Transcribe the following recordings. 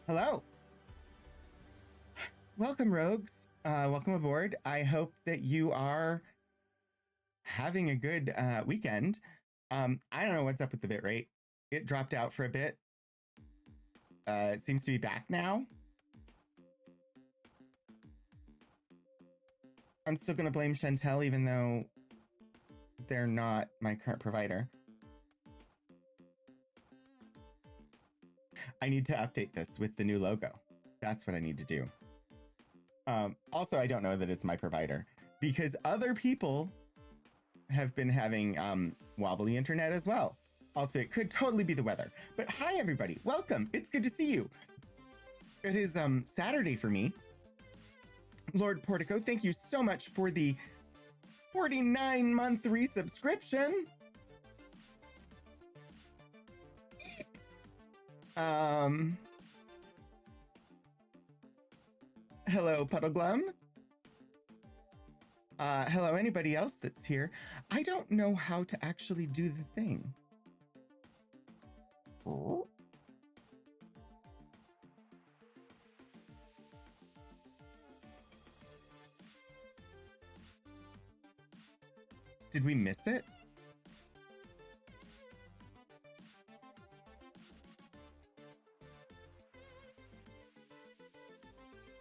Hello. Welcome, rogues. Welcome aboard. I hope that you are having a good weekend. I don't know what's up with the bitrate. It dropped out for a bit. It seems to be back now. I'm still going to blame Chantel, even though they're not my current provider. I need to update this with the new logo. That's what I need to do. Also, I don't know that it's my provider because other people have been having wobbly internet as well. Also, it could totally be the weather. But hi, everybody. Welcome. It's good to see you. It is Saturday for me. Lord Portico, thank you so much for the 49-month resubscription. Hello, Puddleglum. Hello, anybody else that's here. I don't know how to actually do the thing. Oh. Did we miss it?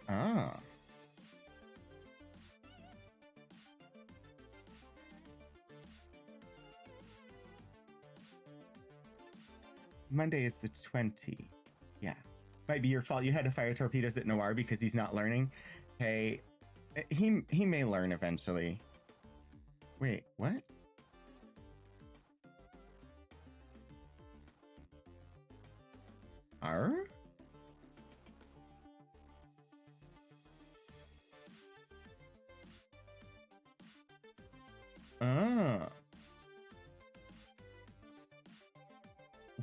Ah. Monday is the 20. Yeah. Might be your fault. You had to fire torpedoes at Noir because he's not learning. Hey, he may learn eventually. Wait, what? R? Ah.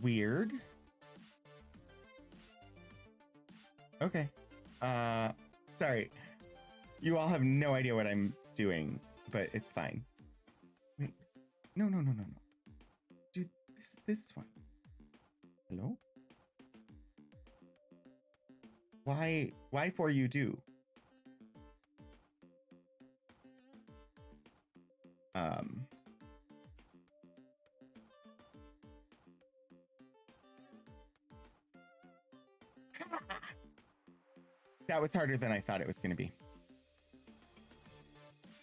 Weird. Okay. Sorry. You all have no idea what I'm doing, but it's fine. Wait. No. Dude, this one. Hello? Why for you do? That was harder than I thought it was going to be.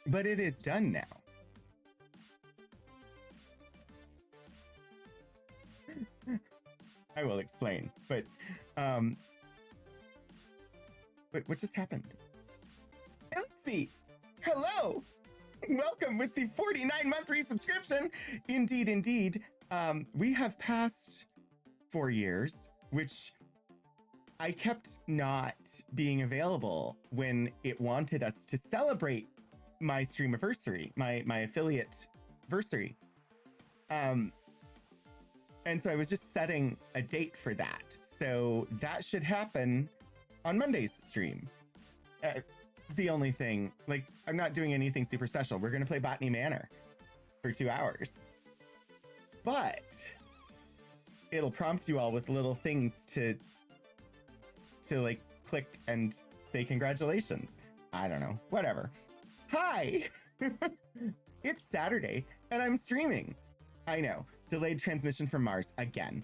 But it is done now. I will explain. But what just happened? Elsie, hello. Welcome with the 49-month resubscription. Indeed. We have passed 4 years, which I kept not being available when it wanted us to celebrate my stream anniversary, my affiliate versary. And so I was just setting a date for that. So that should happen on Monday's stream. The only thing, like, I'm not doing anything super special. We're going to play Botany Manor for 2 hours. But it'll prompt you all with little things to like click and say congratulations. I don't know. Whatever. Hi! It's Saturday and I'm streaming. I know. Delayed transmission from Mars again.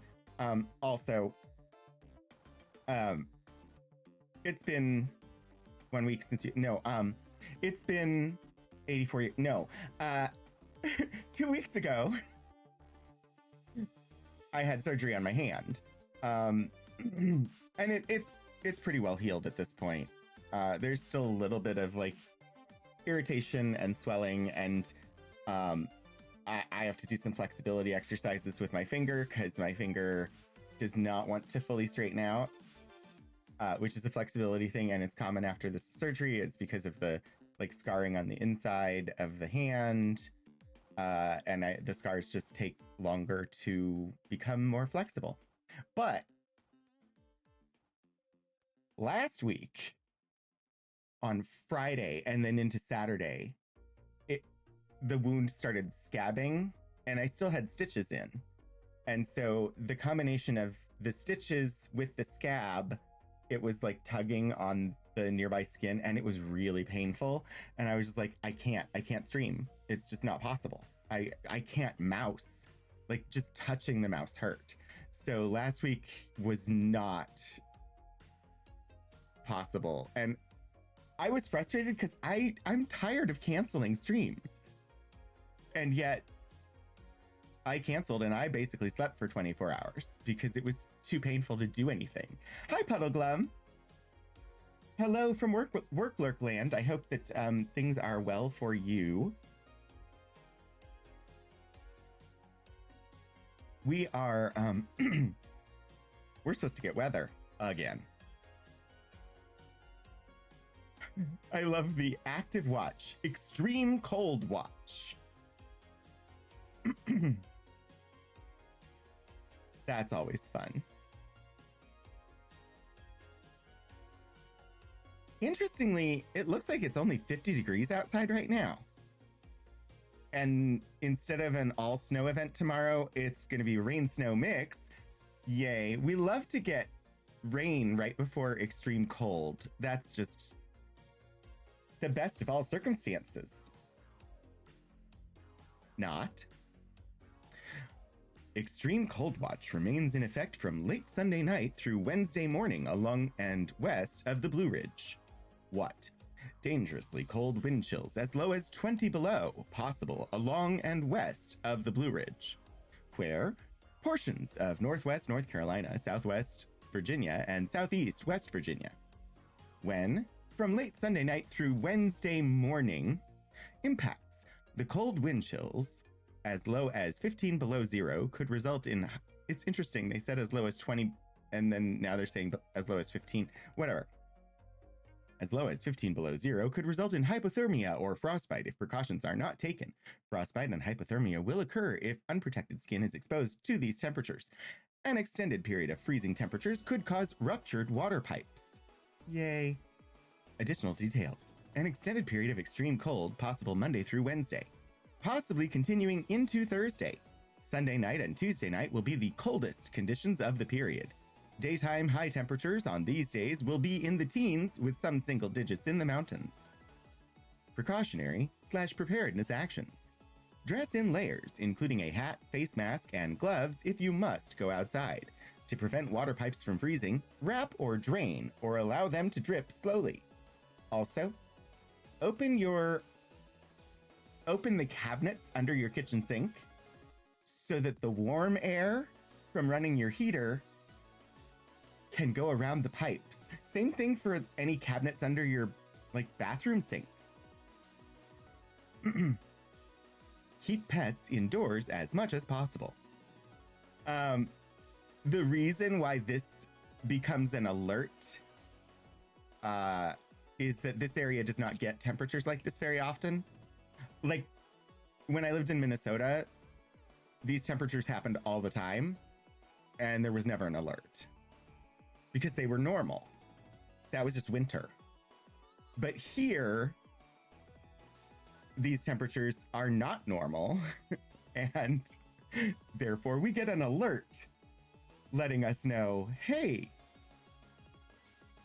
Also, it's been 1 week since you... No, it's been 84 years. No. 2 weeks ago, I had surgery on my hand. And it's pretty well healed at this point. There's still a little bit of like irritation and swelling, and I have to do some flexibility exercises with my finger because my finger does not want to fully straighten out, which is a flexibility thing, and it's common after this surgery. It's because of the like scarring on the inside of the hand, and the scars just take longer to become more flexible. But last week, on Friday and then into Saturday, the wound started scabbing, and I still had stitches in. And so the combination of the stitches with the scab, it was like tugging on the nearby skin, and it was really painful. And I was just like, I can't stream. It's just not possible. I can't mouse. Like, just touching the mouse hurt. So last week was not possible. And I was frustrated because I'm tired of canceling streams. And yet I canceled, and I basically slept for 24 hours because it was too painful to do anything. Hi, Puddle Glum. Hello from Work Lurk Land. I hope that things are well for you. We are, we're supposed to get weather again. I love the active watch, extreme cold watch. That's always fun. Interestingly, it looks like it's only 50 degrees outside right now. And instead of an all snow event tomorrow, it's going to be rain snow mix. Yay. We love to get rain right before extreme cold. That's just the best of all circumstances. Not. Extreme cold watch remains in effect from late Sunday night through Wednesday morning along and west of the Blue Ridge. What? Dangerously cold wind chills as low as 20 below, possible along and west of the Blue Ridge, where portions of northwest North Carolina, southwest Virginia, and southeast West Virginia. When, from late Sunday night through Wednesday morning, impacts the cold wind chills as low as 15 below zero could result in, it's interesting, they said as low as 20, and then now they're saying as low as 15, whatever. As low as 15 below zero could result in hypothermia or frostbite if precautions are not taken. Frostbite and hypothermia will occur if unprotected skin is exposed to these temperatures. An extended period of freezing temperatures could cause ruptured water pipes. Yay. Additional details. An extended period of extreme cold, possible Monday through Wednesday, possibly continuing into Thursday. Sunday night and Tuesday night will be the coldest conditions of the period. Daytime high temperatures on these days will be in the teens with some single digits in the mountains. Precautionary/preparedness actions. Dress in layers, including a hat, face mask, and gloves if you must go outside. To prevent water pipes from freezing, wrap or drain or allow them to drip slowly. Also, open the cabinets under your kitchen sink so that the warm air from running your heater can go around the pipes. Same thing for any cabinets under your bathroom sink. Keep pets indoors as much as possible. The reason why this becomes an alert is that this area does not get temperatures like this very often. Like, when I lived in Minnesota, these temperatures happened all the time, and there was never an alert because they were normal. That was just winter. But here, these temperatures are not normal, and therefore we get an alert letting us know, hey,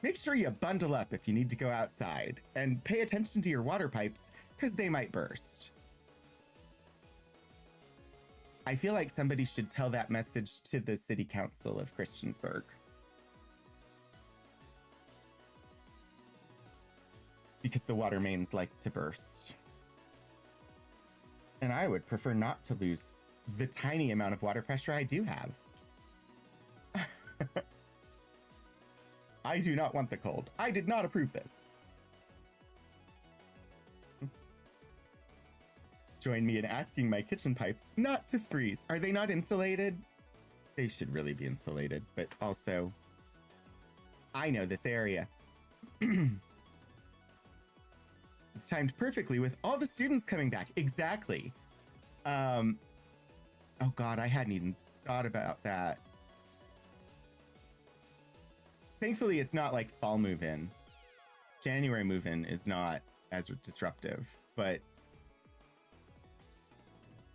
make sure you bundle up if you need to go outside, and pay attention to your water pipes because they might burst. I feel like somebody should tell that message to the City Council of Christiansburg. Because the water mains like to burst. And I would prefer not to lose the tiny amount of water pressure I do have. I do not want the cold. I did not approve this. Join me in asking my kitchen pipes not to freeze. Are they not insulated? They should really be insulated, but also, I know this area. It's timed perfectly with all the students coming back. Exactly. Oh God, I hadn't even thought about that. Thankfully, it's not like fall move-in. January move-in is not as disruptive, but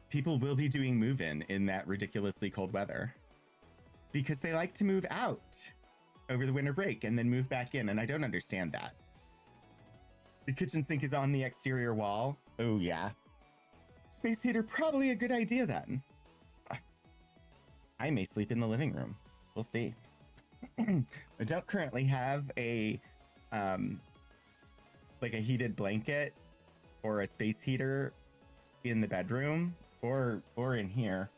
people will be doing move-in in that ridiculously cold weather because they like to move out. over the winter break and then move back in, and I don't understand that. The kitchen sink is on the exterior wall. Oh, yeah. Space heater, probably a good idea then. I may sleep in the living room. We'll see. I don't currently have a like a heated blanket or a space heater in the bedroom or in here.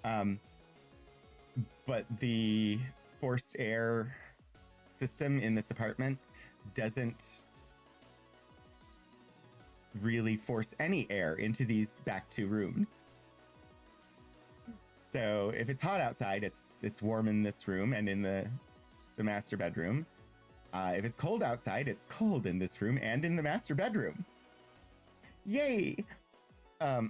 But the forced air system in this apartment doesn't really force any air into these back two rooms. So if it's hot outside, it's warm in this room and in the master bedroom. If it's cold outside, it's cold in this room and in the master bedroom. Yay! So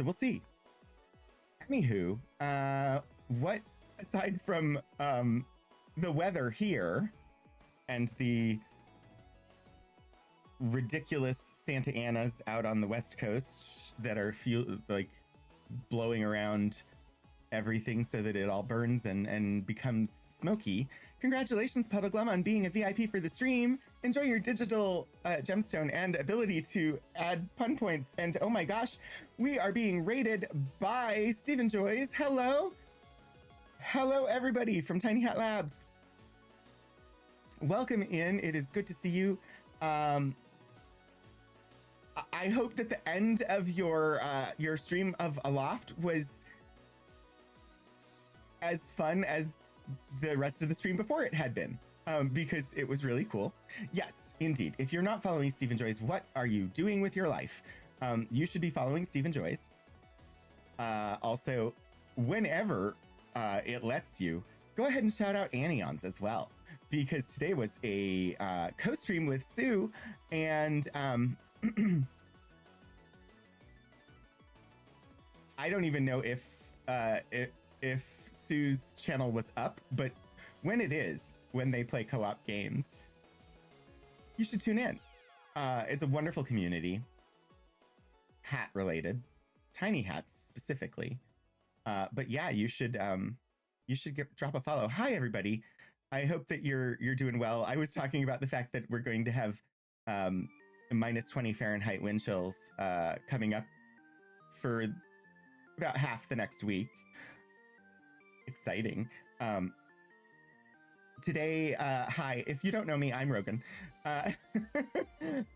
we'll see. Anywho, what aside from the weather here and the ridiculous Santa Anas out on the West Coast that are blowing around everything so that it all burns and becomes smoky. Congratulations, Puddleglum, on being a VIP for the stream. Enjoy your digital gemstone and ability to add pun points. And oh my gosh, we are being rated by Stephen Joyce. Hello. Hello, everybody from Tiny Hat Labs. Welcome in. It is good to see you. I hope that the end of your stream of Aloft was as fun as the rest of the stream before it had been, because it was really cool. Yes, indeed. If you're not following Stephen Joyce, what are you doing with your life? You should be following Stephen Joyce. Also, whenever it lets you, go ahead and shout out Anions as well, because today was a co-stream with Sue, and I don't even know if Sue's channel was up, but when it is, when they play co-op games, you should tune in. It's a wonderful community, hat related, tiny hats specifically. But yeah, you should drop a follow. Hi everybody. I hope that you're doing well. I was talking about the fact that we're going to have minus 20 Fahrenheit wind chills coming up for about half the next week. Exciting. Today, hi, if you don't know me, I'm Rogan.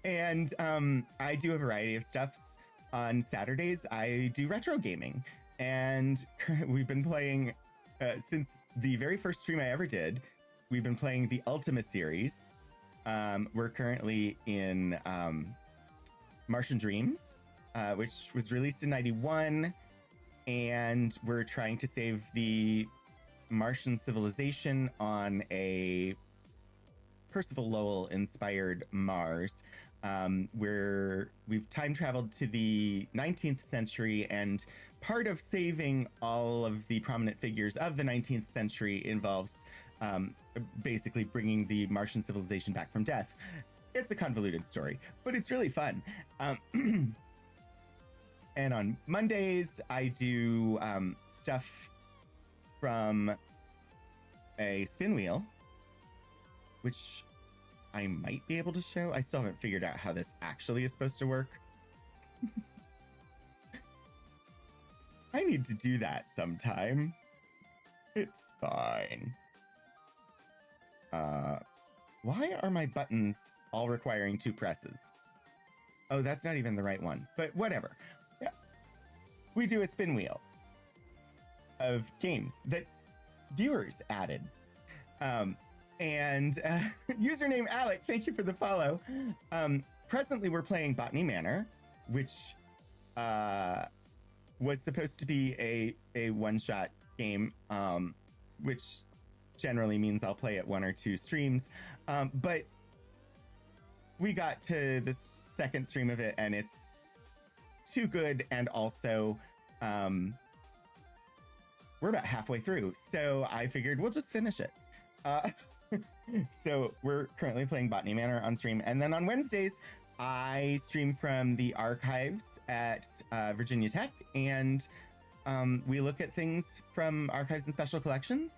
And I do a variety of stuffs. On Saturdays, I do retro gaming. And we've been playing, since the very first stream I ever did, we've been playing the Ultima series. We're currently in Martian Dreams, which was released in '91. And we're trying to save the Martian civilization on a Percival Lowell inspired Mars, where we've time traveled to the 19th century, and part of saving all of the prominent figures of the 19th century involves basically bringing the Martian civilization back from death. It's a convoluted story, but it's really fun. And on Mondays, I do stuff from a spin wheel, which I might be able to show. I still haven't figured out how this actually is supposed to work. I need to do that sometime. It's fine. Why are my buttons all requiring 2 presses? Oh, that's not even the right one, but whatever. Yeah. We do a spin wheel of games that viewers added. Username Alec, thank you for the follow. Presently, we're playing Botany Manor, which was supposed to be a one-shot game, which generally means I'll play it 1 or 2 streams. But we got to the second stream of it, and it's too good, and also we're about halfway through, so I figured we'll just finish it. So we're currently playing Botany Manor on stream, and then on Wednesdays I stream from the archives at Virginia Tech, and we look at things from archives and special collections.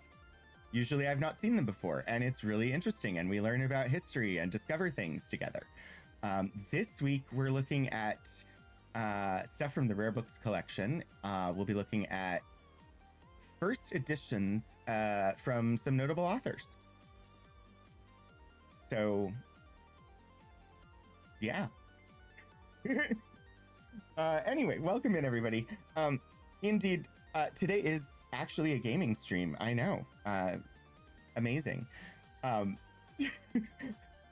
Usually I've not seen them before, and it's really interesting, and we learn about history and discover things together. This week, we're looking at stuff from the Rare Books collection. We'll be looking at first editions from some notable authors. So, yeah. Anyway, welcome in, everybody. Indeed, today is actually a gaming stream. I know. Amazing.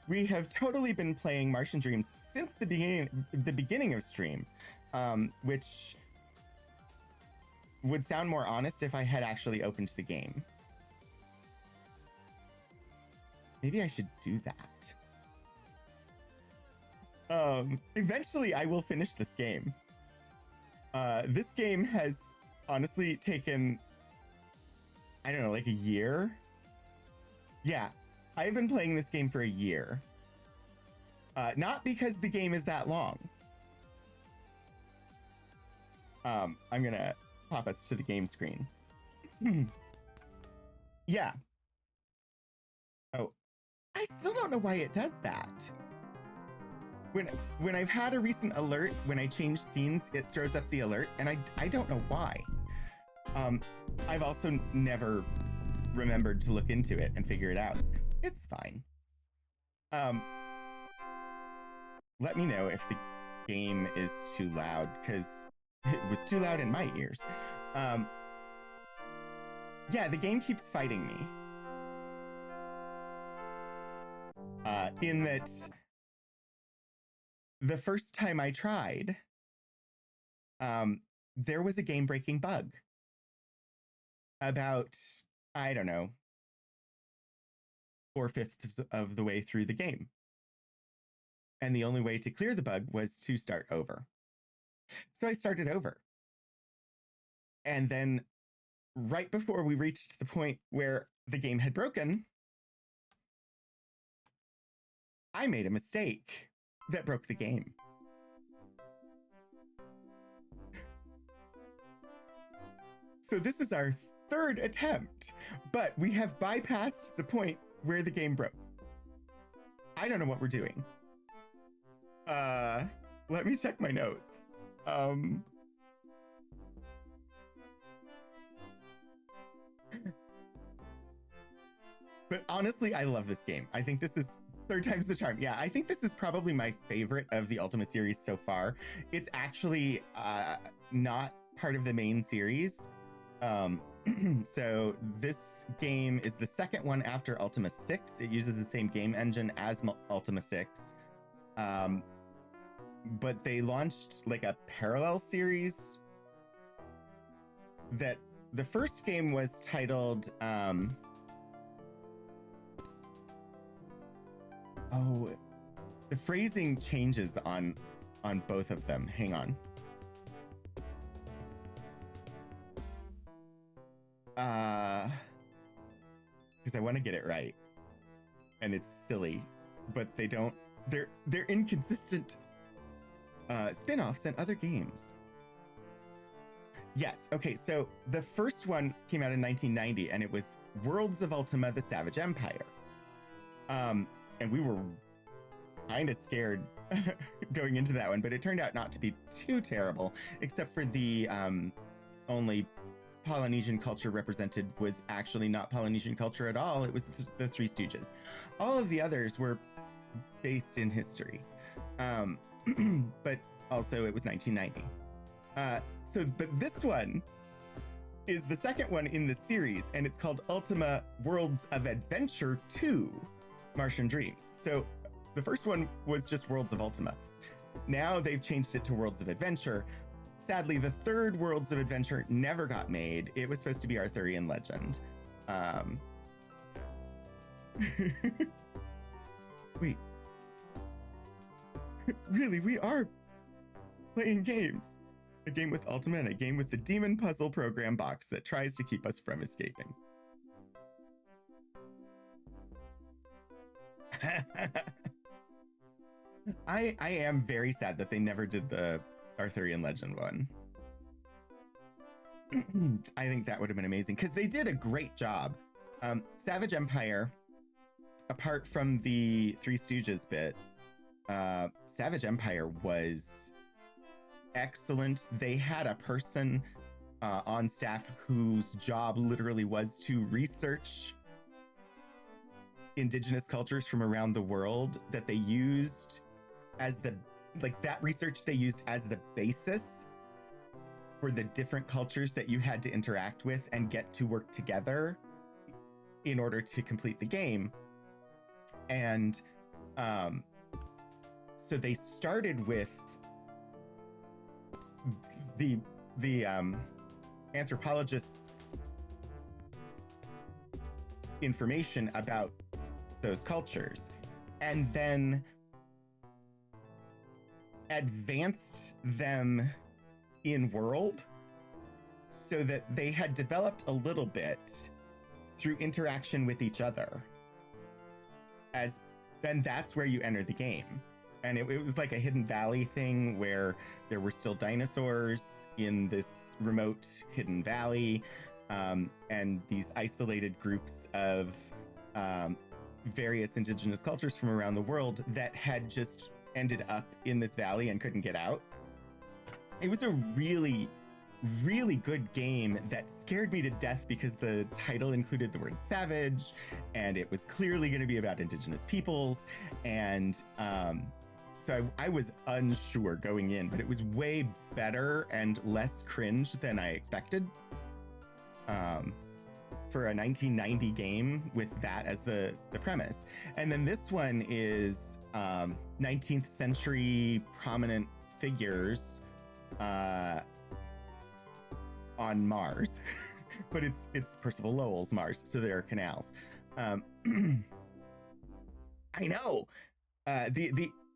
We have totally been playing Martian Dreams since the beginning of stream, which would sound more honest if I had actually opened the game. Maybe I should do that. Eventually, I will finish this game. This game has honestly taken, I don't know, like a year? Yeah, I've been playing this game for a year. Not because the game is that long. I'm gonna pop us to the game screen. Yeah. Oh, I still don't know why it does that. When I've had a recent alert, when I change scenes, it throws up the alert, and I don't know why. I've also never remembered to look into it and figure it out. It's fine. Let me know if the game is too loud, because it was too loud in my ears. Yeah, the game keeps fighting me. In that the first time I tried, there was a game-breaking bug. About, I don't know, 4/5 of the way through the game. And the only way to clear the bug was to start over. So I started over. And then right before we reached the point where the game had broken, I made a mistake that broke the game. So this is our third attempt, but we have bypassed the point where the game broke. I don't know what we're doing. Let me check my notes. But honestly, I love this game. I think this is third time's the charm. Yeah, I think this is probably my favorite of the Ultima series so far. It's actually not part of the main series. So this game is the second one after Ultima 6. It uses the same game engine as Ultima 6. But they launched like a parallel series that the first game was titled oh, the phrasing changes on both of them. Hang on. Because I want to get it right, and it's silly, but they don't. They're inconsistent spin-offs and other games. Yes. Okay. So the first one came out in 1990, and it was Worlds of Ultima: The Savage Empire. And we were kind of scared going into that one, but it turned out not to be too terrible, except for the only Polynesian culture represented was actually not Polynesian culture at all. It was the Three Stooges. All of the others were based in history. But also it was 1990. But this one is the second one in the series, and it's called Ultima Worlds of Adventure 2 Martian Dreams. So the first one was just Worlds of Ultima. Now they've changed it to Worlds of Adventure. Sadly, the third Worlds of Adventure never got made. It was supposed to be Arthurian Legend. Wait. Really, we are playing games. A game with Ultima and a game with the Demon Puzzle program box that tries to keep us from escaping. I am very sad that they never did the Arthurian Legend one. I think that would have been amazing because they did a great job. Savage Empire, apart from the Three Stooges bit, Savage Empire was excellent. They had a person on staff whose job literally was to research indigenous cultures from around the world that they used as that research they used as the basis for the different cultures that you had to interact with and get to work together in order to complete the game. And so they started with the anthropologists' information about those cultures, and then advanced them in world so that they had developed a little bit through interaction with each other. As then that's where you enter the game. And it was like a Hidden Valley thing where there were still dinosaurs in this remote hidden valley, and these isolated groups of various indigenous cultures from around the world that had just ended up in this valley and couldn't get out. It was a really, really good game that scared me to death because the title included the word savage, and it was clearly going to be about indigenous peoples. And so I was unsure going in, but it was way better and less cringe than I expected for a 1990 game with that as the premise. And then this one is 19th century prominent figures on Mars, but it's Percival Lowell's Mars, so there are canals. I know.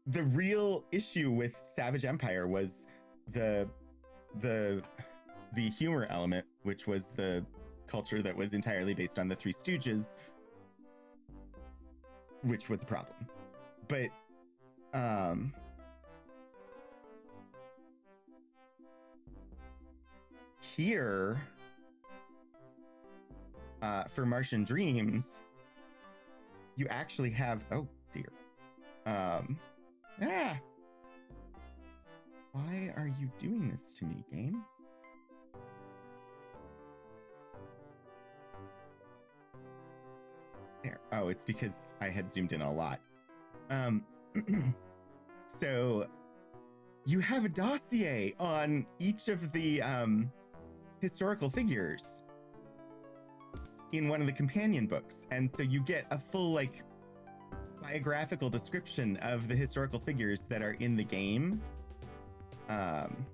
The real issue with Savage Empire was the humor element, which was the culture that was entirely based on the Three Stooges, which was a problem. But here, for Martian Dreams, you actually have, oh dear. Why are you doing this to me, game? There. Oh, it's because I had zoomed in a lot. So you have a dossier on each of the historical figures in one of the companion books. And so you get a full biographical description of the historical figures that are in the game. And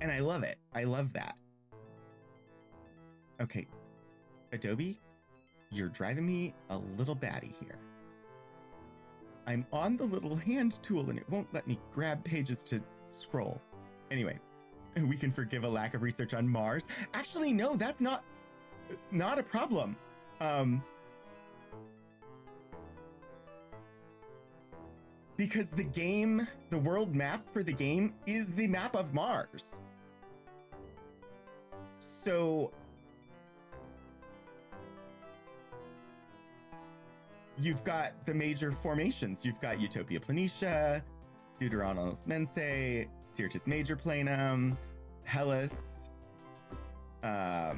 I love it. I love that. Okay, Adobe, you're driving me a little batty here. I'm on the little hand tool and it won't let me grab pages to scroll. Anyway, we can forgive a lack of research on Mars. Actually, no, that's not a problem. Because the world map for the game is the map of Mars. So you've got the major formations. You've got Utopia Planitia, Deuteronomus Mensae, Syrtis Major Planum, Hellas. I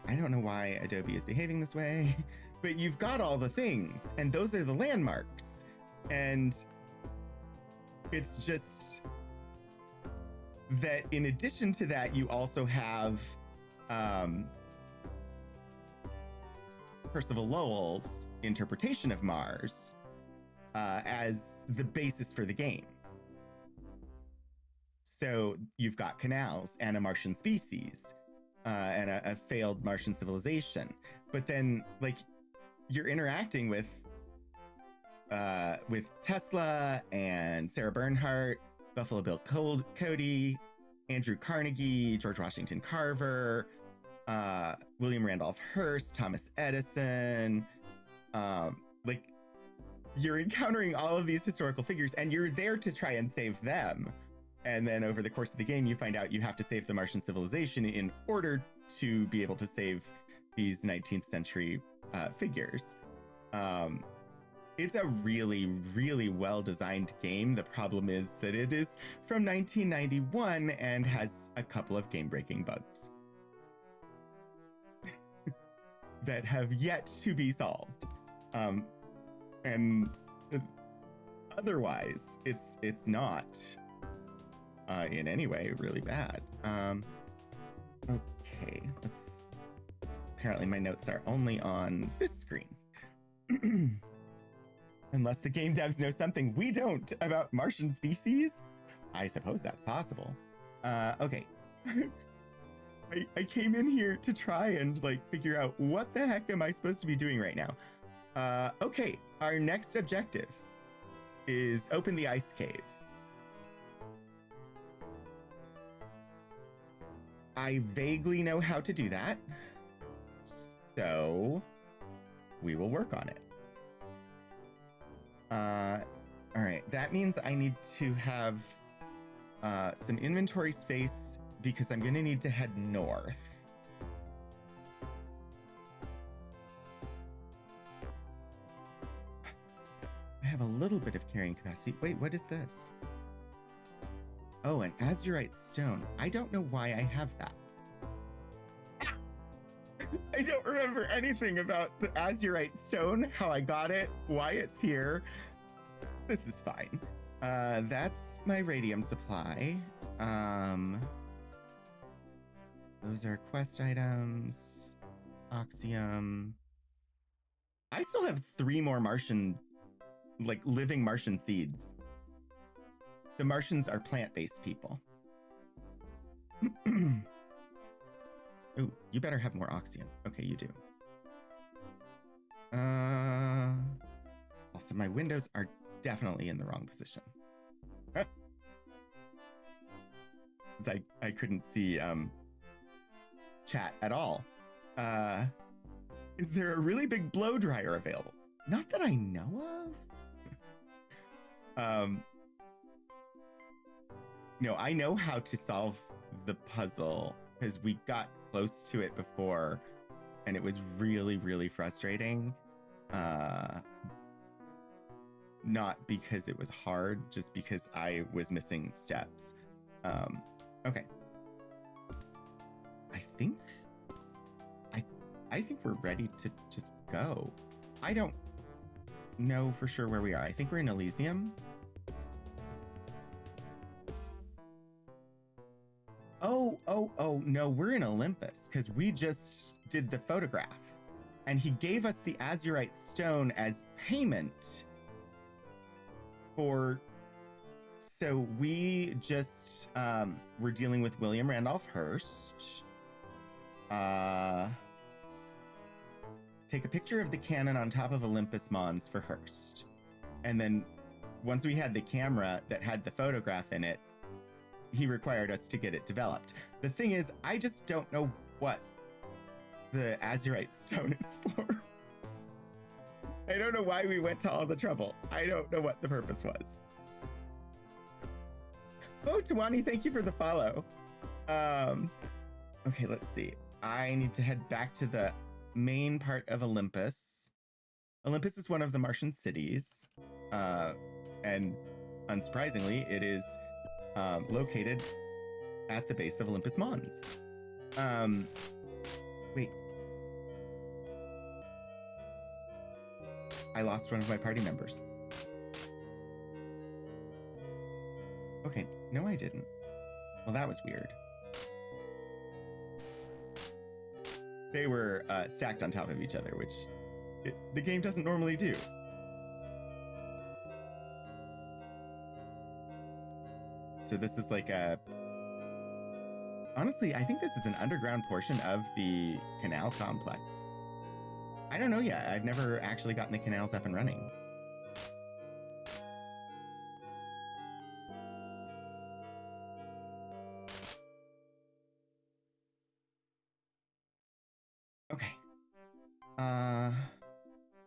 don't know why Adobe is behaving this way, but you've got all the things, and those are the landmarks. And it's just that in addition to that, you also have Percival Lowell's interpretation of Mars as the basis for the game. So you've got canals and a Martian species and a failed Martian civilization. But then, you're interacting with Tesla and Sarah Bernhardt, Buffalo Bill Cody, Andrew Carnegie, George Washington Carver, William Randolph Hearst, Thomas Edison. You're encountering all of these historical figures and you're there to try and save them. And then over the course of the game, you find out you have to save the Martian civilization in order to be able to save these 19th century figures. It's a really, really well-designed game. The problem is that it is from 1991 and has a couple of game-breaking bugs that have yet to be solved. And otherwise, it's not in any way really bad. Okay, let's. Apparently, my notes are only on this screen. Unless the game devs know something we don't about Martian species, I suppose that's possible. Okay. I came in here to try and like figure out what the heck am I supposed to be doing right now. Okay, our next objective is open the ice cave. I vaguely know how to do that, so we will work on it. All right, that means I need to have some inventory space because I'm gonna need to head north. I have a little bit of carrying capacity. Wait, what is this? Oh, an azurite stone. I don't know why I have that. I don't remember anything about the azurite stone, how I got it, why it's here. This is fine. That's my radium supply. Those are quest items. Oxium. I still have 3 more Martian, like living Martian seeds. The Martians are plant-based people. Ooh, you better have more oxium. Okay, you do. Also, my windows are definitely in the wrong position. I couldn't see chat at all. Is there a really big blow dryer available? Not that I know of. No, I know how to solve the puzzle because we got close to it before and it was really, really frustrating. Not because it was hard, just because I was missing steps. Okay. I think we're ready to just go. I don't know for sure where we are. I think we're in Elysium. Oh, no, we're in Olympus because we just did the photograph and he gave us the azurite stone as payment for, so we just, we're dealing with William Randolph Hearst. Take a picture of the cannon on top of Olympus Mons for Hearst. And then once we had the camera that had the photograph in it, he required us to get it developed. The thing is, I just don't know what the azurite stone is for. I don't know why we went to all the trouble. I don't know what the purpose was. Oh, Tawani, thank you for the follow. Okay, let's see. I need to head back to the main part of Olympus. Olympus is one of the Martian cities. And unsurprisingly, it is located at the base of Olympus Mons. Wait. I lost one of my party members. Okay, no I didn't. Well, that was weird. They were stacked on top of each other, which the game doesn't normally do. So this is like a... Honestly, I think this is an underground portion of the canal complex. I don't know yet. I've never actually gotten the canals up and running. Okay.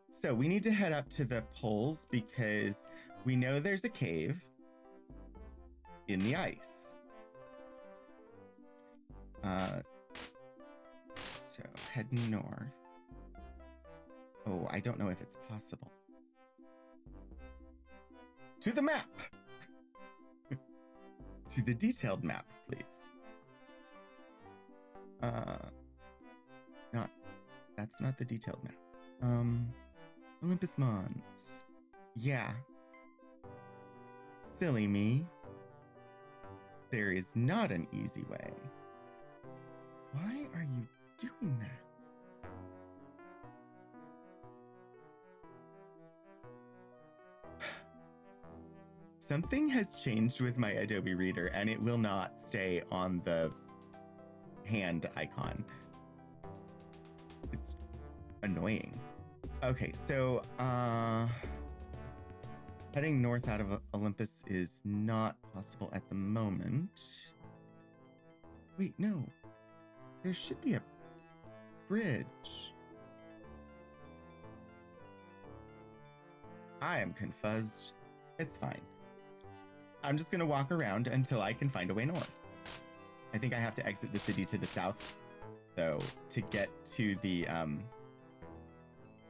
So we need to head up to the poles because we know there's a cave. in the ice. So head north. Oh, I don't know if it's possible. To the map! To the detailed map, please. That's not the detailed map. Olympus Mons. Yeah. Silly me. There is not an easy way. Why are you doing that? Something has changed with my Adobe Reader, and it will not stay on the hand icon. It's annoying. Okay, so heading north out of Olympus is not possible at the moment. Wait, no. There should be a bridge. I am confused. It's fine. I'm just gonna walk around until I can find a way north. I think I have to exit the city to the south, though, to get to the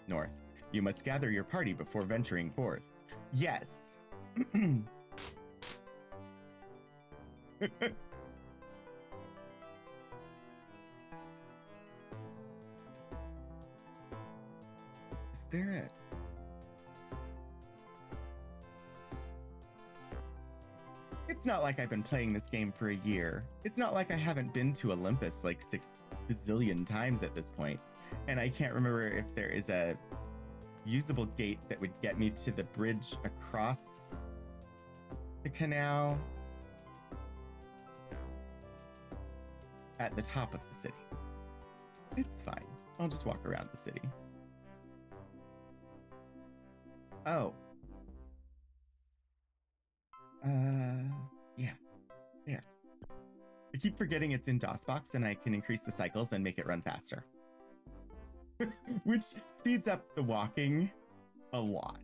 north. You must gather your party before venturing forth. Yes. Is there a... It's not like I've been playing this game for a year. It's not like I haven't been to Olympus like 6 bazillion times at this point. And I can't remember if there is a usable gate that would get me to the bridge across the canal at the top of the city. It's fine. I'll just walk around the city. Oh. Yeah. There. I keep forgetting it's in DOSBox and I can increase the cycles and make it run faster. Which speeds up the walking a lot.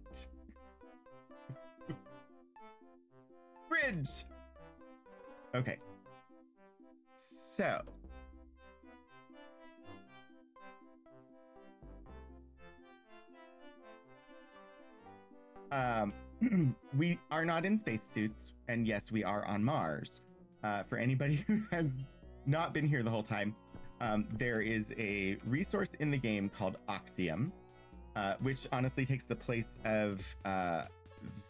Bridge! Okay. So. We are not in spacesuits, and yes, we are on Mars. For anybody who has not been here the whole time, there is a resource in the game called Oxium, which honestly takes the place of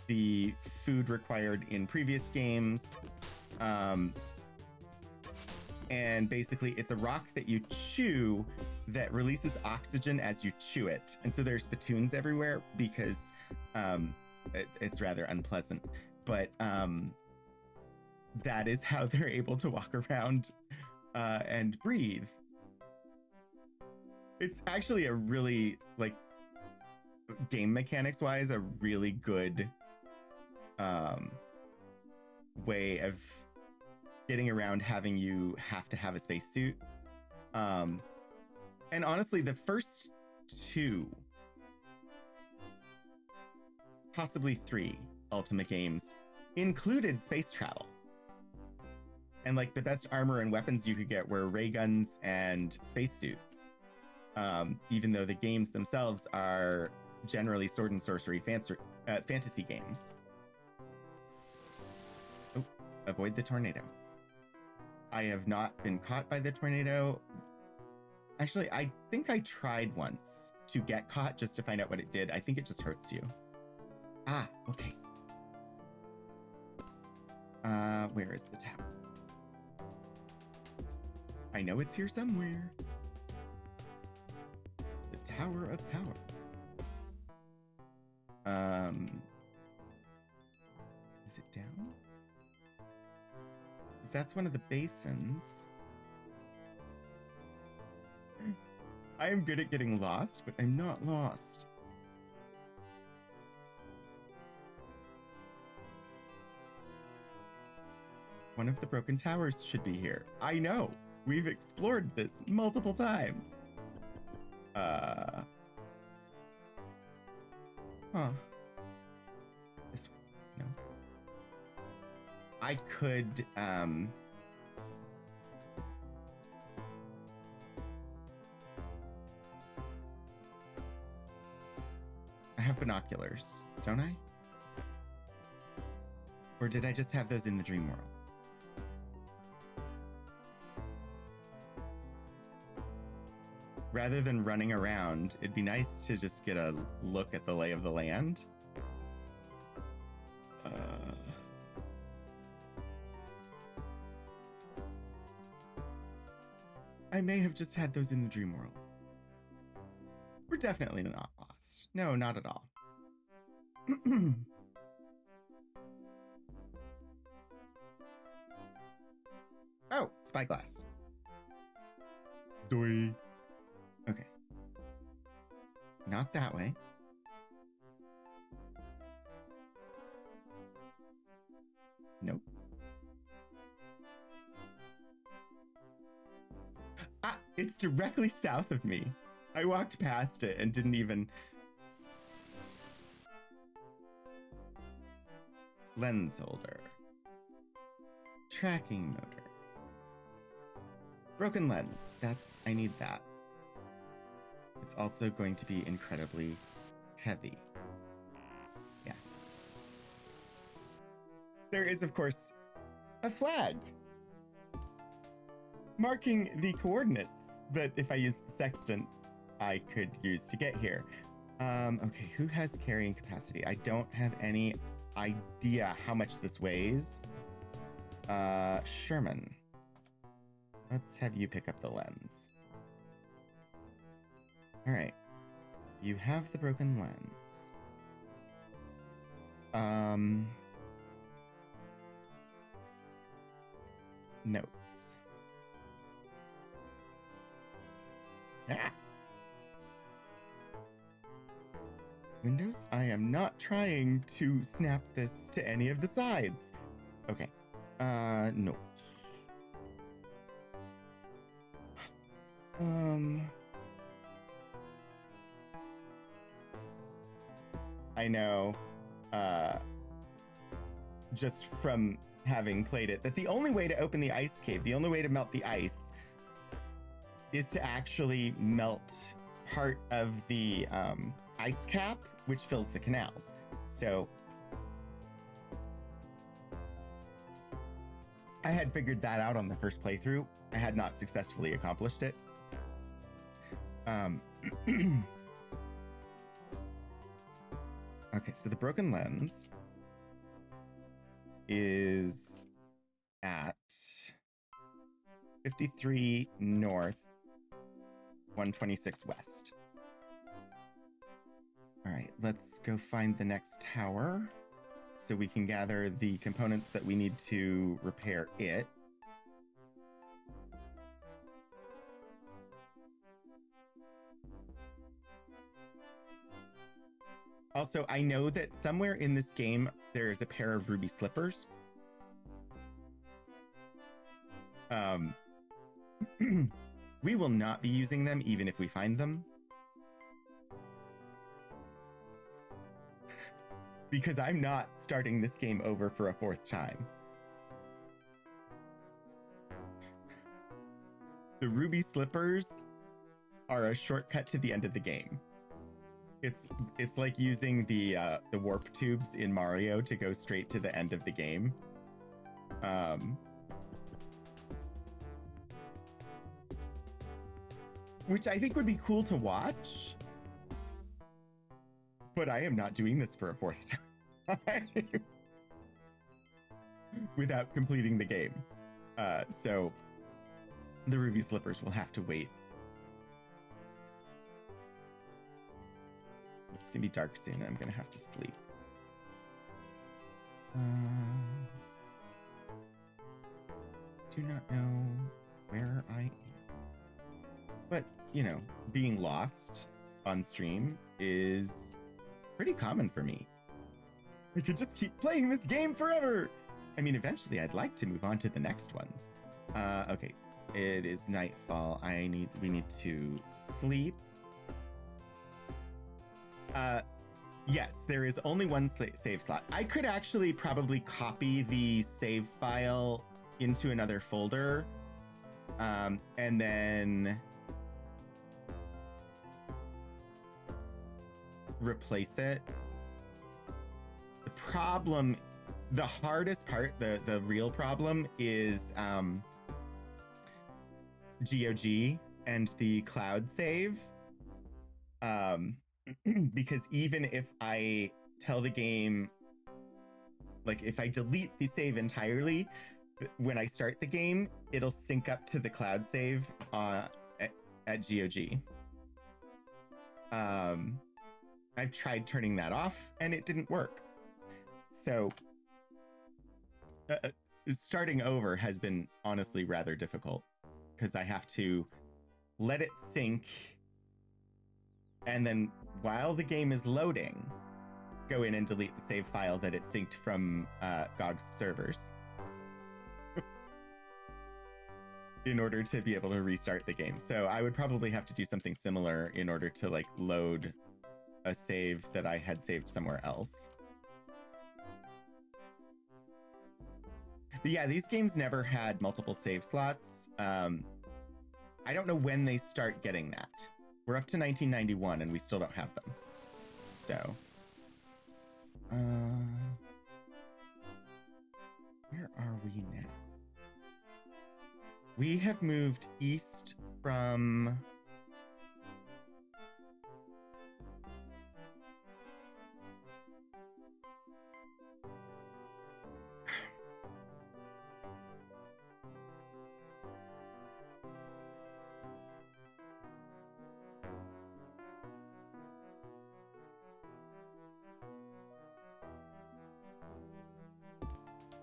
the food required in previous games. And basically, it's a rock that you chew that releases oxygen as you chew it. And so there's spittoons everywhere because it's rather unpleasant. But that is how they're able to walk around and breathe. It's actually a really, like, game mechanics wise, a really good way of getting around having you have to have a spacesuit. And honestly, the first 2, possibly 3 Ultimate games included space travel. And like the best armor and weapons you could get were ray guns and spacesuits. Even though the games themselves are generally sword and sorcery fantasy games. Oh, avoid the tornado. I have not been caught by the tornado. Actually, I think I tried once to get caught just to find out what it did. I think it just hurts you. Ah, okay. Where is the tower? I know it's here somewhere. The Tower of Power. Is it down? Because that's one of the basins. I am good at getting lost, but I'm not lost. One of the broken towers should be here. I know. We've explored this multiple times. Huh. This one. No. I could, I have binoculars, don't I? Or did I just have those in the dream world? Rather than running around, it'd be nice to just get a look at the lay of the land. I may have just had those in the dream world. We're definitely not lost. No, not at all. Oh, spyglass. Doi. Okay. Not that way. Nope. Ah, it's directly south of me. I walked past it and didn't even... Lens holder. Tracking motor. Broken lens. I need that. It's also going to be incredibly heavy. Yeah. There is, of course, a flag marking the coordinates that if I use the sextant, I could use to get here. Okay, who has carrying capacity? I don't have any idea how much this weighs. Sherman. Let's have you pick up the lens. All right. You have the broken lens. Notes. Ah. Windows, I am not trying to snap this to any of the sides. Okay. Notes. I know, just from having played it, that the only way to open the ice cave, the only way to melt the ice, is to actually melt part of the ice cap, which fills the canals. So I had figured that out on the first playthrough. I had not successfully accomplished it. Okay, so the broken lens is at 53 north, 126 west. All right, let's go find the next tower so we can gather the components that we need to repair it. Also, I know that somewhere in this game, there's a pair of ruby slippers. We will not be using them even if we find them. Because I'm not starting this game over for a fourth time. The ruby slippers are a shortcut to the end of the game. It's like using the warp tubes in Mario to go straight to the end of the game. Which I think would be cool to watch. But I am not doing this for a fourth time. Without completing the game. So the ruby slippers will have to wait. It's gonna be dark soon. I'm gonna have to sleep. Do not know where I am. But, you know, being lost on stream is pretty common for me. We could just keep playing this game forever. I mean, eventually I'd like to move on to the next ones. Okay, it is nightfall. We need to sleep. Yes, there is only one save slot. I could actually probably copy the save file into another folder, and then replace it. The problem, the hardest part, the real problem is GOG and the cloud save. Because even if I tell the game, like if I delete the save entirely, when I start the game, it'll sync up to the cloud save at GOG. I've tried turning that off and it didn't work. So starting over has been honestly rather difficult because I have to let it sync, and then while the game is loading, go in and delete the save file that it synced from GOG's servers in order to be able to restart the game. So I would probably have to do something similar in order to like load a save that I had saved somewhere else. But yeah, these games never had multiple save slots. I don't know when they start getting that. We're up to 1991 and we still don't have them. So, where are we now? We have moved east from...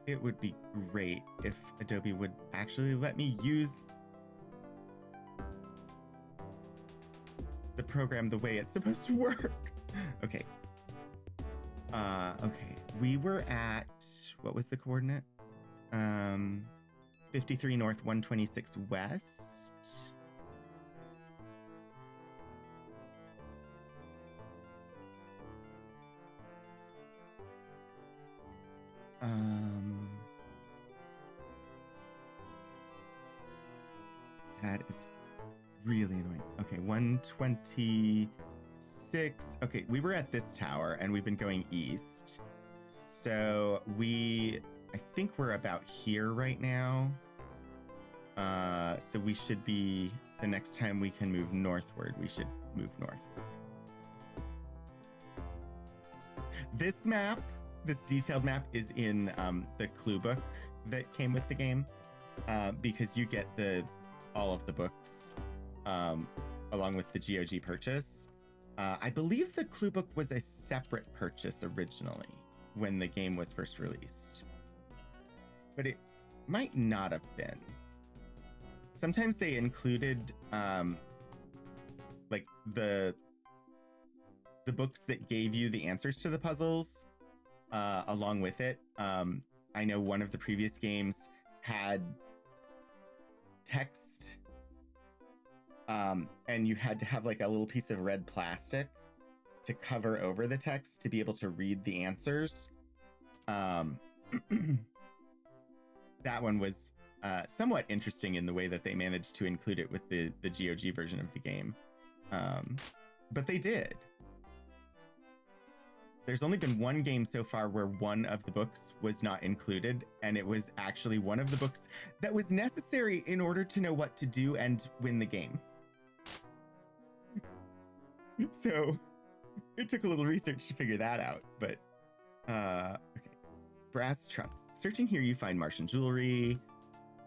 It would be great if Adobe would actually let me use the program the way it's supposed to work. Okay. Okay. We were at, what was the coordinate? 53 north, 126 west. That is really annoying. Okay, 126. Okay, we were at this tower and we've been going east. So I think we're about here right now. So we should be, the next time we can move northward, we should move northward. This map, this detailed map is in the clue book that came with the game, because you get all of the books along with the GOG purchase. I believe the clue book was a separate purchase originally when the game was first released, but it might not have been. Sometimes they included like the books that gave you the answers to the puzzles along with it. I know one of the previous games had text, and you had to have like a little piece of red plastic to cover over the text to be able to read the answers. That one was somewhat interesting in the way that they managed to include it with the GOG version of the game. But they did. There's only been one game so far where one of the books was not included, and it was actually one of the books that was necessary in order to know what to do and win the game. So it took a little research to figure that out, but okay. Brass trunk. Searching here, you find Martian jewelry,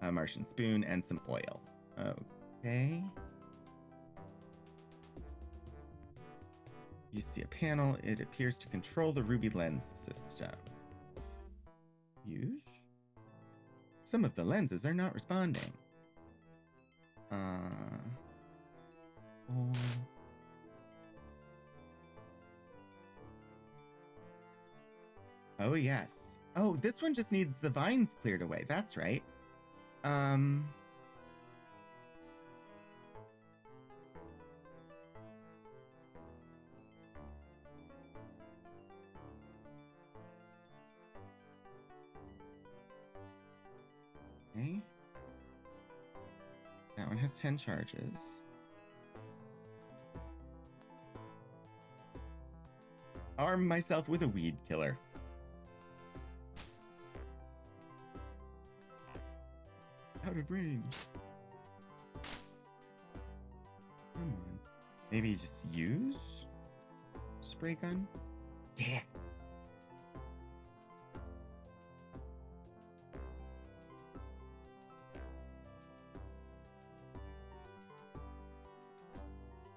a Martian spoon, and some oil. Okay. You see a panel. It appears to control the ruby lens system. Use? Some of the lenses are not responding. Oh, yes. Oh, this one just needs the vines cleared away. That's right. has 10 charges. Arm myself with a weed killer. Out of range. Come on. Maybe just use spray gun? Yeah.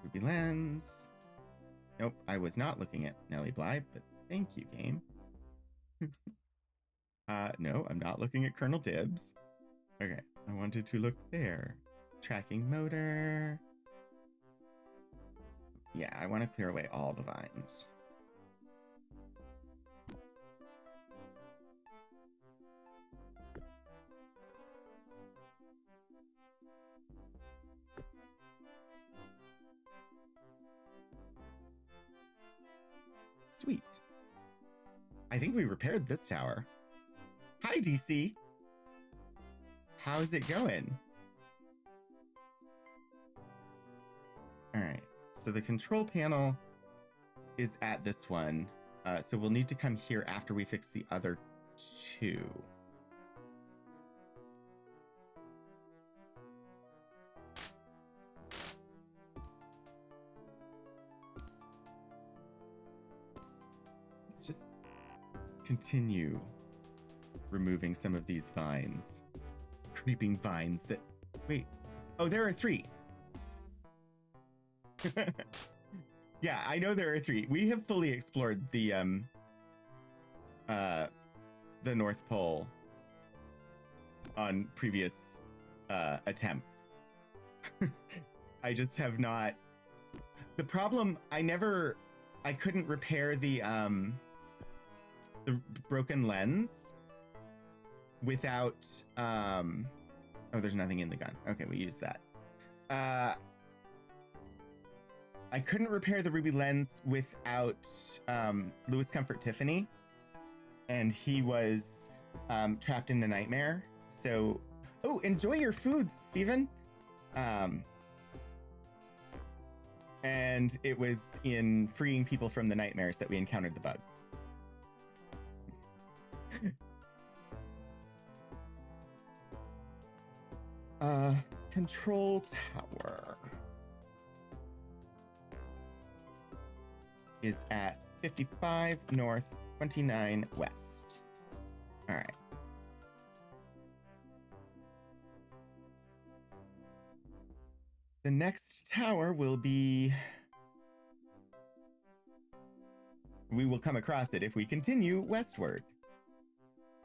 Ruby lens. Nope, I was not looking at Nellie Bly, but thank you, game. No, I'm not looking at Colonel Dibs. Okay, I wanted to look there. Tracking motor. Yeah, I want to clear away all the vines. Sweet. I think we repaired this tower. Hi, DC. How's it going? All right. So the control panel is at this one. So we'll need to come here after we fix the other two. Let's just continue removing some of these vines. Creeping vines that... Wait. Oh, there are 3. Yeah, I know there are 3. We have fully explored the North Pole on previous attempts. I just have not. The problem, I couldn't repair the broken lens without oh, there's nothing in the gun. Okay, we use that. I couldn't repair the ruby lens without Louis Comfort Tiffany, and he was trapped in a nightmare. So, oh, enjoy your foods, Steven. And it was in freeing people from the nightmares that we encountered the bug. Control tower is at 55 north, 29 west. All right. The next tower will be... We will come across it if we continue westward.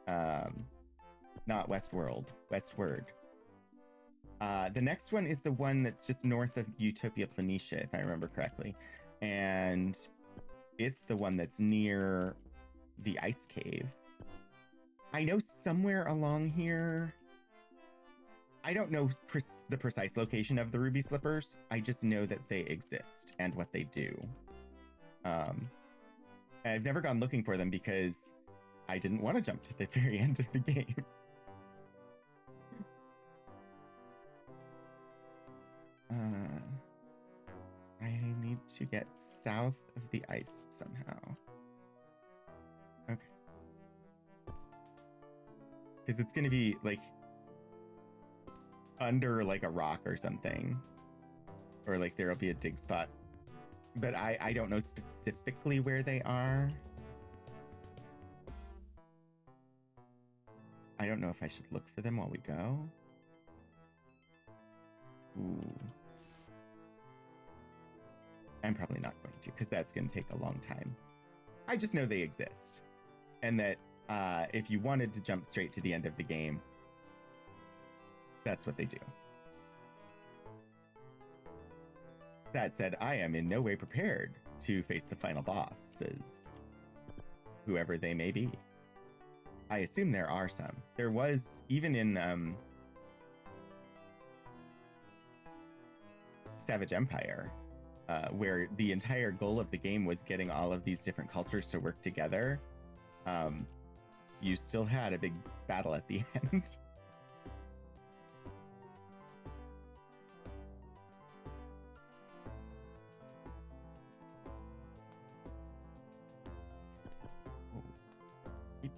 Not Westworld, westward. The next one is the one that's just north of Utopia Planitia, if I remember correctly. And it's the one that's near the ice cave. I know somewhere along here... I don't know the precise location of the ruby slippers. I just know that they exist and what they do. And I've never gone looking for them because I didn't want to jump to the very end of the game. I need to get south of the ice somehow. Okay. Because it's going to be like under like a rock or something. Or like there'll be a dig spot. But I don't know specifically where they are. I don't know if I should look for them while we go. Ooh. I'm probably not going to, because that's going to take a long time. I just know they exist. And that if you wanted to jump straight to the end of the game, that's what they do. That said, I am in no way prepared to face the final bosses, whoever they may be. I assume there are some. There was, even in Savage Empire, where the entire goal of the game was getting all of these different cultures to work together, you still had a big battle at the end.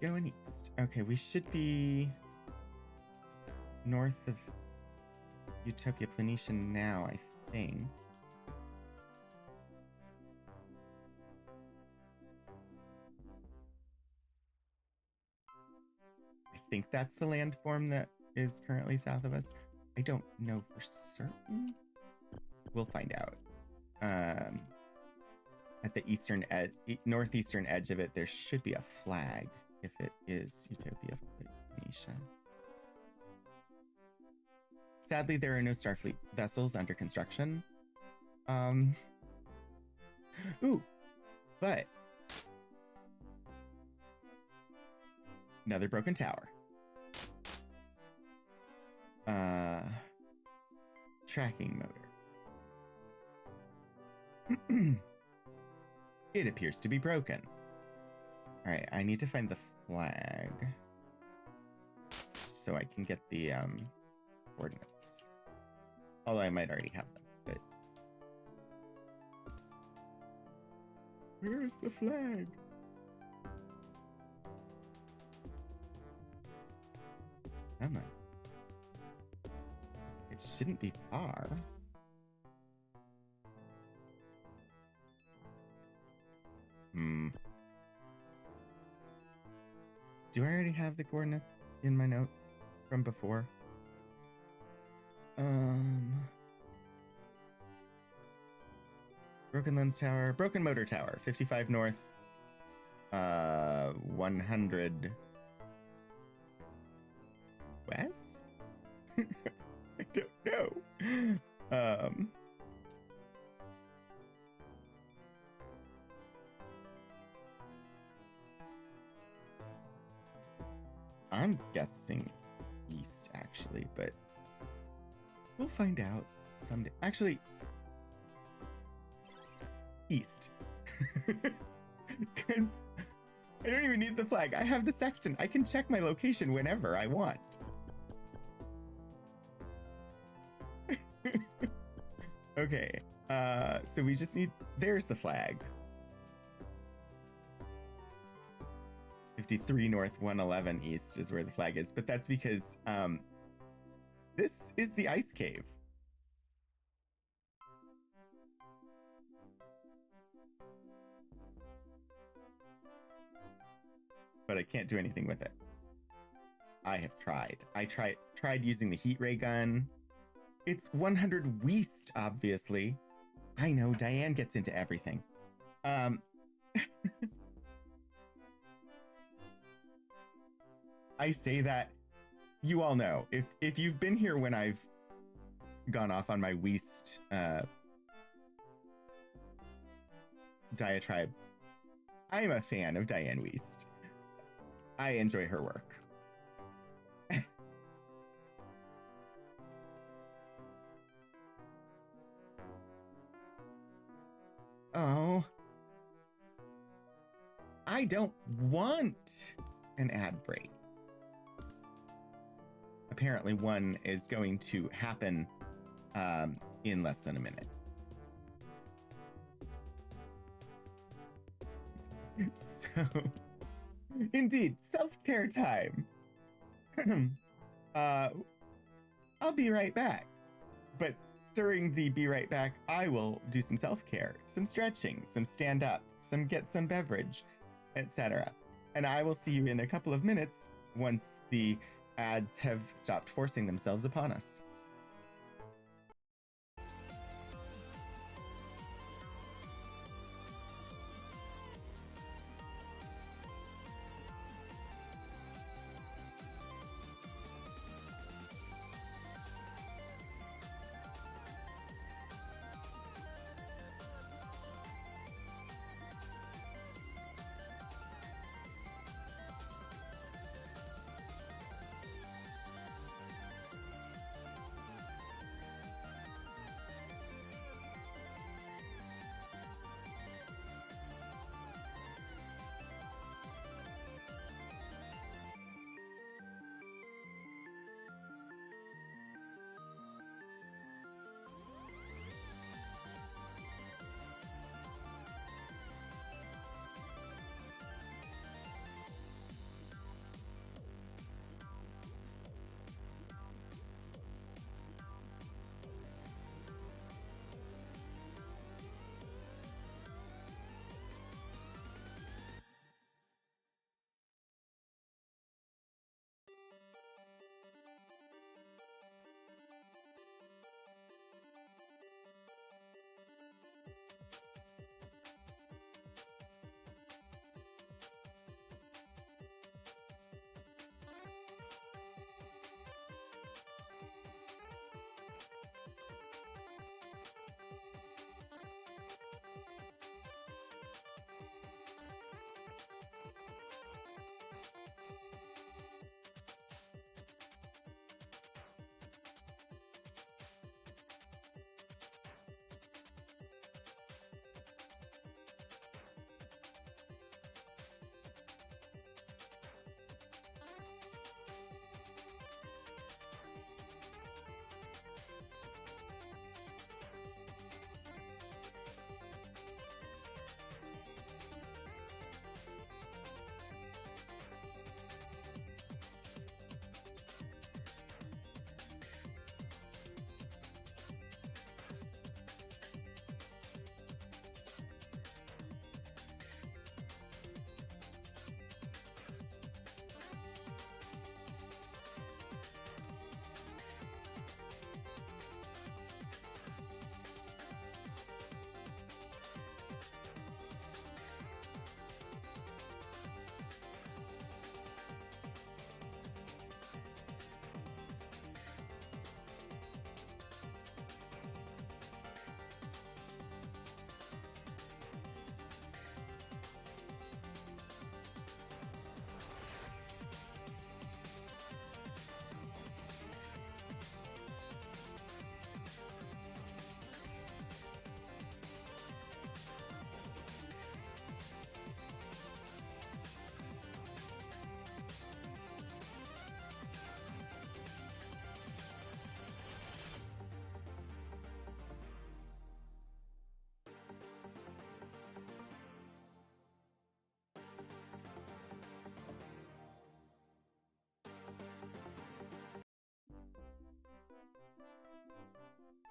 going east. Okay, we should be north of Utopia Planitia now, I think. I think that's the landform that is currently south of us. I don't know for certain. We'll find out. At the eastern edge, northeastern edge of it, there should be a flag if it is Utopia Planitia. Sadly, there are no Starfleet vessels under construction. Ooh, but another broken tower. Tracking motor. It appears to be broken. All right, I need to find the flag so I can get the coordinates. Although I might already have them, but where's the flag? Come on. It shouldn't be far. Do I already have the coordinates in my note from before? Broken lens tower, broken motor tower, 55 north, 100 west? I don't know. I'm guessing east, actually, but we'll find out someday. Actually, east. Because I don't even need the flag. I have the sextant. I can check my location whenever I want. Okay, so we just need... There's the flag. 53 north, 111 east is where the flag is, but that's because this is the ice cave. But I can't do anything with it. I have tried. I tried using the heat ray gun. It's 100 west, obviously. I know, Diane gets into everything. I say that, you all know, if you've been here when I've gone off on my Weast diatribe, I'm a fan of Diane Weast. I enjoy her work. Oh. I don't want an ad break. Apparently one is going to happen in less than a minute. So, indeed, self-care time. I'll be right back. But during the be right back, I will do some self-care, some stretching, some stand up, some get some beverage, etc. And I will see you in a couple of minutes once the ads have stopped forcing themselves upon us.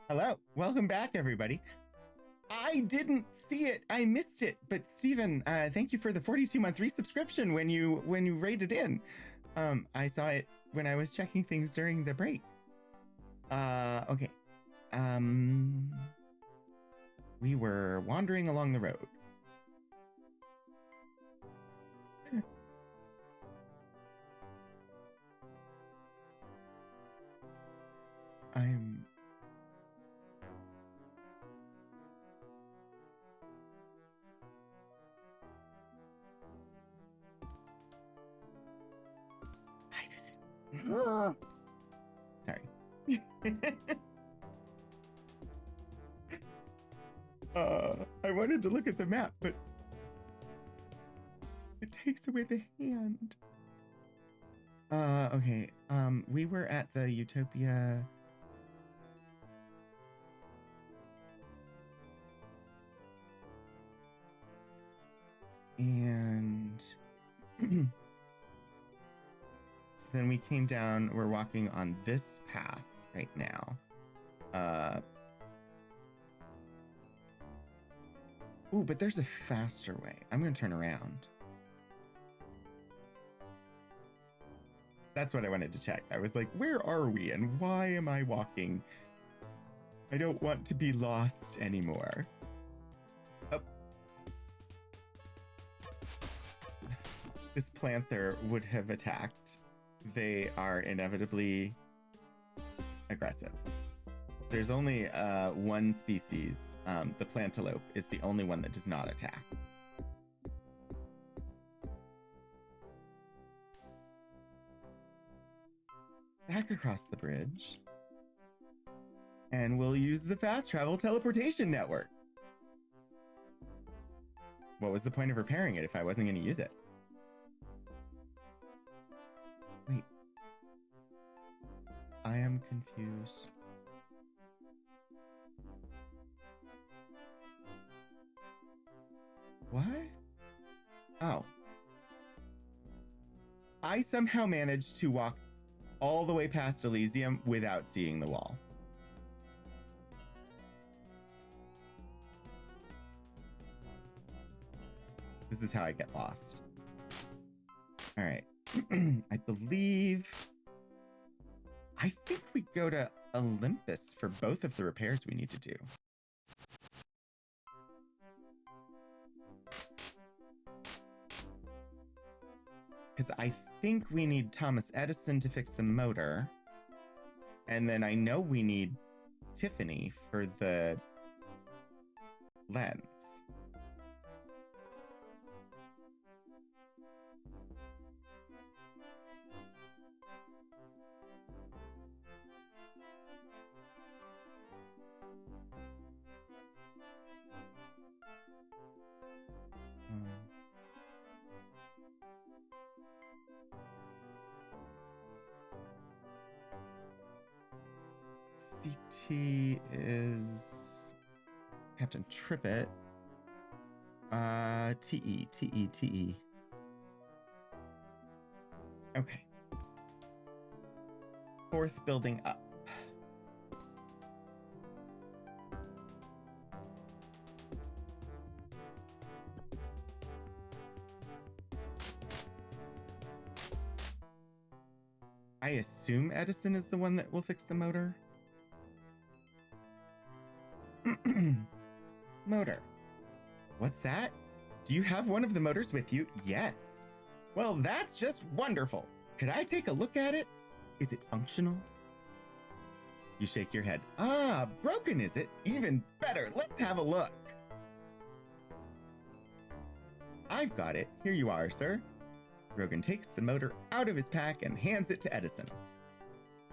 Hello, welcome back, everybody. I didn't see it, I missed it. But Steven, thank you for the 42-month resubscription when you rated in. I saw it when I was checking things during the break. Okay. We were wandering along the road. Sorry. I wanted to look at the map, but it takes away the hand. Okay. We were at the Utopia. And so then we came down, we're walking on this path right now. Ooh, but there's a faster way. I'm gonna turn around. That's what I wanted to check. I was like, where are we and why am I walking? I don't want to be lost anymore. Oh. This planther would have attacked. They are inevitably aggressive. There's only one species. The plantilope is the only one that does not attack. Back across the bridge. And we'll use the fast travel teleportation network. What was the point of repairing it if I wasn't going to use it? Wait. I am confused. What? Oh. I somehow managed to walk all the way past Elysium without seeing the wall. This is how I get lost. All right. I think we go to Olympus for both of the repairs we need to do. Because I think we need Thomas Edison to fix the motor. And then I know we need Tiffany for the lens. CT is Captain Trippett. TE. Okay. Fourth building up. I assume Edison is the one that will fix the motor. Motor. What's that? Do you have one of the motors with you? Yes. Well, that's just wonderful. Could I take a look at it? Is it functional? You shake your head. Ah, broken is it? Even better. Let's have a look. I've got it. Here you are, sir. Rogan takes the motor out of his pack and hands it to Edison.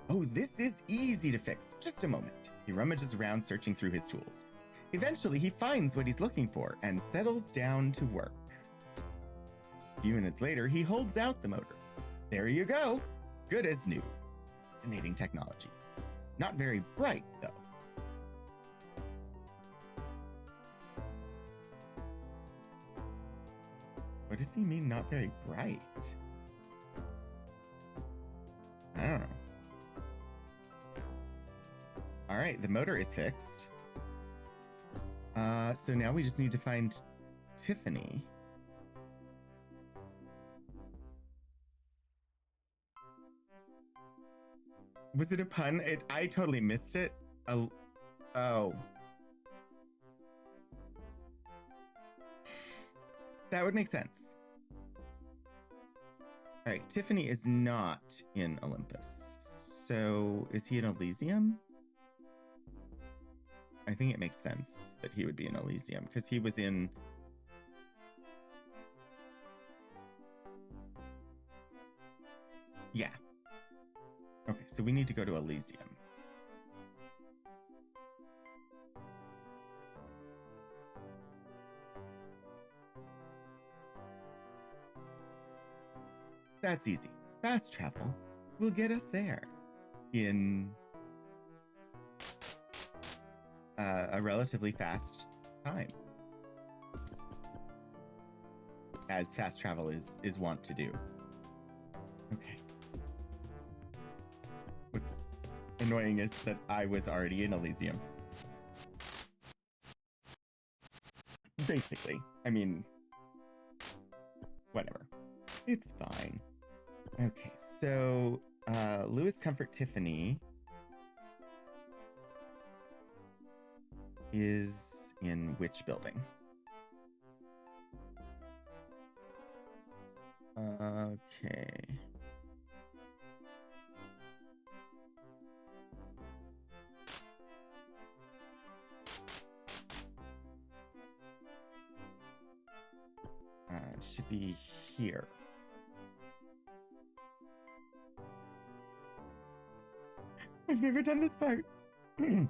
Oh, this is easy to fix. Just a moment. He rummages around searching through his tools. Eventually, he finds what he's looking for and settles down to work. A few minutes later, he holds out the motor. There you go. Good as new. Fascinating technology. Not very bright, though. What does he mean, not very bright? I don't know. All right. right, the motor is fixed. So now we just need to find Tiffany. Was it a pun? I totally missed it. Oh. That would make sense. All right, Tiffany is not in Olympus. So is he in Elysium? I think it makes sense that he would be in Elysium because he was in... Yeah. Okay, so we need to go to Elysium. That's easy. Fast travel will get us there in a relatively fast time, as fast travel is wont to do. Okay. What's annoying is that I was already in Elysium. Basically. I mean, whatever. It's fine. Okay, so Lewis Comfort Tiffany is in which building? Okay. Should be here. I've never done this part. You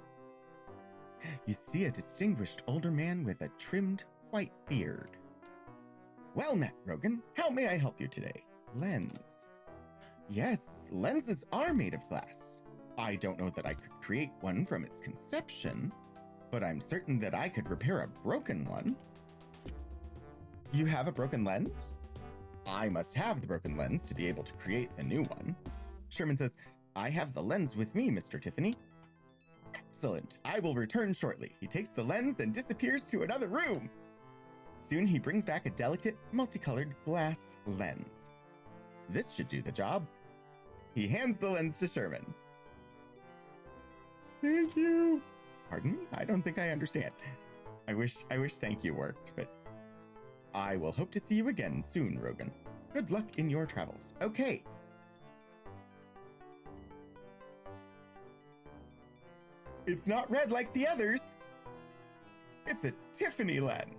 see a distinguished older man with a trimmed white beard. Well met, Rogan. How may I help you today? Lens. Yes, lenses are made of glass. I don't know that I could create one from its conception, but I'm certain that I could repair a broken one. You have a broken lens? I must have the broken lens to be able to create the new one. Sherman says, I have the lens with me, Mr. Tiffany. Excellent. I will return shortly. He takes the lens and disappears to another room. Soon he brings back a delicate, multicolored glass lens. This should do the job. He hands the lens to Sherman. Thank you. Pardon me? I don't think I understand. I wish thank you worked, but I will hope to see you again soon, Rogan. Good luck in your travels. Okay. It's not red like the others. It's a Tiffany lens.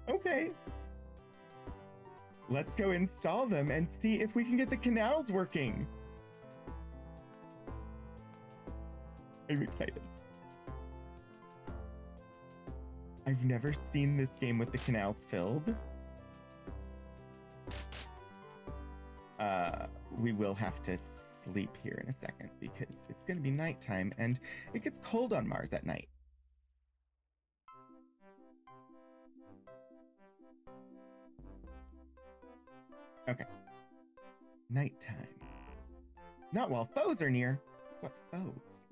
Okay. Let's go install them and see if we can get the canals working. I'm excited. I've never seen this game with the canals filled. We will have to sleep here in a second because it's going to be nighttime and it gets cold on Mars at night. Okay. Nighttime. Not while foes are near. What foes?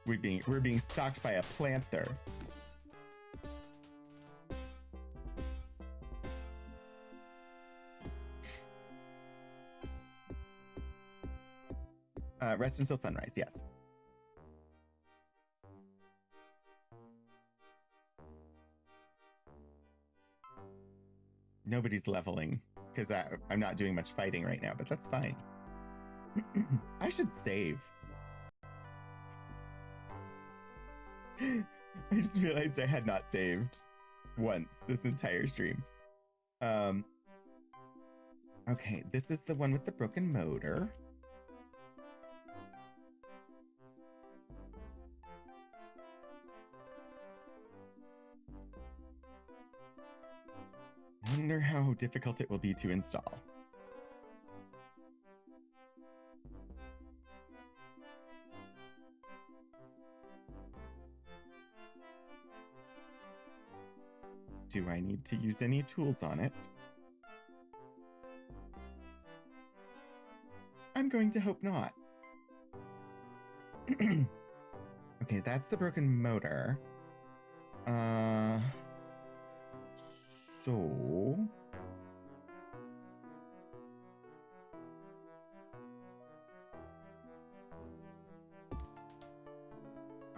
We're being stalked by a planther. Rest until sunrise, yes. Nobody's leveling because I'm not doing much fighting right now, but that's fine. I should save. I just realized I had not saved once this entire stream. Okay, this is the one with the broken motor. I wonder how difficult it will be to install. Do I need to use any tools on it? I'm going to hope not. Okay, that's the broken motor. So...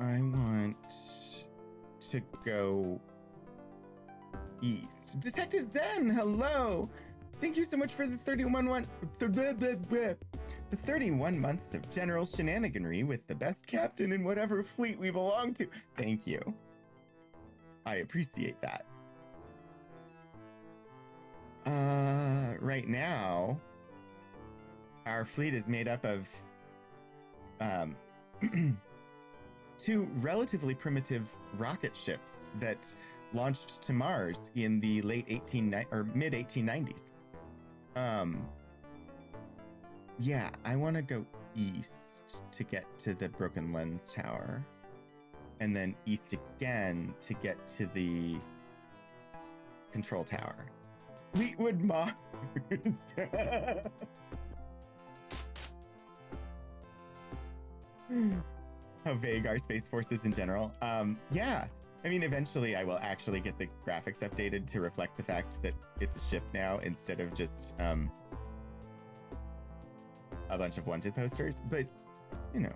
I want to go east. Detective Zen, hello! Thank you so much for the 31 months of general shenaniganry with the best captain in whatever fleet we belong to. Thank you. I appreciate that. Right now, our fleet is made up of two relatively primitive rocket ships that launched to Mars in the mid 1890s. Yeah, I want to go east to get to the Broken Lens Tower, and then east again to get to the control tower. Fleetwood Mars. How vague our Space Force is in general. Yeah, I mean, eventually I will actually get the graphics updated to reflect the fact that it's a ship now instead of just a bunch of wanted posters. But, you know,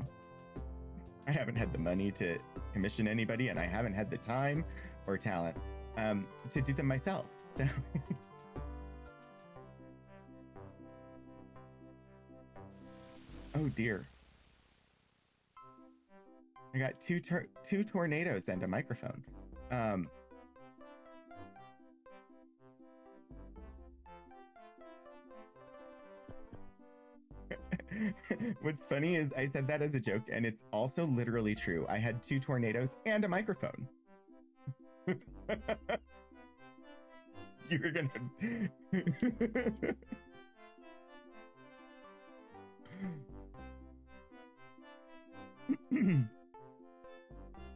I haven't had the money to commission anybody, and I haven't had the time or talent to do them myself. So... Oh dear. I got two tornadoes and a microphone. What's funny is I said that as a joke, and it's also literally true. I had 2 tornadoes and a microphone. You were gonna...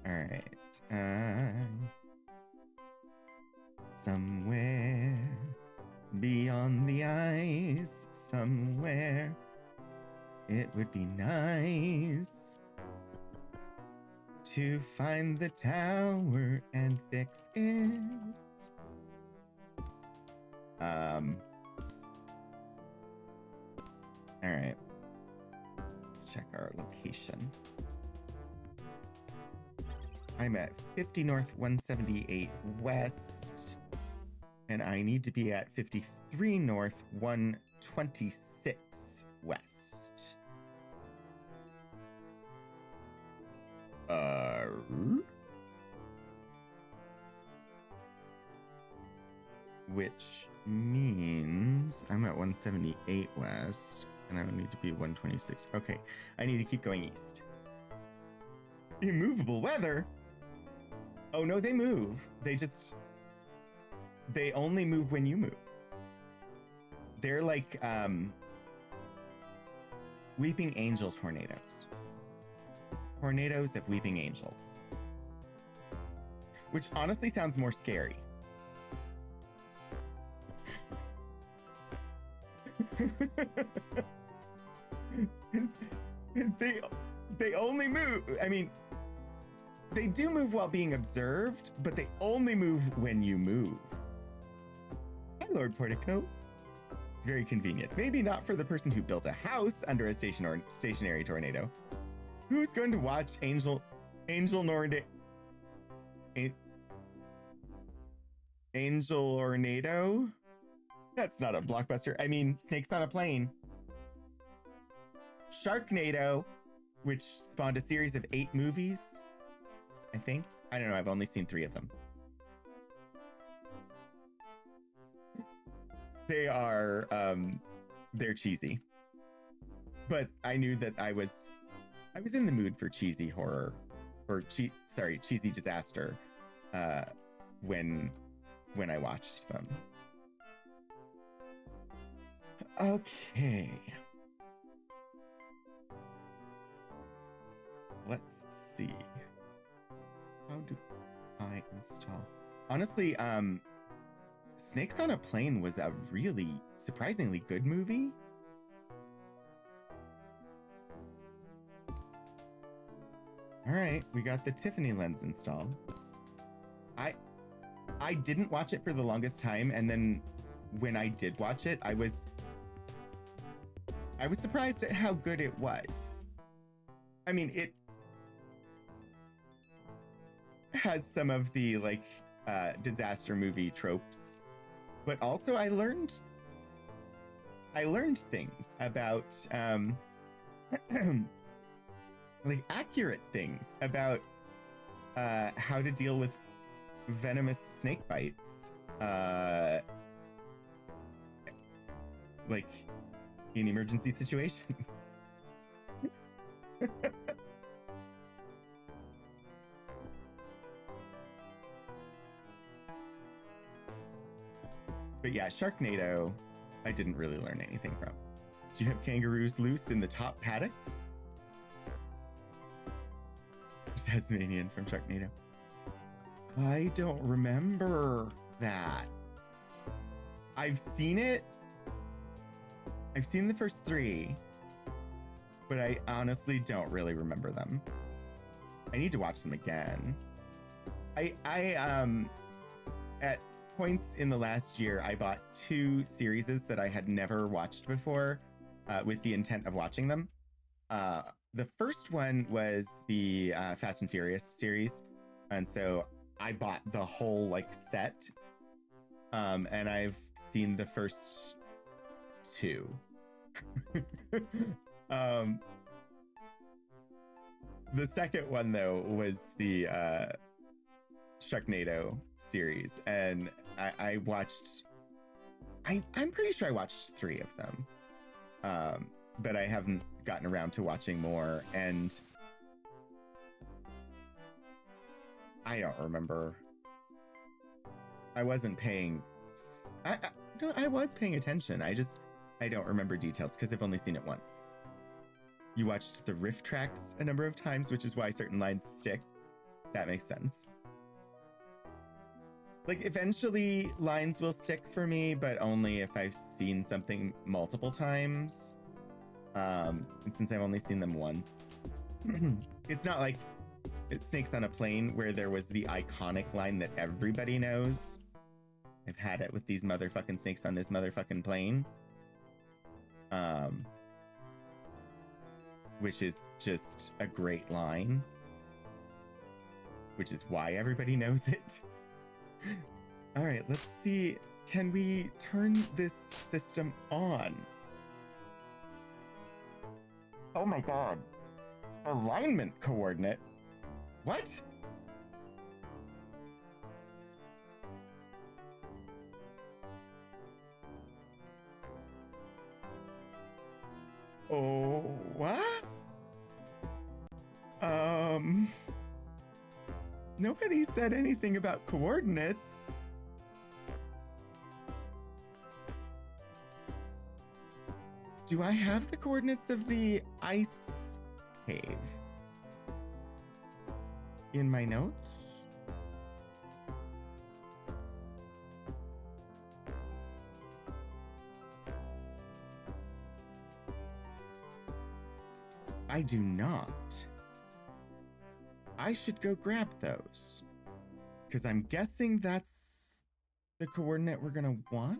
All right. Somewhere beyond the ice, somewhere, it would be nice to find the tower and fix it. All right. Let's check our location. I'm at 50 north, 178 west, and I need to be at 53 north, 126 west. Which means I'm at 178 west, and I would need to be 126. Okay, I need to keep going east. Immovable weather? Oh no, they move. They only move when you move. They're like weeping angel tornadoes. Tornadoes of weeping angels. Which honestly sounds more scary. They only move. I mean, they do move while being observed, but they only move when you move. Hi, Lord Portico. Very convenient. Maybe not for the person who built a house under a stationary tornado. Who's going to watch Angel Ornado? That's not a blockbuster. I mean, Snakes on a Plane. Sharknado, which spawned a series of 8 movies, I think. I don't know, I've only seen 3 of them. They are, they're cheesy. But I knew that I was in the mood for cheesy horror, or cheesy disaster, when I watched them. Okay. Let's see. How do I install? Honestly, Snakes on a Plane was a really surprisingly good movie. All right, we got the Tiffany lens installed. I didn't watch it for the longest time, and then when I did watch it, I was surprised at how good it was. I mean, it has some of the like disaster movie tropes, but also I learned things about like accurate things about how to deal with venomous snake bites, like in emergency situation. But yeah, Sharknado, I didn't really learn anything from. Do you have kangaroos loose in the top paddock? Tasmanian from Sharknado. I don't remember that. I've seen it. I've seen the first 3, but I honestly don't really remember them. I need to watch them again. I at points in the last year, I bought 2 series that I had never watched before, with the intent of watching them. The first one was the Fast and Furious series, and so I bought the whole like set, and I've seen the first 2. The second one though was the Sharknado series, and I watched. I'm pretty sure I watched 3 of them, but I haven't gotten around to watching more, and I don't remember. I wasn't paying. No, I was paying attention. I don't remember details because I've only seen it once. You watched the riff tracks a number of times, which is why certain lines stick. That makes sense. Like, eventually lines will stick for me, but only if I've seen something multiple times. And since I've only seen them once, it's not like Snakes on a Plane where there was the iconic line that everybody knows. I've had it with these motherfucking snakes on this motherfucking plane. Which is just a great line. Which is why everybody knows it. All right, let's see. Can we turn this system on? Oh my god. Alignment coordinate? What? Oh, what? Nobody said anything about coordinates. Do I have the coordinates of the ice cave in my notes? I do not. I should go grab those, because I'm guessing that's the coordinate we're gonna want.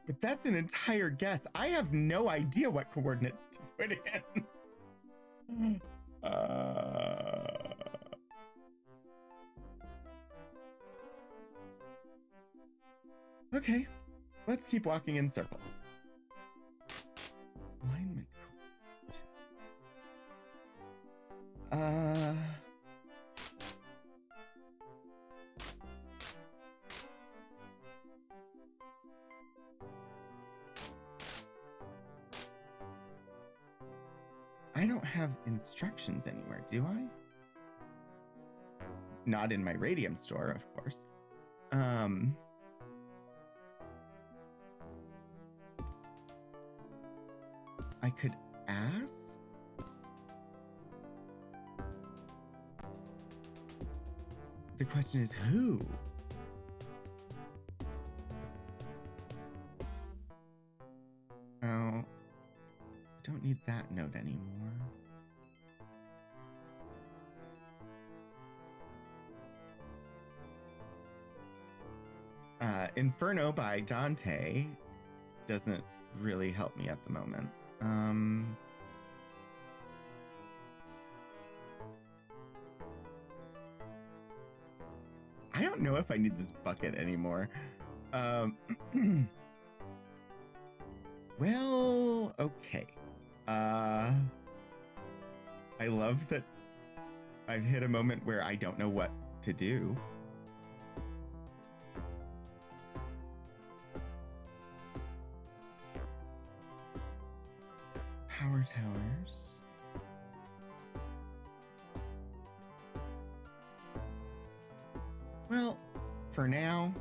But that's an entire guess. I have no idea what coordinates to put in. Okay, let's keep walking in circles. Alignment. I don't have instructions anywhere, do I? Not in my Radium store, of course. I could ask. The question is who? Oh, I don't need that note anymore. Inferno by Dante doesn't really help me at the moment. I don't know if I need this bucket anymore. Well, okay. I love that I've hit a moment where I don't know what to do. Power towers. Well, for now,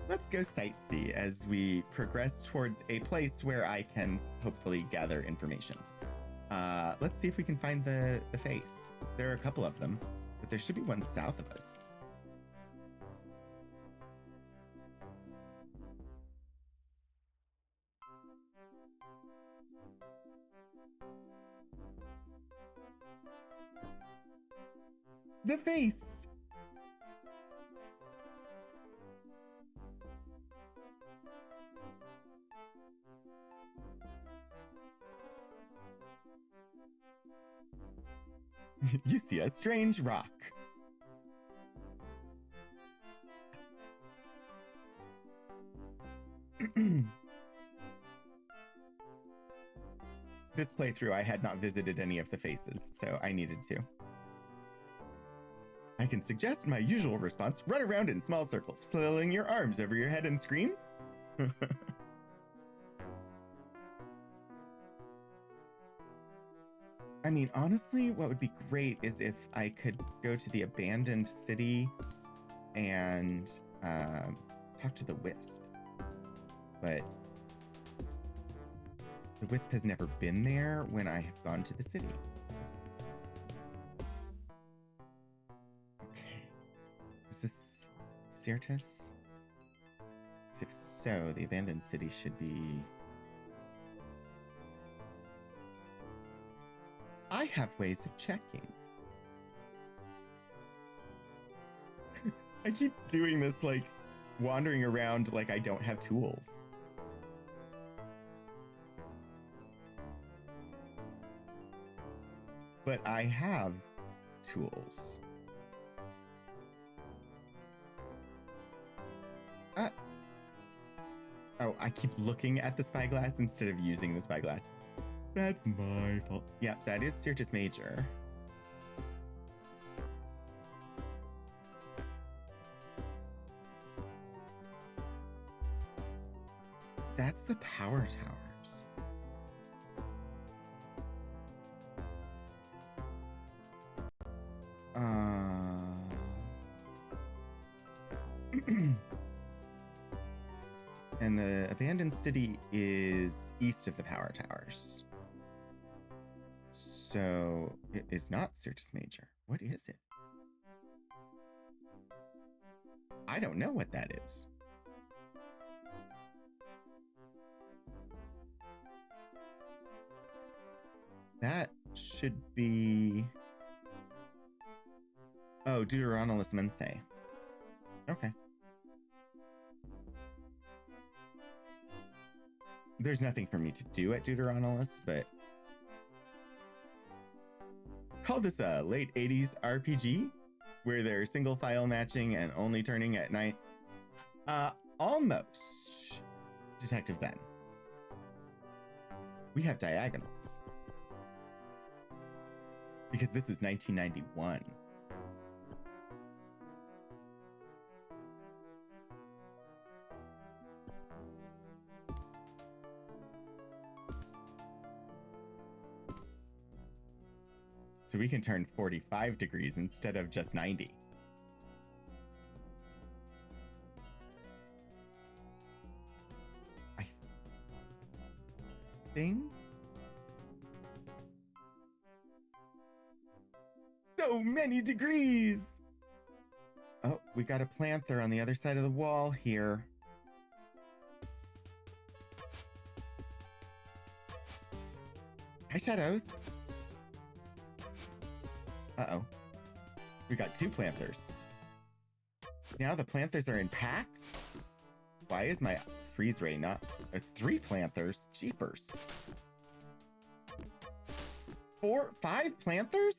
let's go sightsee as we progress towards a place where I can hopefully gather information. Let's see if we can find the face. There are a couple of them, but there should be one south of us. The face! You see a strange rock. This playthrough, I had not visited any of the faces, so I needed to. I can suggest my usual response: run around in small circles, flailing your arms over your head and scream. I mean, honestly, what would be great is if I could go to the abandoned city and talk to the Wisp. But the Wisp has never been there when I have gone to the city. Okay. Is this Syrtis? If so, the abandoned city should be... I have ways of checking. I keep doing this, like, wandering around like I don't have tools. But I have tools. Oh, I keep looking at the spyglass instead of using the spyglass. That's my fault. Yeah, that is Syrtis Major. That's the power towers. And the abandoned city is east of the power towers. So it is not Syrtis Major. What is it? I don't know what that is. That should be... Oh, Deuteronomus Mense. Okay. There's nothing for me to do at Deuteronomus, but... Call this a late 80s RPG, where they're single file matching and only turning at night. Almost, Detective Zen. We have diagonals. Because this is 1991. So we can turn 45 degrees instead of just 90. I think. So many degrees! Oh, we got a planther on the other side of the wall here. Hi, Shadows. Uh-oh. We got 2 planthers. Now the planthers are in packs? Why is my freeze ray not... 3 planthers? Jeepers. 5 planthers?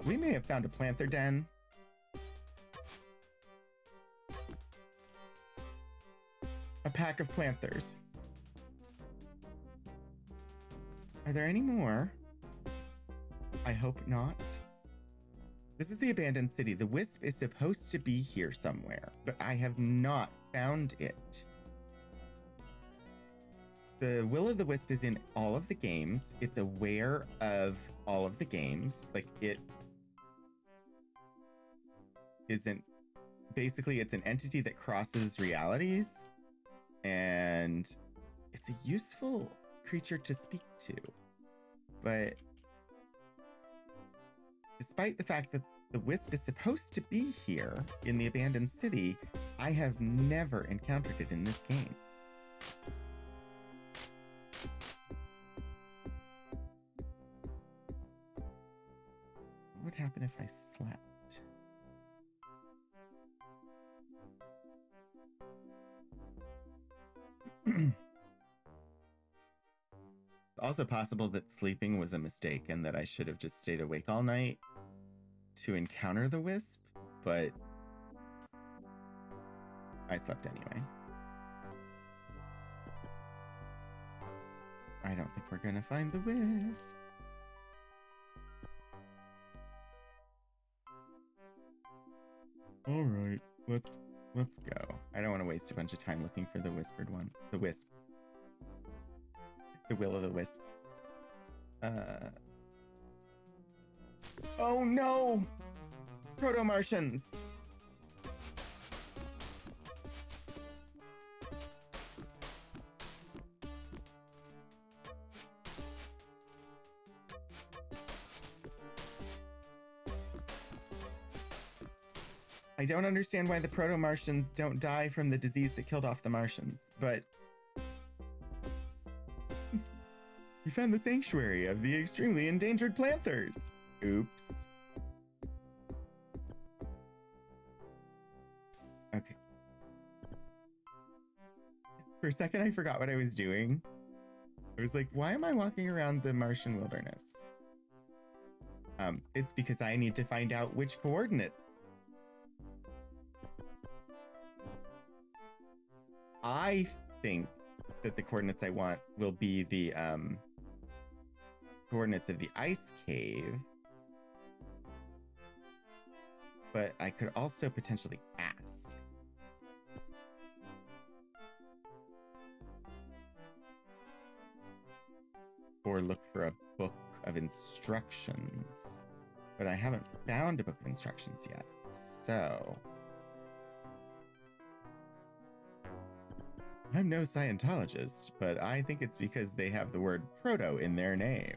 We may have found a planther den. A pack of planthers. Are there any more? I hope not. This is the abandoned city. The wisp is supposed to be here somewhere, but I have not found it. The will-o'-the-wisp is in all of the games. It's aware of all of the games. Like, it isn't... Basically, it's an entity that crosses realities, and it's a useful creature to speak to. But despite the fact that the wisp is supposed to be here in the abandoned city, I have never encountered it in this game. What would happen if I slept? It's also possible that sleeping was a mistake and that I should have just stayed awake all night to encounter the wisp, but I slept anyway. I don't think we're gonna find the wisp. All right, let's go. I don't want to waste a bunch of time looking for the whispered one. The wisp. The will-o'-the-wisp. Oh no! Proto-Martians! I don't understand why the Proto-Martians don't die from the disease that killed off the Martians, but... You found the sanctuary of the extremely endangered planthers. Oops. Okay. For a second, I forgot what I was doing. I was like, why am I walking around the Martian wilderness? It's because I need to find out which coordinate. I think that the coordinates I want will be the, coordinates of the ice cave, but I could also potentially ask. Or look for a book of instructions, but I haven't found a book of instructions yet, so... I'm no Scientologist, but I think it's because they have the word proto in their name.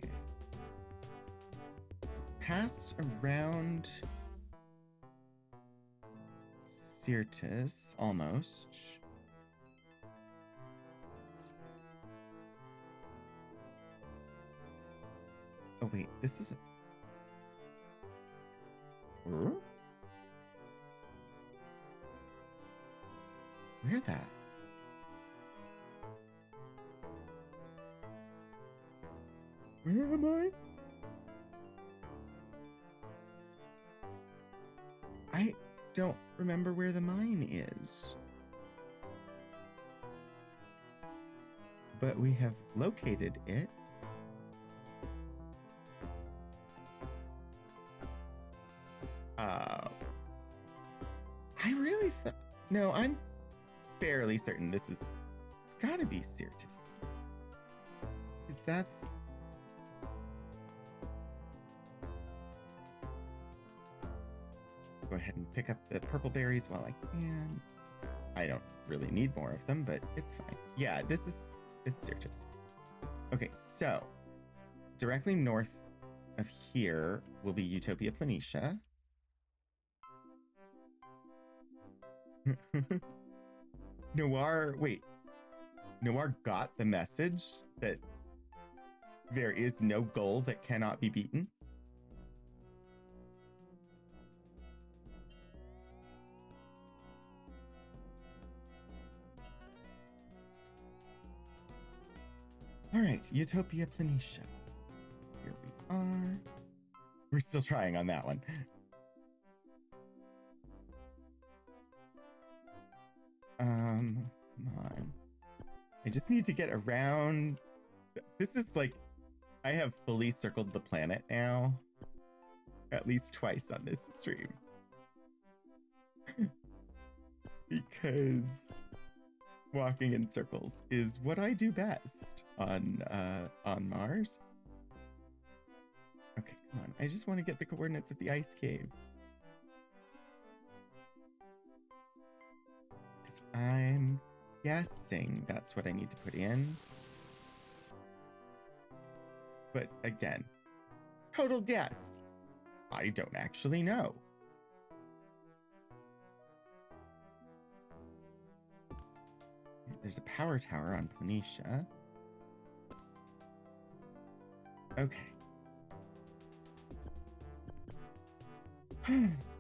Okay. Passed around Syrtis, almost. Oh wait, this is a... Huh? Where that? Where am I? I don't remember where the mine is. But we have located it. I really thought... No, I'm fairly certain this is... It's gotta be Syrtis. Because that's... go ahead and pick up the purple berries while I can. I don't really need more of them, but it's fine. Yeah, it's Syrtis. Okay, so directly north of here will be Utopia Planitia. Noir got the message that there is no goal that cannot be beaten. All right, Utopia Planitia. Here we are. We're still trying on that one. Come on. I just need to get around. This is like, I have fully circled the planet now. At least twice on this stream. Because walking in circles is what I do best on Mars. Okay, come on. I just want to get the coordinates of the ice cave. I'm guessing that's what I need to put in. But again, total guess. I don't actually know. There's a power tower on Planitia. Okay.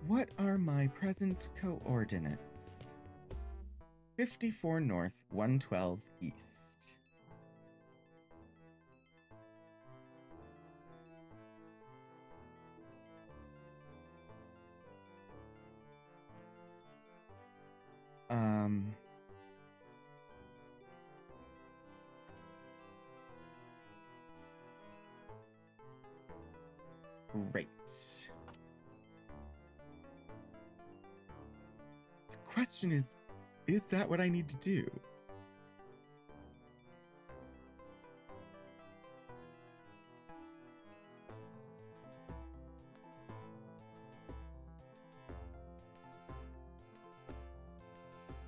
What are my present coordinates? 54 north, 112 east. Great. The question is that what I need to do?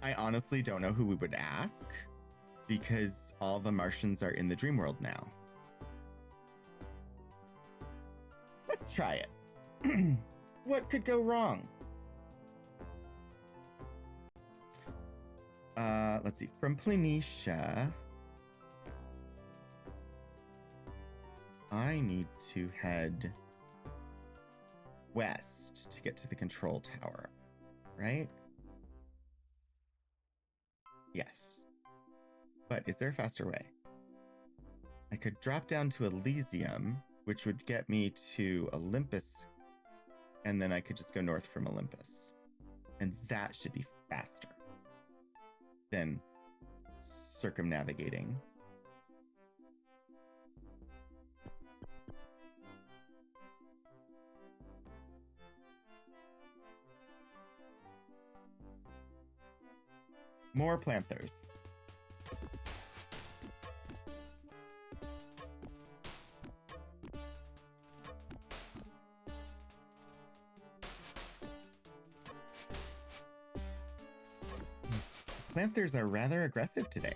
I honestly don't know who we would ask because all the Martians are in the dream world now. Let's try it. What could go wrong? Let's see. From Planitia, I need to head west to get to the control tower, right? Yes. But is there a faster way? I could drop down to Elysium, which would get me to Olympus, and then I could just go north from Olympus. And that should be faster than circumnavigating. More planthers. Planthers are rather aggressive today.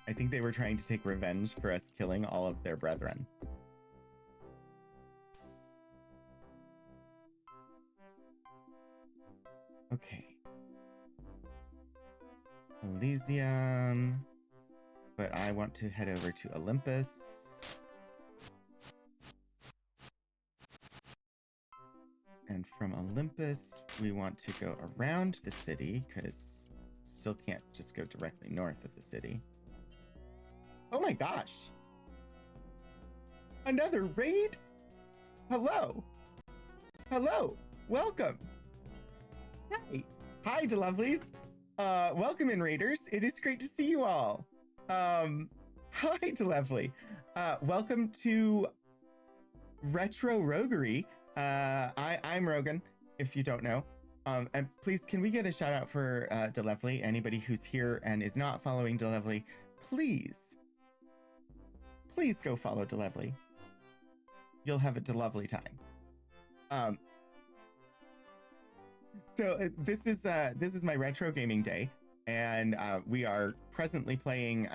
I think they were trying to take revenge for us killing all of their brethren. Okay. Elysium. But I want to head over to Olympus. And from Olympus, we want to go around the city, because still can't just go directly north of the city. Oh my gosh! Another raid? Hello! Hello! Welcome! Hi! Hi, DeLovelies! Welcome in, Raiders. It is great to see you all. Hi, DeLovely. Welcome to Retro Roguery. I'm Rogan, if you don't know. And please, can we get a shout out for DeLovely? Anybody who's here and is not following DeLovely, please, please go follow DeLovely. You'll have a lovely time. This is my retro gaming day, and we are presently playing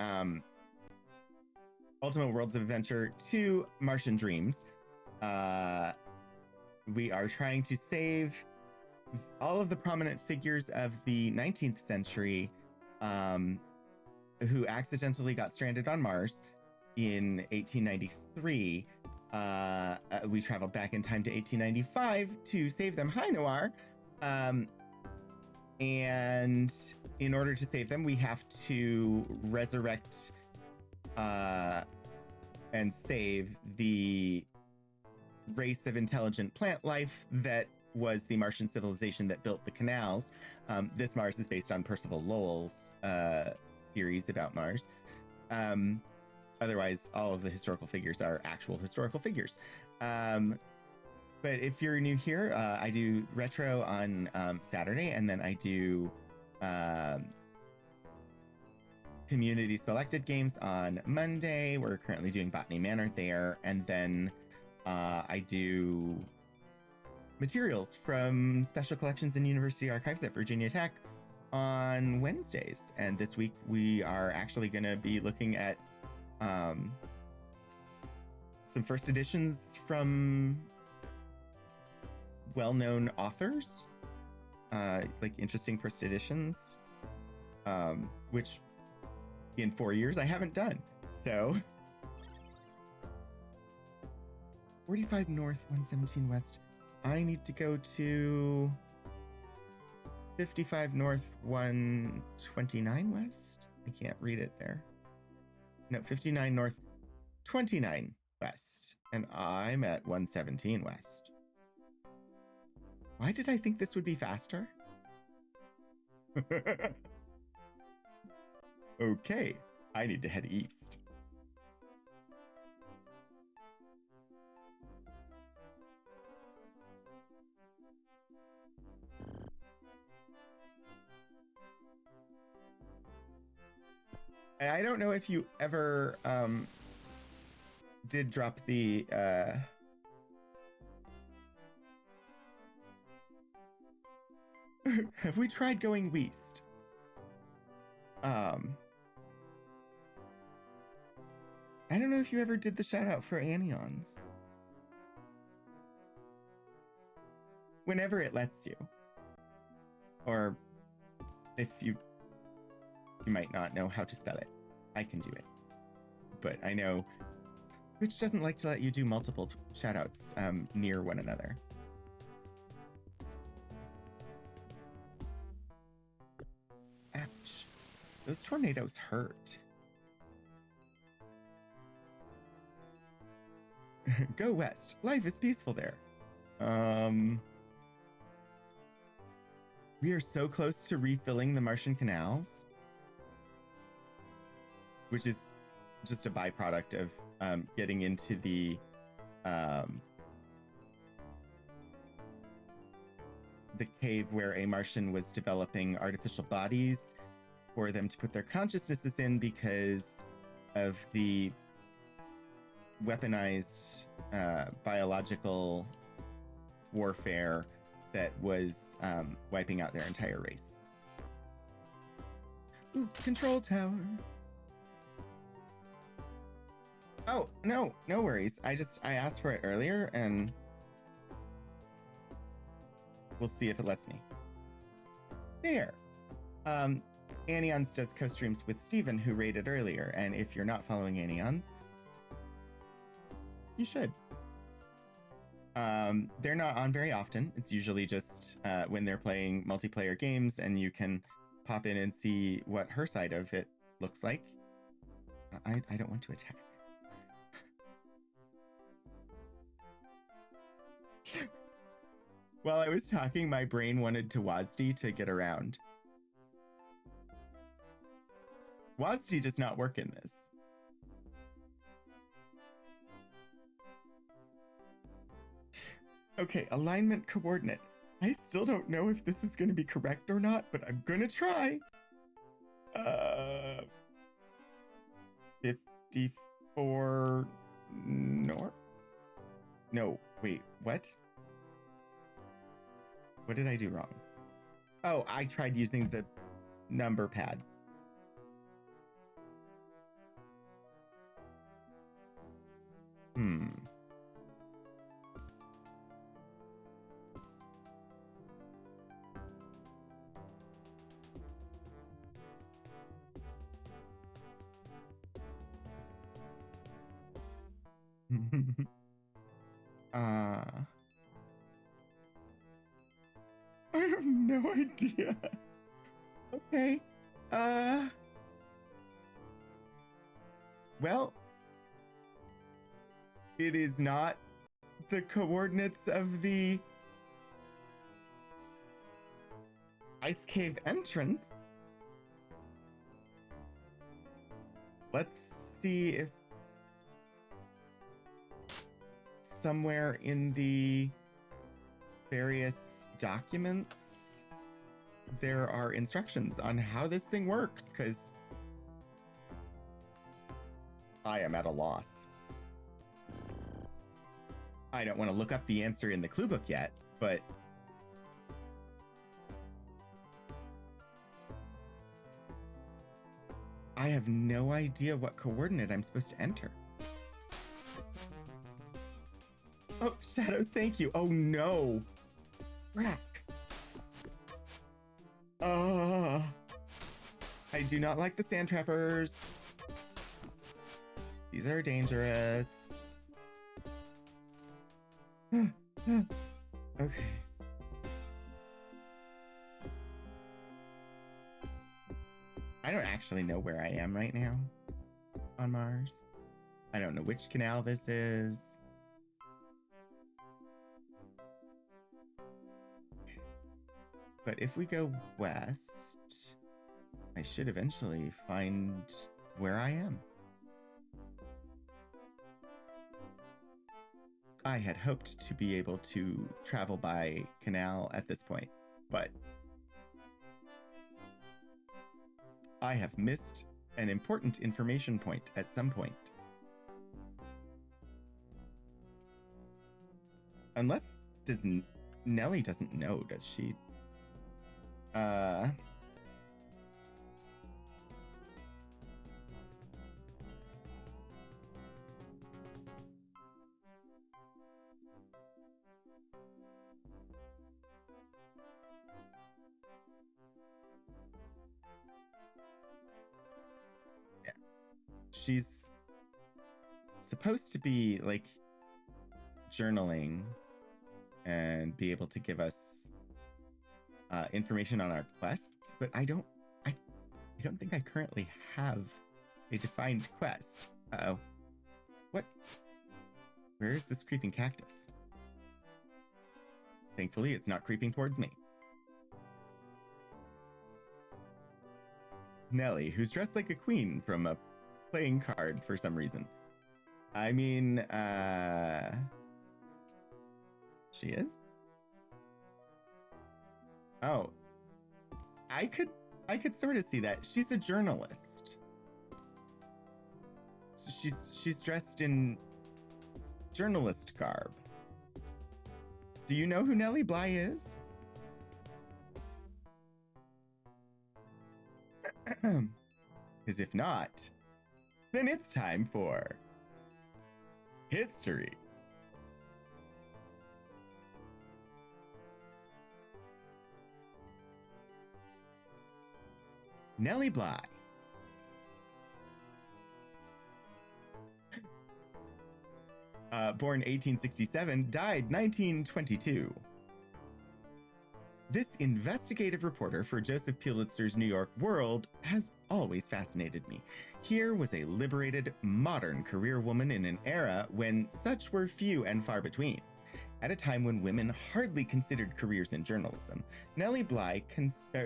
Ultimate Worlds of Adventure 2 Martian Dreams. We are trying to save all of the prominent figures of the 19th century who accidentally got stranded on Mars in 1893. We traveled back in time to 1895 to save them. Hi, Noir. And in order to save them, we have to resurrect and save the race of intelligent plant life that was the Martian civilization that built the canals. This Mars is based on Percival Lowell's theories about Mars. Otherwise, all of the historical figures are actual historical figures. But if you're new here, I do retro on Saturday, and then I do community selected games on Monday. We're currently doing Botany Manor there, and then I do materials from special collections and university archives at Virginia Tech on Wednesdays. And this week we are actually going to be looking at some first editions from well-known authors, like interesting first editions, which in 4 years I haven't done. So 45 North, 117 West. I need to go to 55 North, 129 West. I can't read it there. No, 59 North, 29 West. And I'm at 117 West. Why did I think this would be faster? Okay, I need to head east. And I don't know if you ever did drop the have we tried going west? I don't know if you ever did the shout out for anions. Whenever it lets you. Or if you might not know how to spell it. I can do it. But I know Twitch doesn't like to let you do multiple shoutouts near one another. Ouch. Those tornadoes hurt. Go west. Life is peaceful there. We are so close to refilling the Martian canals, which is just a byproduct of getting into the cave where a Martian was developing artificial bodies for them to put their consciousnesses in because of the weaponized biological warfare that was wiping out their entire race. Ooh, control tower. Oh, no worries. I asked for it earlier and we'll see if it lets me. There. Anions does co-streams with Steven, who raided earlier, and if you're not following Anions, you should. They're not on very often. It's usually just when they're playing multiplayer games, and you can pop in and see what her side of it looks like. I don't want to attack. While I was talking, my brain wanted to WASD to get around. WASD does not work in this. Okay, alignment coordinate. I still don't know if this is going to be correct or not, but I'm going to try. 54 north? No, wait, what? What did I do wrong? Oh, I tried using the number pad. I have no idea. Okay. Well, it is not the coordinates of the ice cave entrance. Let's see if somewhere in the various documents there are instructions on how this thing works, because I am at a loss. I don't want to look up the answer in the clue book yet, but I have no idea what coordinate I'm supposed to enter. Oh, Shadows, thank you. Oh no. Rack. I do not like the sand trappers. These are dangerous. Okay. I don't actually know where I am right now on Mars. I don't know which canal this is. But if we go west, I should eventually find where I am. I had hoped to be able to travel by canal at this point, but I have missed an important information point at some point. Unless Nellie doesn't know, does she? Yeah. She's supposed to be like journaling and be able to give us information on our quests, but I don't think I currently have a defined quest. Uh-oh. What? Where is this creeping cactus? Thankfully, it's not creeping towards me. Nellie, who's dressed like a queen from a playing card for some reason. I mean, she is? Oh, I could sort of see that. She's a journalist. So she's dressed in journalist garb. Do you know who Nellie Bly is? Because if not, then it's time for history. Nellie Bly. Born 1867, died 1922. This investigative reporter for Joseph Pulitzer's New York World has always fascinated me. Here was a liberated, modern career woman in an era when such were few and far between. At a time when women hardly considered careers in journalism, Nellie Bly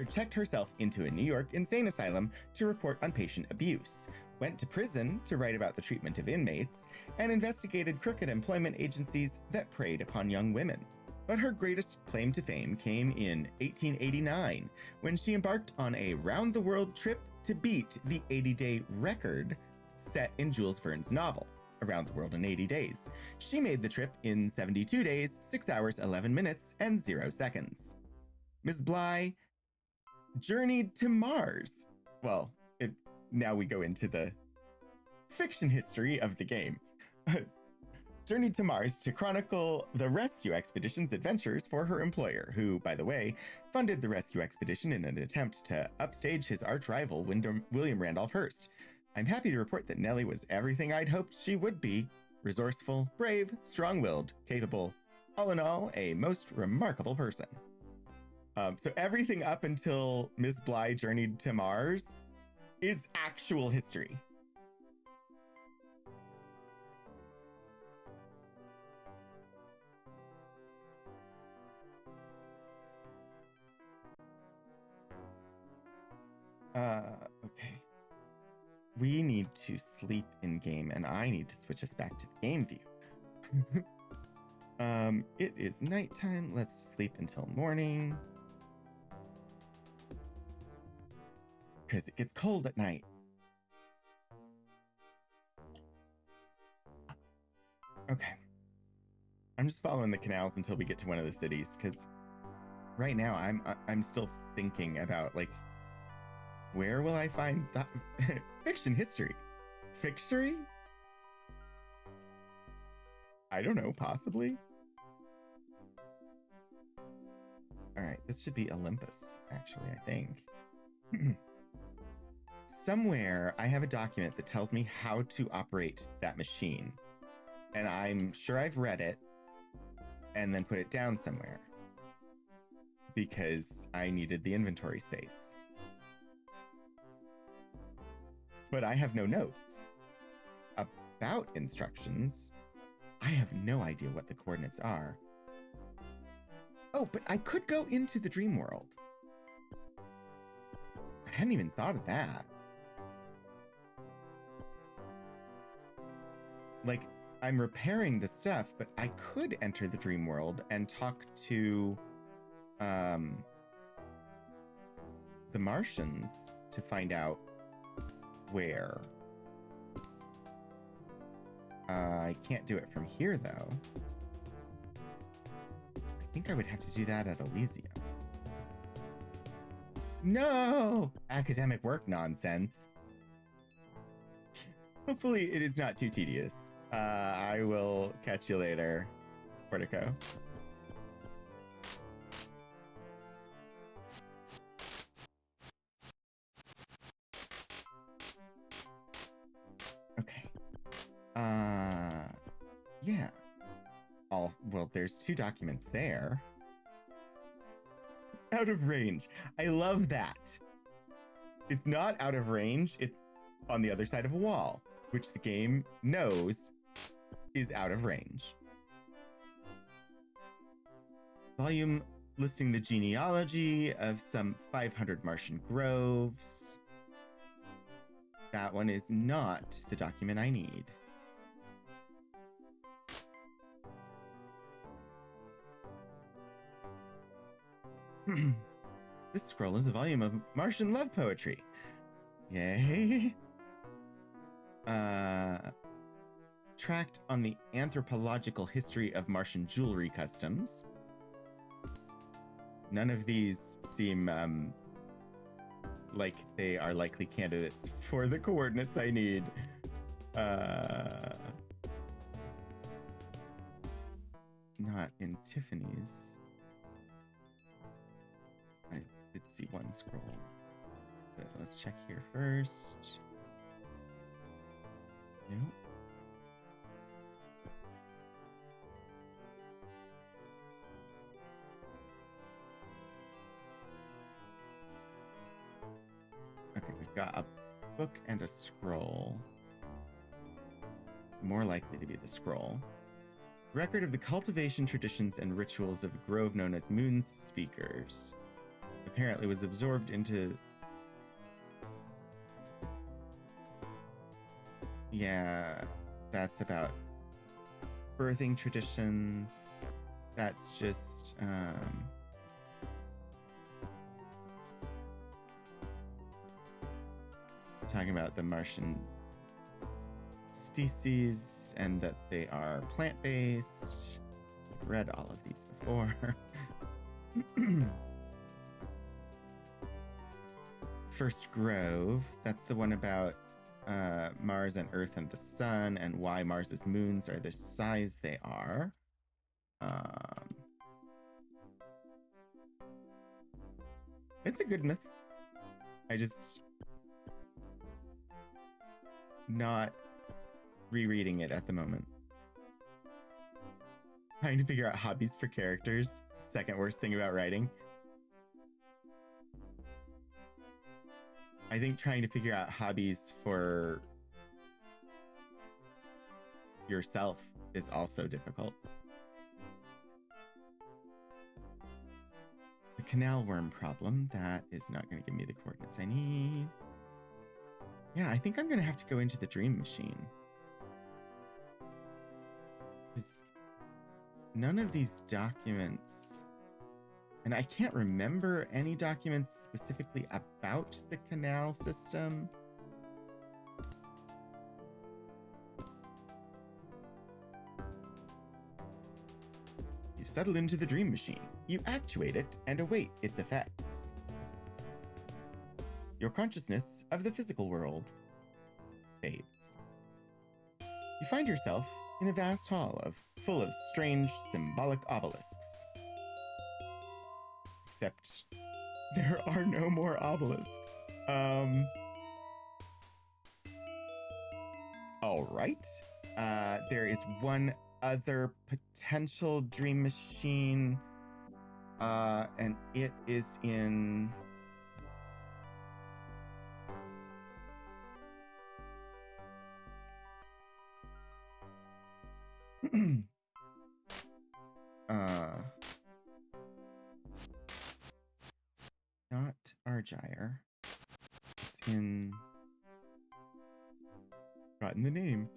checked herself into a New York insane asylum to report on patient abuse, went to prison to write about the treatment of inmates, and investigated crooked employment agencies that preyed upon young women. But her greatest claim to fame came in 1889, when she embarked on a round-the-world trip to beat the 80-day record set in Jules Verne's novel, Around the World in 80 Days. She made the trip in 72 days, 6 hours, 11 minutes, and 0 seconds. Ms. Bly journeyed to Mars. Well, now we go into the fiction history of the game. Journeyed to Mars to chronicle the rescue expedition's adventures for her employer, who, by the way, funded the rescue expedition in an attempt to upstage his arch-rival William Randolph Hearst. I'm happy to report that Nellie was everything I'd hoped she would be. Resourceful, brave, strong-willed, capable. All in all, a most remarkable person. So everything up until Miss Bly journeyed to Mars is actual history. Okay. We need to sleep in game, and I need to switch us back to the game view. It is nighttime. Let's sleep until morning. Because it gets cold at night. Okay. I'm just following the canals until we get to one of the cities, because right now I'm still thinking about, like, where will I find fiction history? Fictory? I don't know, possibly. All right, this should be Olympus, actually, I think. Somewhere I have a document that tells me how to operate that machine. And I'm sure I've read it and then put it down somewhere because I needed the inventory space. But I have no notes about instructions. I have no idea what the coordinates are. Oh, but I could go into the dream world. I hadn't even thought of that. Like, I'm repairing the stuff, but I could enter the dream world and talk to the Martians to find out where. I can't do it from here, though. I think I would have to do that at Elysium. No! Academic work nonsense. Hopefully it is not too tedious. I will catch you later, Portico. Okay. Yeah. Well, there's 2 documents there. Out of range. I love that. It's not out of range. It's on the other side of a wall, which the game knows is out of range. Volume listing the genealogy of some 500 Martian groves. That one is not the document I need. This scroll is a volume of Martian love poetry. Yay. Tract on the anthropological history of Martian jewelry customs. None of these seem like they are likely candidates for the coordinates I need. Not in Tiffany's. I did see one scroll. But let's check here first. Nope. Okay, we've got a book and a scroll. More likely to be the scroll. Record of the cultivation traditions and rituals of a grove known as Moon Speakers. Apparently was absorbed into... Yeah, that's about birthing traditions. That's just, talking about the Martian species and that they are plant-based. I've read all of these before. First Grove, that's the one about Mars and Earth and the Sun and why Mars's moons are the size they are. It's a good myth. I just not rereading it at the moment. Trying to figure out hobbies for characters. Second worst thing about writing. I think trying to figure out hobbies for yourself is also difficult. The canal worm problem, that is not going to give me the coordinates I need. Yeah, I think I'm going to have to go into the dream machine. Because none of these documents, and I can't remember any documents specifically about the canal system. You settle into the dream machine. You actuate it and await its effects. Your consciousness of the physical world fades. You find yourself in a vast hall full of strange symbolic obelisks. Except there are no more obelisks. All right. There is one other potential dream machine, and it is in... not Argyre. It's in... Forgotten the name.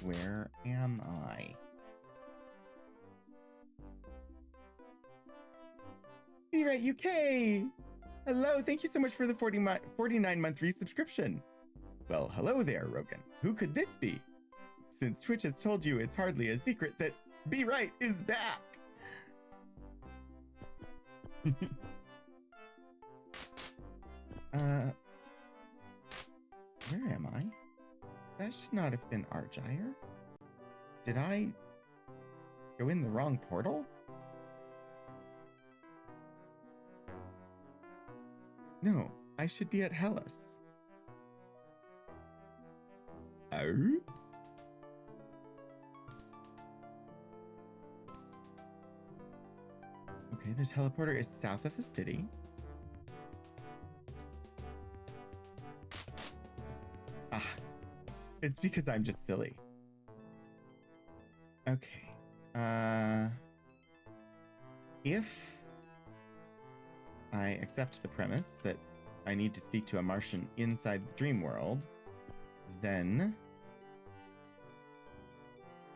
Where am I? Be Right UK! Hello, thank you so much for the 49-month resubscription. Well, hello there, Rogan. Who could this be? Since Twitch has told you it's hardly a secret that Be Right is back. Where am I? That should not have been Argyre. Did I go in the wrong portal? No, I should be at Hellas. Oh? Okay, the teleporter is south of the city. Ah, it's because I'm just silly. Okay. If I accept the premise that I need to speak to a Martian inside the dream world, then,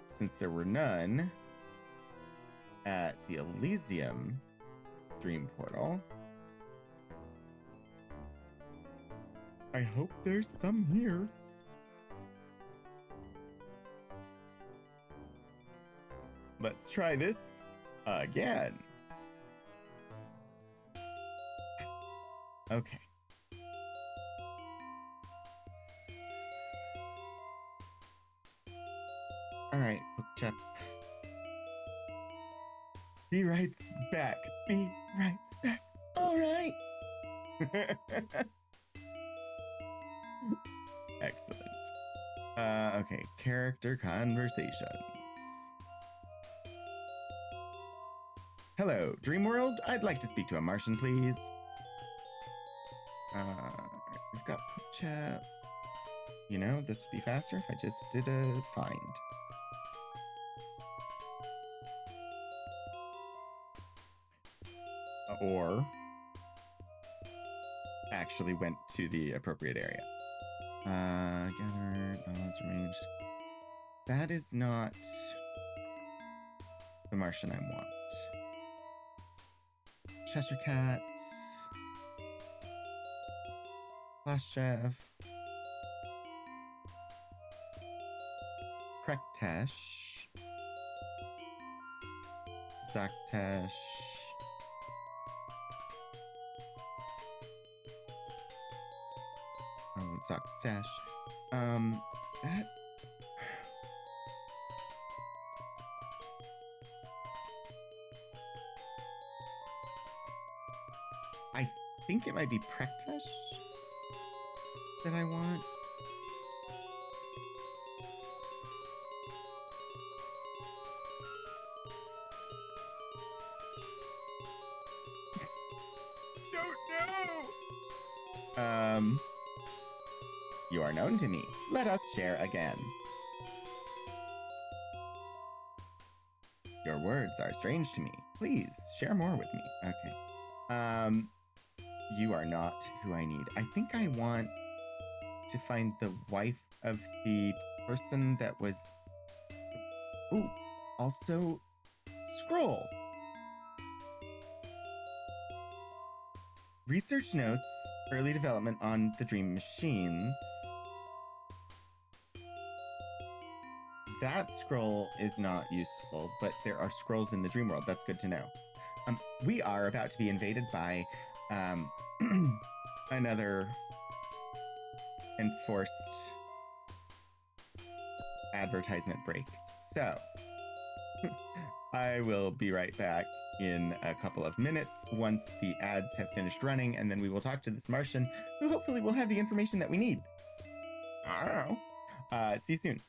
since there were none at the Elysium dream portal, I hope there's some here. Let's try this again. Okay. All right, book chap. Be Right's back. Be Right's back. All right. Excellent. Okay, character conversations. Hello, Dream World. I'd like to speak to a Martian, please. We've got book chat. You know, this would be faster if I just did a find. Or actually went to the appropriate area. Gather, balance, arrange. That is not the Martian I want. Cheshire Cat. Plashev. Prektesh. Zaktesh. Oh, Zaktesh. That. I think it might be Prektesh that I want. Don't know. You are known to me. Let us share again. Your words are strange to me. Please share more with me. Okay. You are not who I need. I think I want to find the wife of the person that was. Ooh, also scroll. Research notes early development on the dream machines. That scroll is not useful, but there are scrolls in the dream world. That's good to know. We are about to be invaded by another enforced advertisement break. So I will be right back in a couple of minutes once the ads have finished running, and then we will talk to this Martian, who hopefully will have the information that we need. I don't know. See you soon.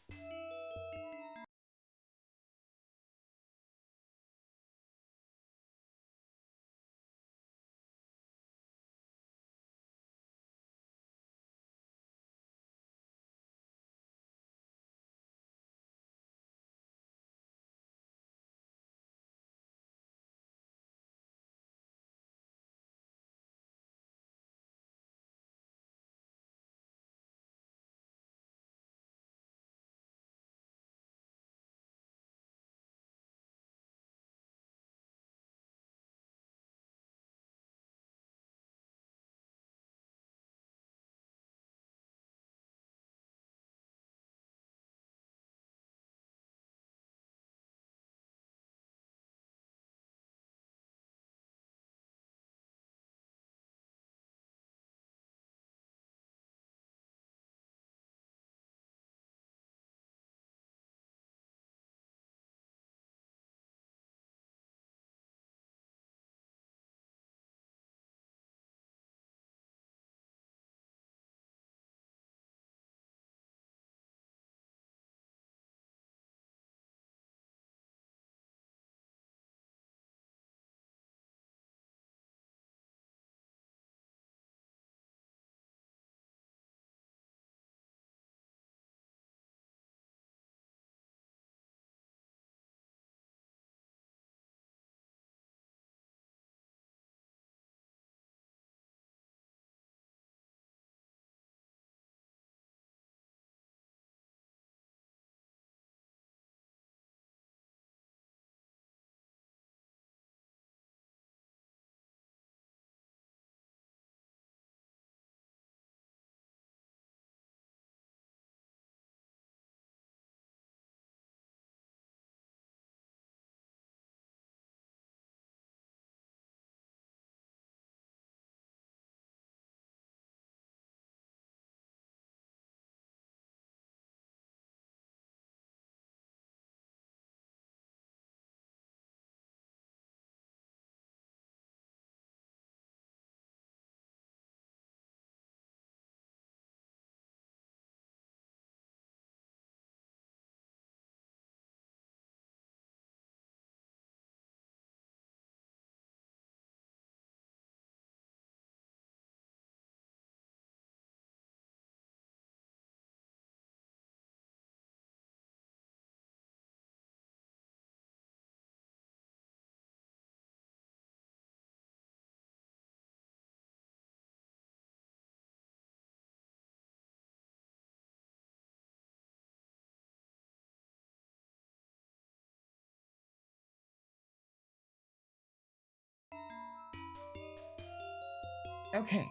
Okay.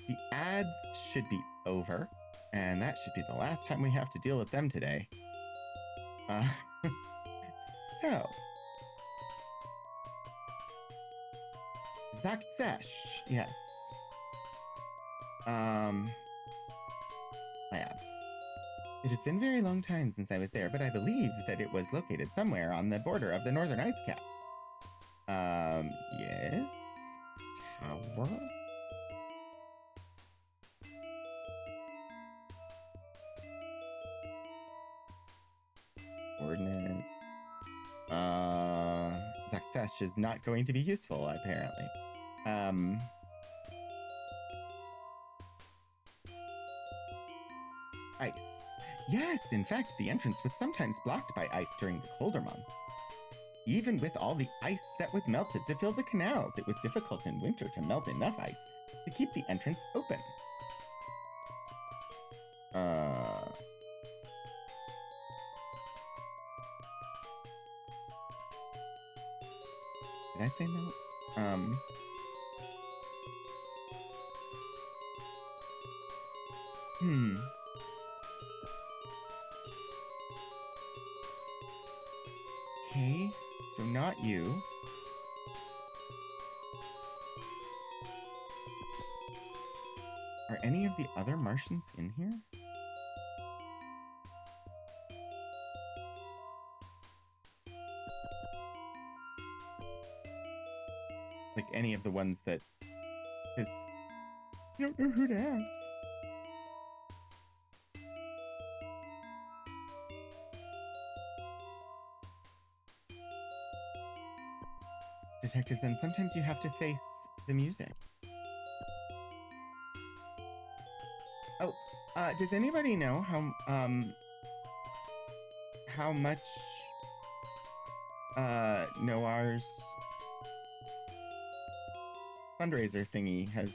The ads should be over, and that should be the last time we have to deal with them today. So, Zakzesh, yes. Lab. It has been a very long time since I was there, but I believe that it was located somewhere on the border of the northern ice cap. Yes. Tower. Coordinate. Zaktesh is not going to be useful, apparently. Ice. Yes, in fact, the entrance was sometimes blocked by ice during the colder months. Even with all the ice that was melted to fill the canals, it was difficult in winter to melt enough ice to keep the entrance open. Did I say melt? Okay, so not you. Are any of the other Martians in here? Like any of the ones that... Because I don't know who to ask. Detectives, and sometimes you have to face the music. Oh, does anybody know how much Noir's fundraiser thingy has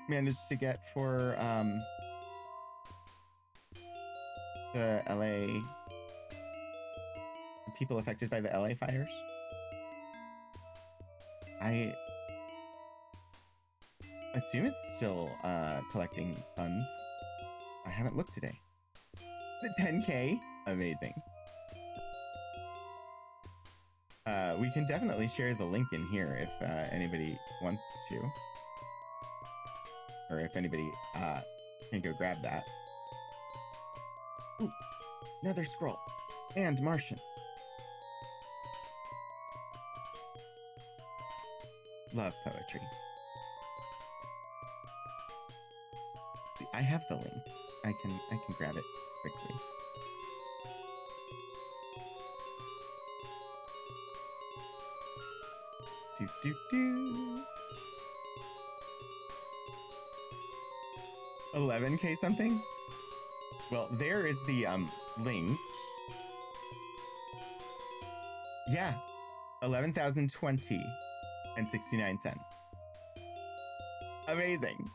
managed to get for the LA people affected by the LA fires? I assume it's still collecting funds. I haven't looked today. The 10K? Amazing. We can definitely share the link in here if anybody wants to. Or if anybody can go grab that. Ooh, another scroll. And Martian. Love poetry. See, I have the link. I can grab it quickly. Do. 11K something? Well, there is the link. Yeah, 11,020 and 69 cents. Amazing.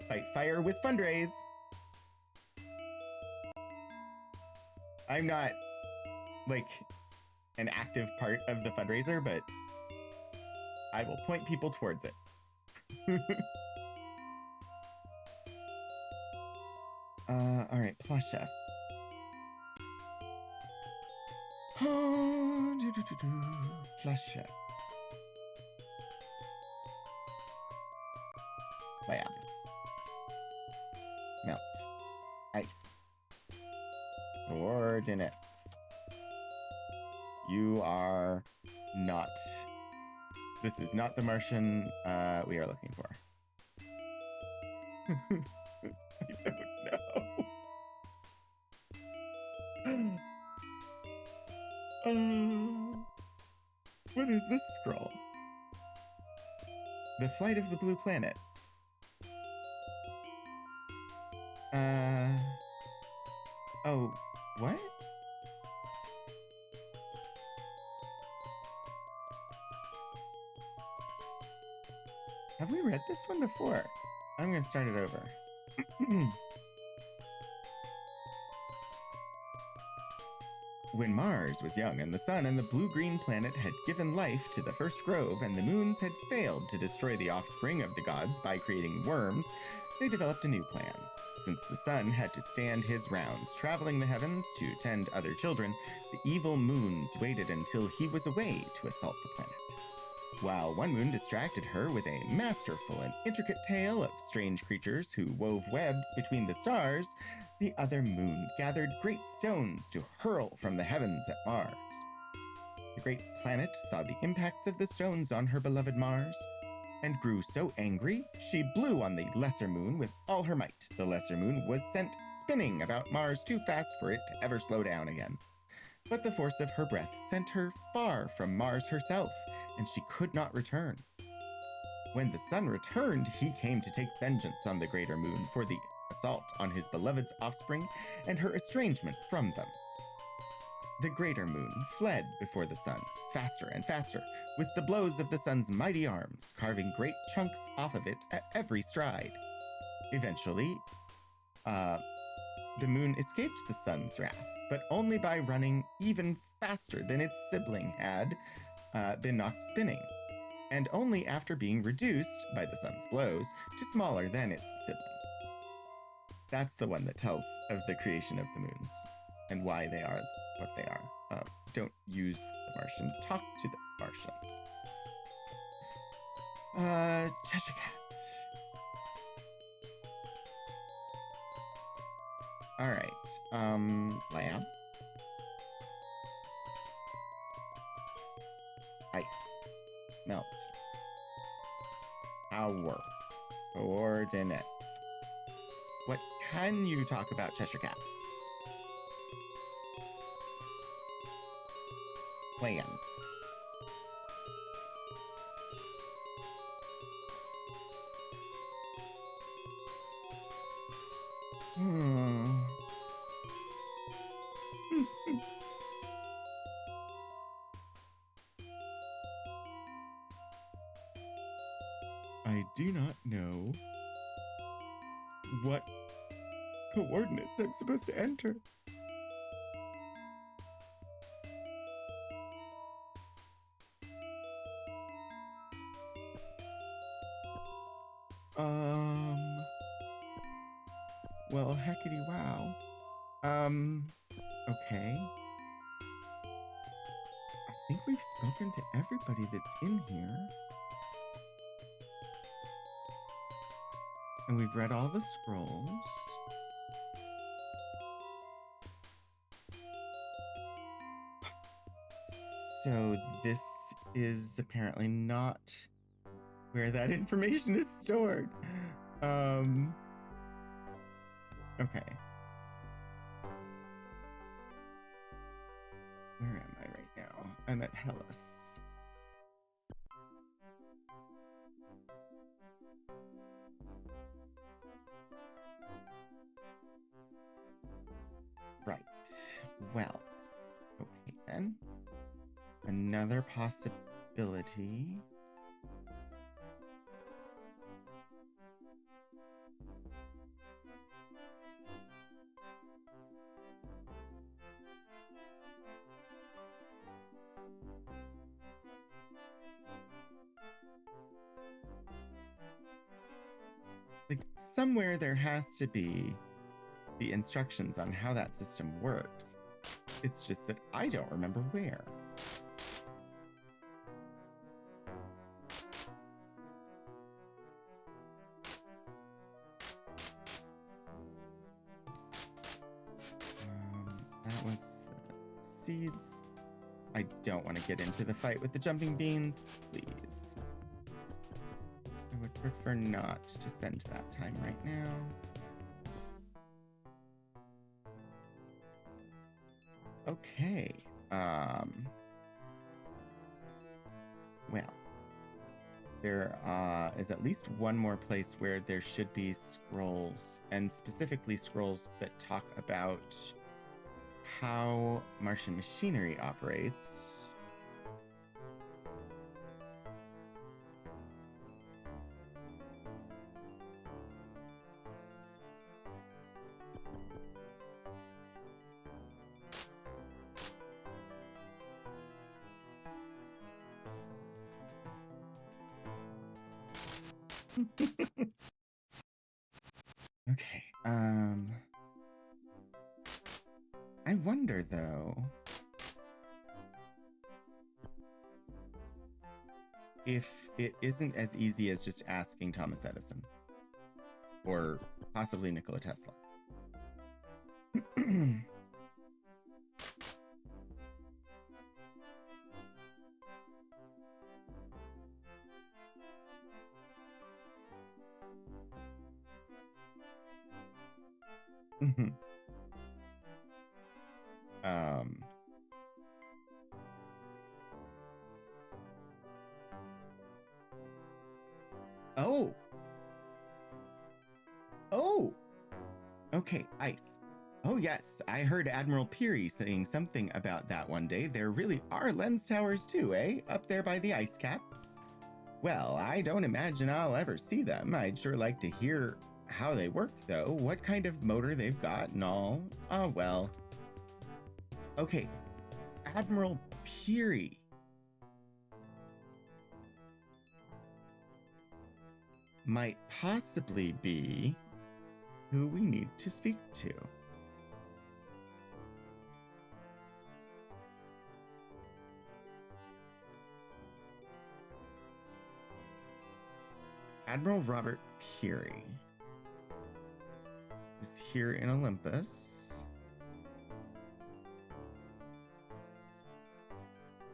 Fight fire with fundraise. I'm not like an active part of the fundraiser, but I will point people towards it. All right, Plush Chef. Plush Chef. Lab. Melt. Ice. Coordinates. You are not. This is not the Martian we are looking for. I don't know. What is this scroll? The Flight of the Blue Planet. Oh, what? Have we read this one before? I'm gonna start it over. When Mars was young and the sun and the blue-green planet had given life to the first grove and the moons had failed to destroy the offspring of the gods by creating worms, they developed a new plan. Since the sun had to stand his rounds, traveling the heavens to tend other children, the evil moons waited until he was away to assault the planet. While one moon distracted her with a masterful and intricate tale of strange creatures who wove webs between the stars, the other moon gathered great stones to hurl from the heavens at Mars. The great planet saw the impacts of the stones on her beloved Mars, and grew so angry, she blew on the lesser moon with all her might. The lesser moon was sent spinning about Mars too fast for it to ever slow down again. But the force of her breath sent her far from Mars herself, and she could not return. When the sun returned, he came to take vengeance on the greater moon for the assault on his beloved's offspring and her estrangement from them. The greater moon fled before the sun, faster and faster, with the blows of the sun's mighty arms, carving great chunks off of it at every stride. Eventually, the moon escaped the sun's wrath, but only by running even faster than its sibling had been knocked spinning, and only after being reduced by the sun's blows to smaller than its sibling. That's the one that tells of the creation of the moons and why they are what they are. Don't use the Martian. Talk to the Martian. Cheshire Cat. Alright, lab. Ice. Melt. Power. Coordinates. What can you talk about, Cheshire Cat? Plans. I do not know what coordinates I'm supposed to enter. Well, heckity wow. Okay. I think we've spoken to everybody that's in here. And we've read all the scrolls. So this is apparently not where that information is stored. Okay. Where am I right now? I'm at Hellas. Right. Well, okay then. Another possibility. Like, somewhere there has to be the instructions on how that system works. It's just that I don't remember where. That was the seeds. I don't want to get into the fight with the jumping beans, please. I would prefer not to spend that time right now. Okay. Well, there is at least one more place where there should be scrolls, and specifically scrolls that talk about how Martian machinery operates. Okay. I wonder though if it isn't as easy as just asking Thomas Edison or possibly Nikola Tesla. um, oh, oh, okay, ice. Oh, yes, I heard Admiral Peary saying something about that one day. There really are lens towers too, eh? Up there by the ice cap. Well, I don't imagine I'll ever see them. I'd sure like to hear how they work, though. What kind of motor they've got and all. Oh, well. Okay, Admiral Peary. Might possibly be who we need to speak to. Admiral Robert Peary is here in Olympus.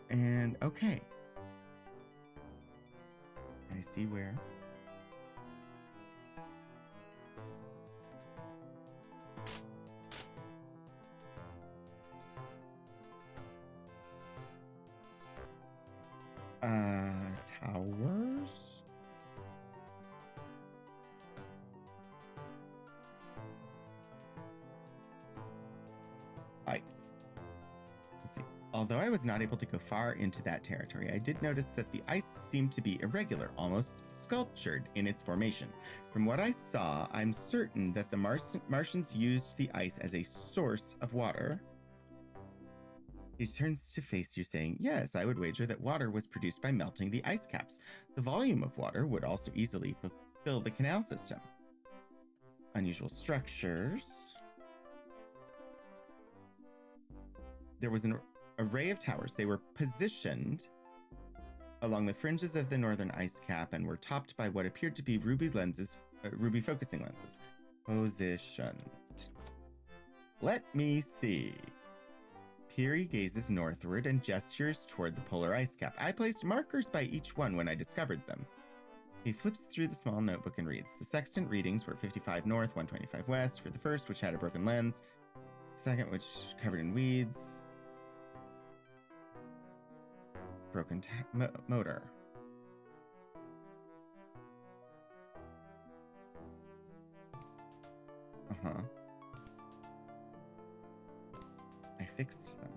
And okay. I see where. Towers? Ice. Let's see. Although I was not able to go far into that territory, I did notice that the ice seemed to be irregular, almost sculptured in its formation. From what I saw, I'm certain that the Martians used the ice as a source of water. He turns to face you, saying, yes, I would wager that water was produced by melting the ice caps. The volume of water would also easily fill the canal system. Unusual structures. There was an array of towers. They were positioned along the fringes of the northern ice cap and were topped by what appeared to be ruby focusing lenses. Positioned. Let me see. Peary gazes northward and gestures toward the polar ice cap. I placed markers by each one when I discovered them. He flips through the small notebook and reads. The sextant readings were 55 north, 125 west for the first, which had a broken lens. Second, which covered in weeds. Broken motor. Uh-huh. I fixed them.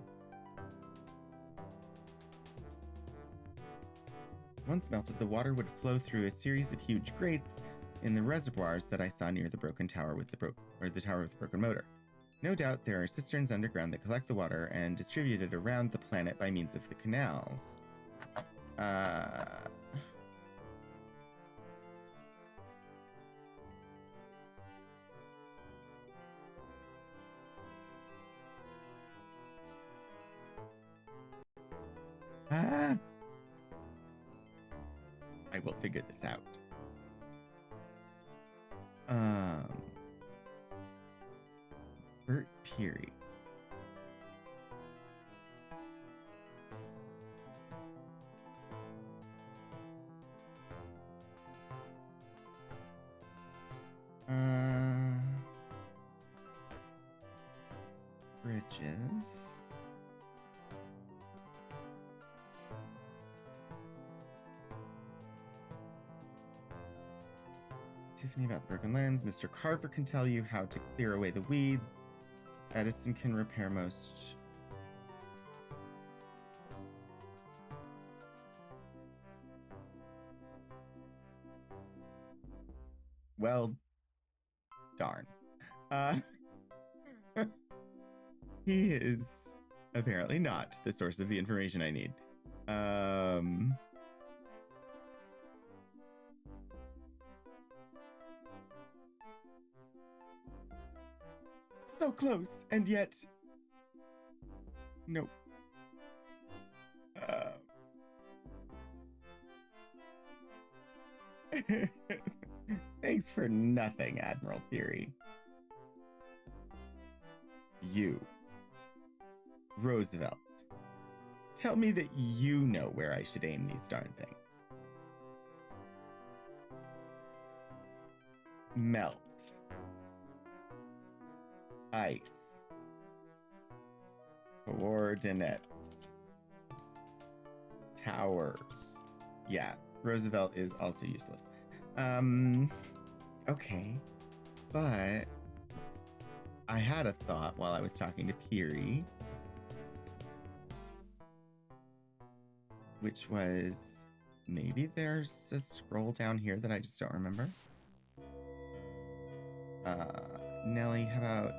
Once melted, the water would flow through a series of huge grates in the reservoirs that I saw near the broken tower with the tower with the broken motor. No doubt there are cisterns underground that collect the water and distribute it around the planet by means of the canals. I will figure this out. Bert Peary. Bridges. Tiffany about the broken lens. Mr. Carver can tell you how to clear away the weeds. Edison can repair most. Well, darn. He is apparently not the source of the information I need. So close, and yet... Nope. Thanks for nothing, Admiral Theory. You, Roosevelt, tell me that you know where I should aim these darn things. Melt. Ice. Coordinates. Towers. Yeah, Roosevelt is also useless. Okay. But I had a thought while I was talking to Peary, which was maybe there's a scroll down here that I just don't remember. Nelly, how about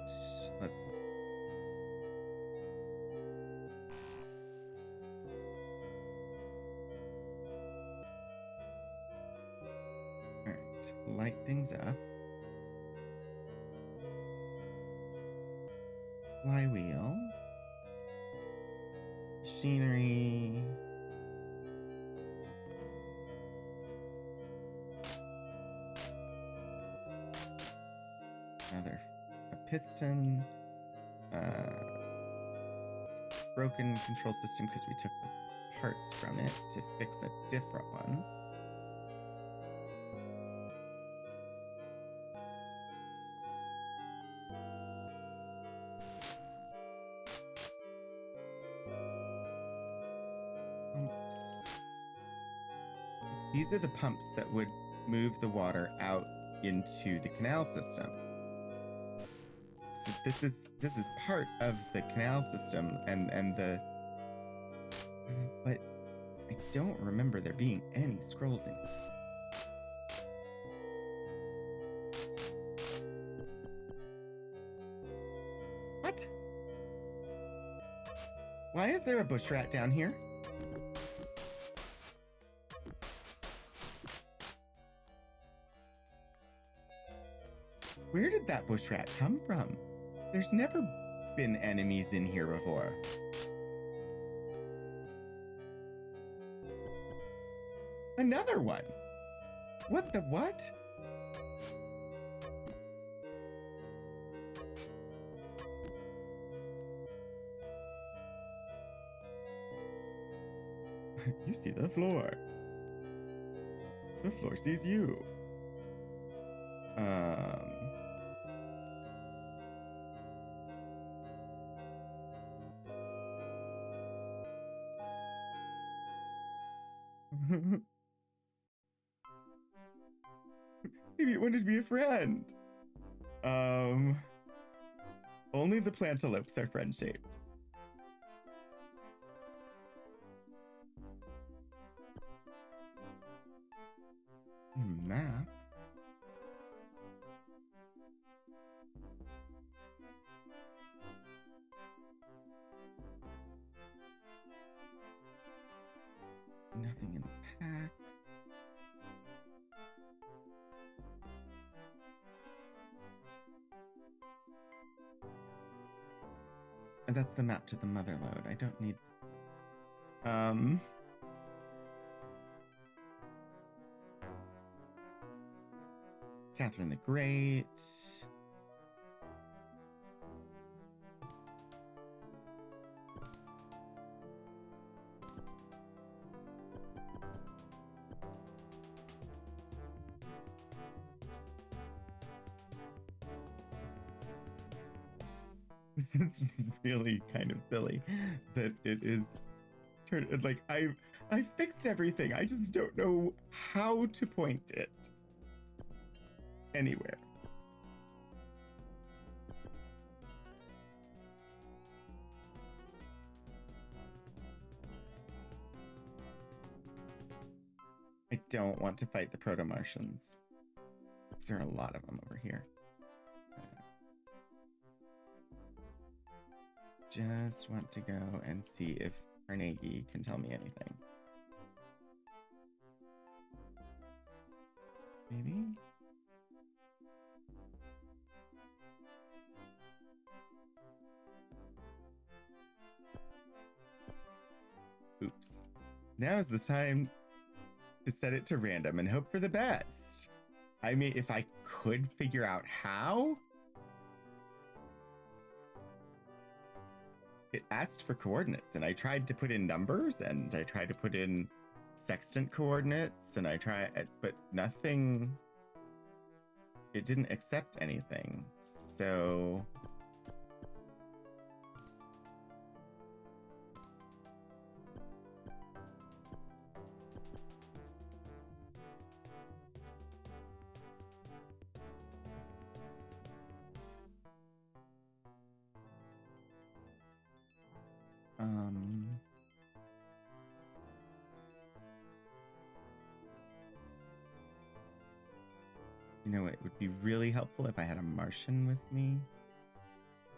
let's... Alright, light things up. Flywheel. Machinery. Another piston. Broken control system because we took the parts from it to fix a different one. These are the pumps that would move the water out into the canal system. So this is part of the canal system and the... But I don't remember there being any scrolls in it. What? Why is there a bush rat down here? Where did that bush rat come from? There's never been enemies in here before. Another one. What the what? You see the floor. The floor sees you. Maybe it wanted to be a friend. Only the plantolopes are friend-shaped. Map. Nothing in the pack. And that's the map to the mother lode. I don't need... Catherine the Great. It's really kind of silly that it is like I fixed everything. I just don't know how to point it anywhere. I don't want to fight the Proto-Martians. There are a lot of them over here. Just want to go and see if Carnegie can tell me anything. Maybe? Oops. Now is the time to set it to random and hope for the best. I mean, if I could figure out how. It asked for coordinates, and I tried to put in numbers, and I tried to put in sextant coordinates, and I tried, but nothing. It didn't accept anything. So you know, it would be really helpful if I had a Martian with me,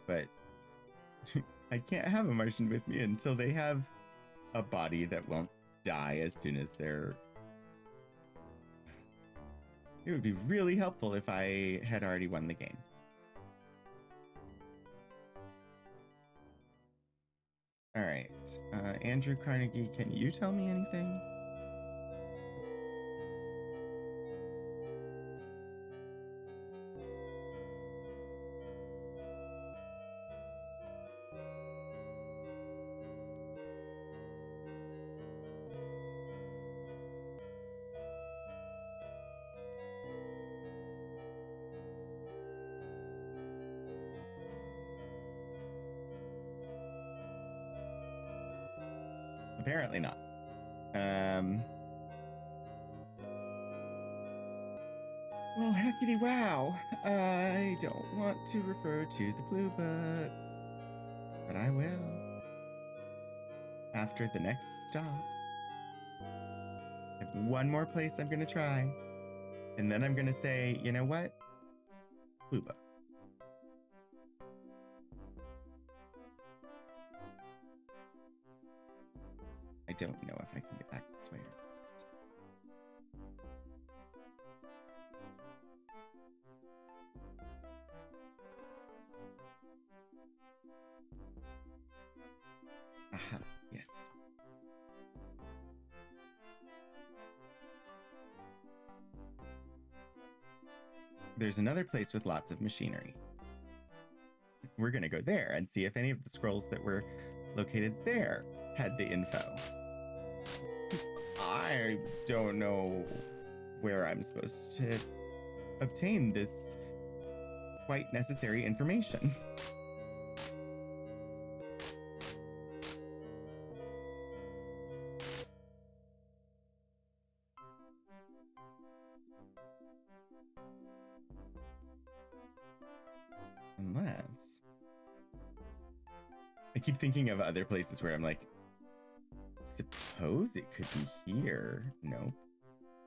but I can't have a Martian with me until they have a body that won't die as soon as they're. It would be really helpful if I had already won the game. All right, Andrew Carnegie, can you tell me anything? Apparently not. Well, heckity wow. I don't want to refer to the blue book, but I will. After the next stop. I have one more place I'm going to try. And then I'm going to say, you know what? Blue book. I don't know if I can get back this way or not. Aha, yes. There's another place with lots of machinery. We're going to go there and see if any of the scrolls that were located there had the info. I don't know where I'm supposed to obtain this quite necessary information. Unless I keep thinking of other places where I'm like, suppose it could be here. No.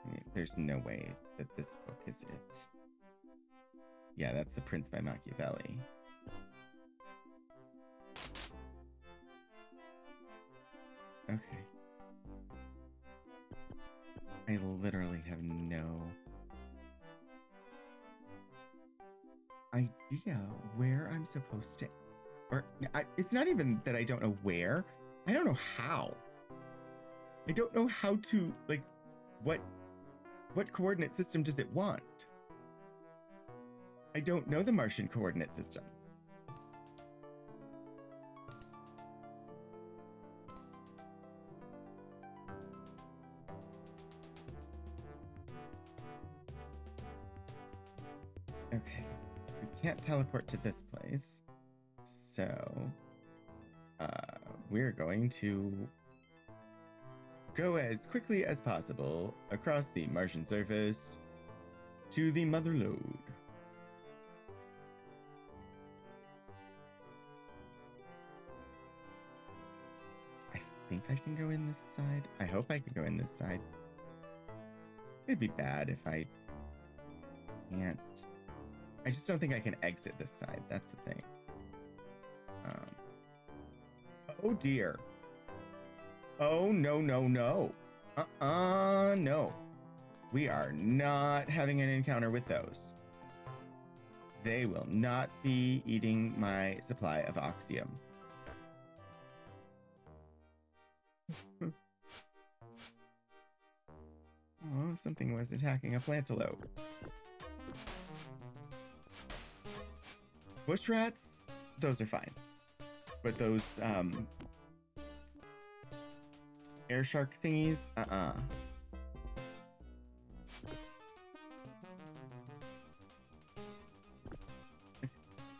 I mean, there's no way that this book is it. Yeah, that's The Prince by Machiavelli. Okay. I literally have no idea where I'm supposed to. Or it's not even that I don't know where. I don't know how. I don't know how to, like, what coordinate system does it want? I don't know the Martian coordinate system. Okay, we can't teleport to this place, so we're going to go as quickly as possible across the Martian surface to the mother lode. I think I can go in this side. I hope I can go in this side. It'd be bad if I can't. I just don't think I can exit this side. That's the thing. Oh dear. Oh, no, no, no. No. We are not having an encounter with those. They will not be eating my supply of oxium. Oh, something was attacking a plantelope. Bush rats, those are fine. But those, air shark thingies,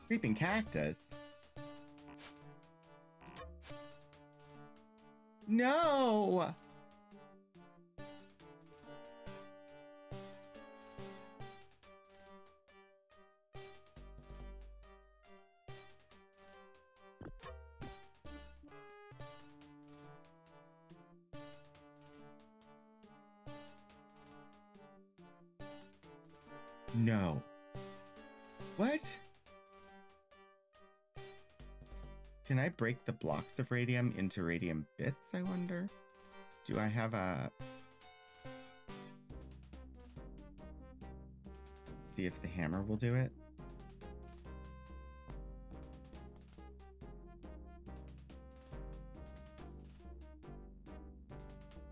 Creeping cactus? No! No. What? Can I break the blocks of radium into radium bits, I wonder? Do I have a... Let's see if the hammer will do it.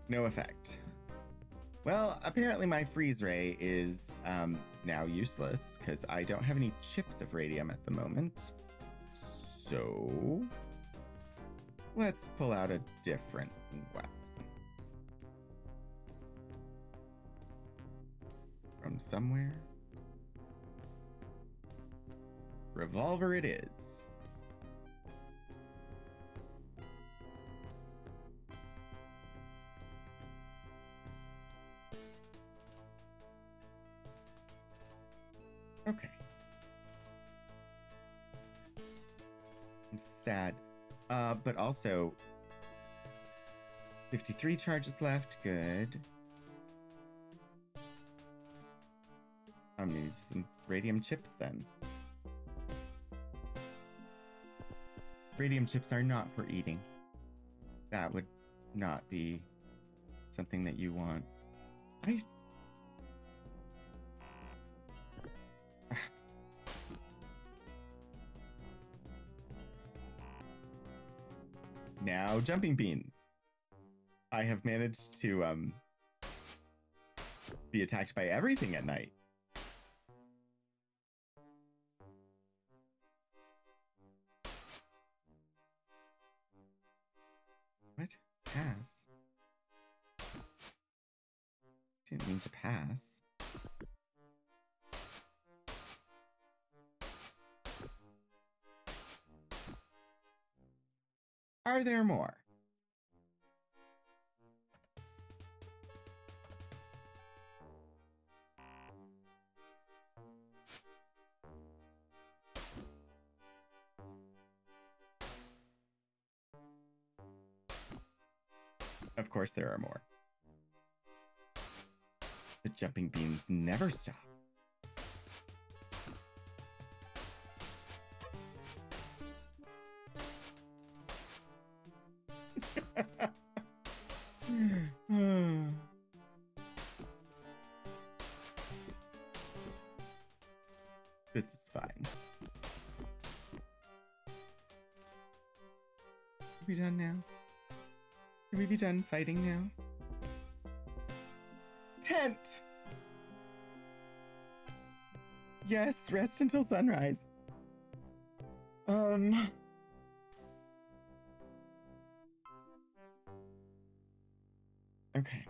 No effect. Well, apparently my freeze ray is now useless because I don't have any chips of radium at the moment. So let's pull out a different weapon. From somewhere. Revolver it is. Okay. I'm sad. But also 53 charges left. Good. I'm gonna use some radium chips then. Radium chips are not for eating. That would not be something that you want. Now jumping beans. I have managed to be attacked by everything at night. What? Pass? Didn't mean to pass. Are there more? Of course there are more. The jumping beans never stop. This is fine. Are we done now? Can we be done fighting now? Tent! Yes, rest until sunrise. Okay.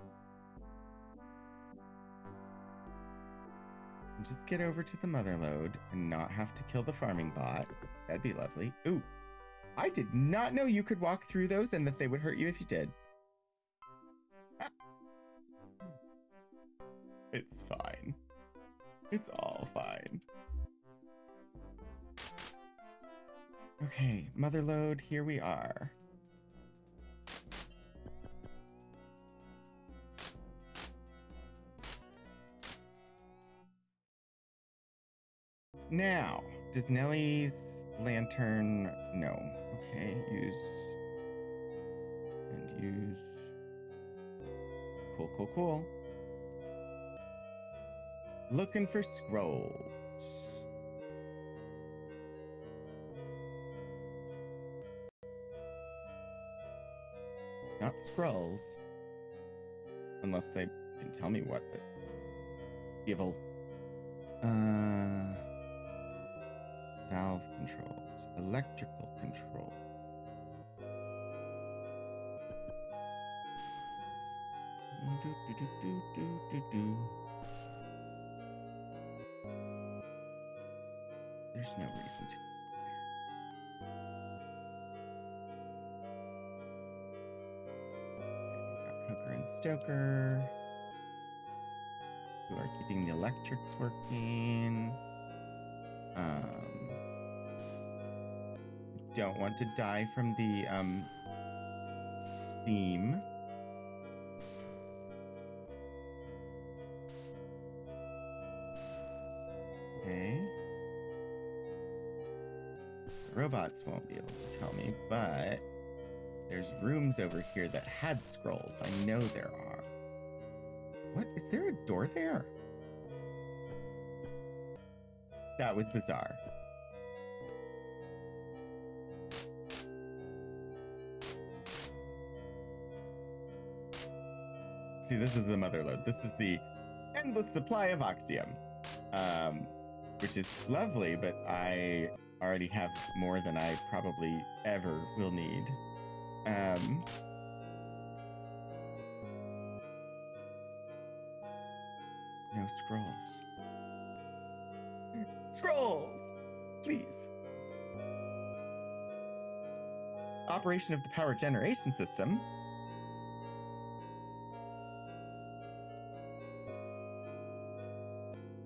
Just get over to the motherlode and not have to kill the farming bot. That'd be lovely. Ooh, I did not know you could walk through those and that they would hurt you if you did. Ah. It's fine. It's all fine. Okay, motherlode, here we are. Now, does Nellie's lantern... No. Okay, use... And use... Cool, cool, cool. Looking for scrolls. Not scrolls. Unless they can tell me what the evil. Valve controls. Electrical control. There's no reason to. Hooker and Stoker, who are keeping the electrics working. Don't want to die from the steam. Okay. Robots won't be able to tell me, but there's rooms over here that had scrolls. I know there are. What? Is there a door there? That was bizarre. See, this is the mother lode. This is the endless supply of Oxium, which is lovely, but I already have more than I probably ever will need. No scrolls. Scrolls! Please. Operation of the power generation system.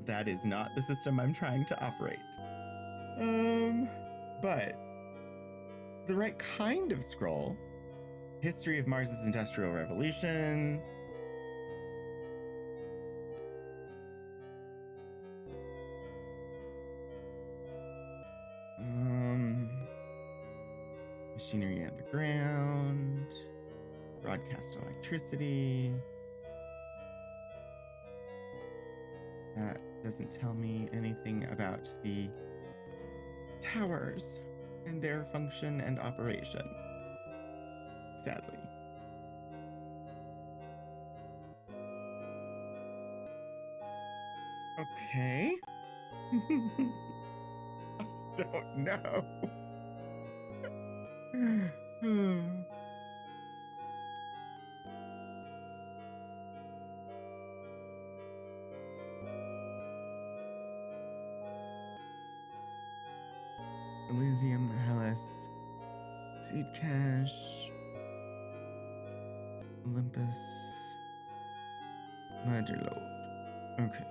That is not the system I'm trying to operate. But the right kind of scroll. History of Mars's Industrial Revolution. Machinery underground. Broadcast electricity. That doesn't tell me anything about the towers and their function and operation, sadly. Okay. I don't know. Elysium, Hellas, Seed Cache, Olympus, Motherlode. Okay.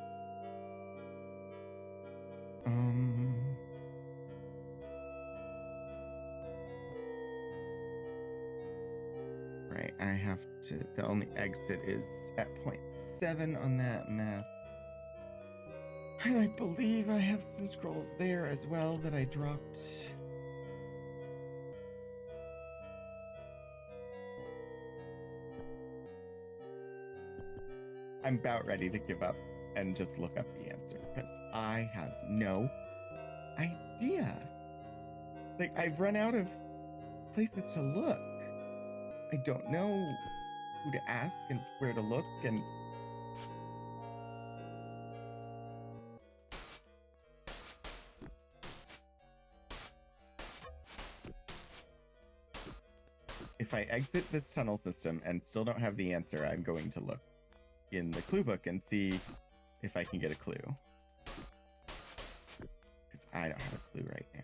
Right, I have to, the only exit is at 0.7 on that map. And I believe I have some scrolls there as well that I dropped. I'm about ready to give up and just look up the answer because I have no idea. Like, I've run out of places to look. I don't know who to ask and where to look, and if I exit this tunnel system and still don't have the answer, I'm going to look in the clue book and see if I can get a clue. Because I don't have a clue right now.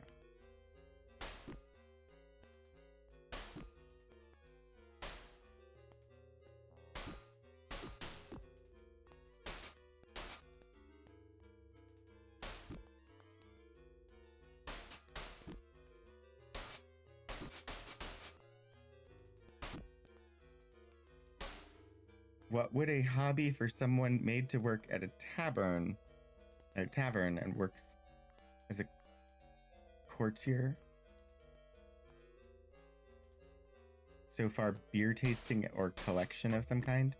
What would a hobby for someone made to work at a tavern and works as a courtier? So far, beer tasting or collection of some kind?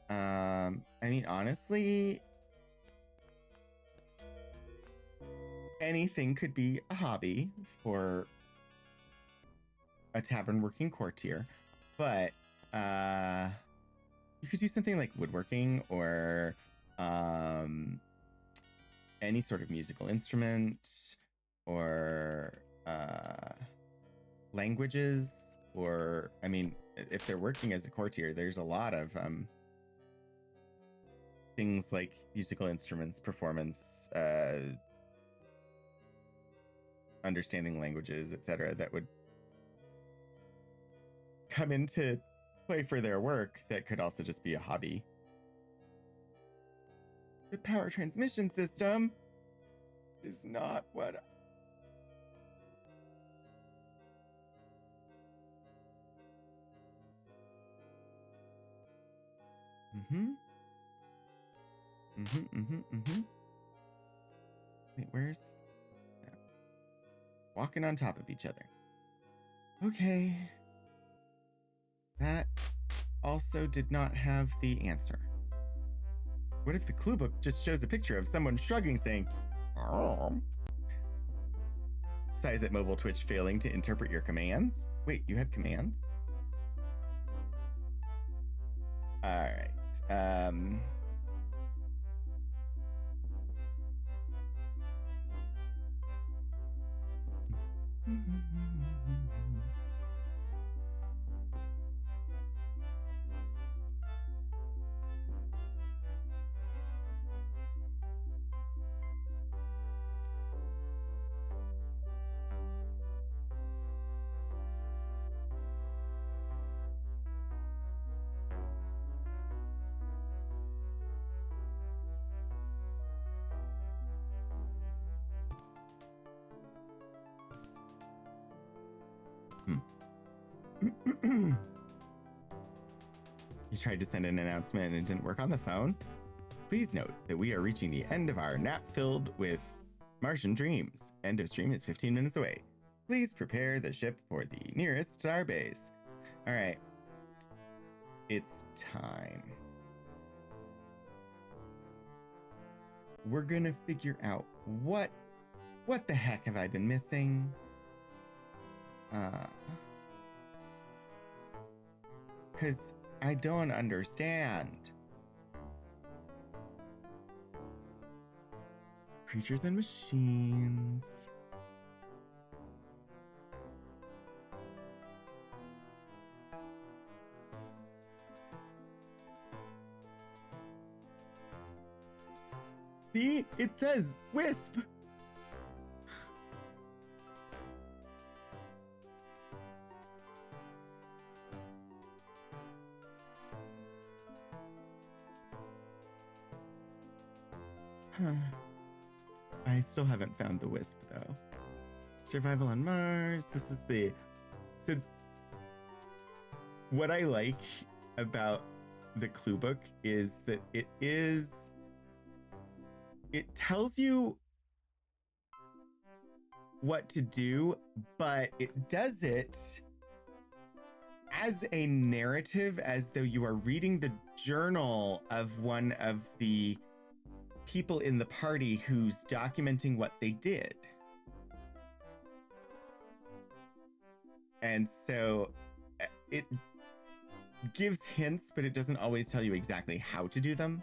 I mean, honestly, anything could be a hobby for a tavern working courtier. But you could do something like woodworking or any sort of musical instrument or languages, or I mean, if they're working as a courtier, there's a lot of things like musical instruments, performance, understanding languages, etc., that would come into play for their work that could also just be a hobby. The power transmission system is not what... Wait, where's... Walking on top of each other. Okay. That also did not have the answer. What if the clue book just shows a picture of someone shrugging, saying, "Oh." Size at mobile Twitch failing to interpret your commands? Wait, you have commands? Alright. You tried to send an announcement and it didn't work on the phone? Please note that we are reaching the end of our nap filled with Martian dreams. End of stream is 15 minutes away. Please prepare the ship for the nearest star base. All right. It's time. We're gonna figure out what the heck have I been missing? Because I don't understand. Creatures and machines. See? It says Wisp. I still haven't found the Wisp, though. Survival on Mars. This is the... So, what I like about the clue book is that it tells you what to do, but it does it as a narrative, as though you are reading the journal of one of the people in the party who's documenting what they did. And so it gives hints, but it doesn't always tell you exactly how to do them.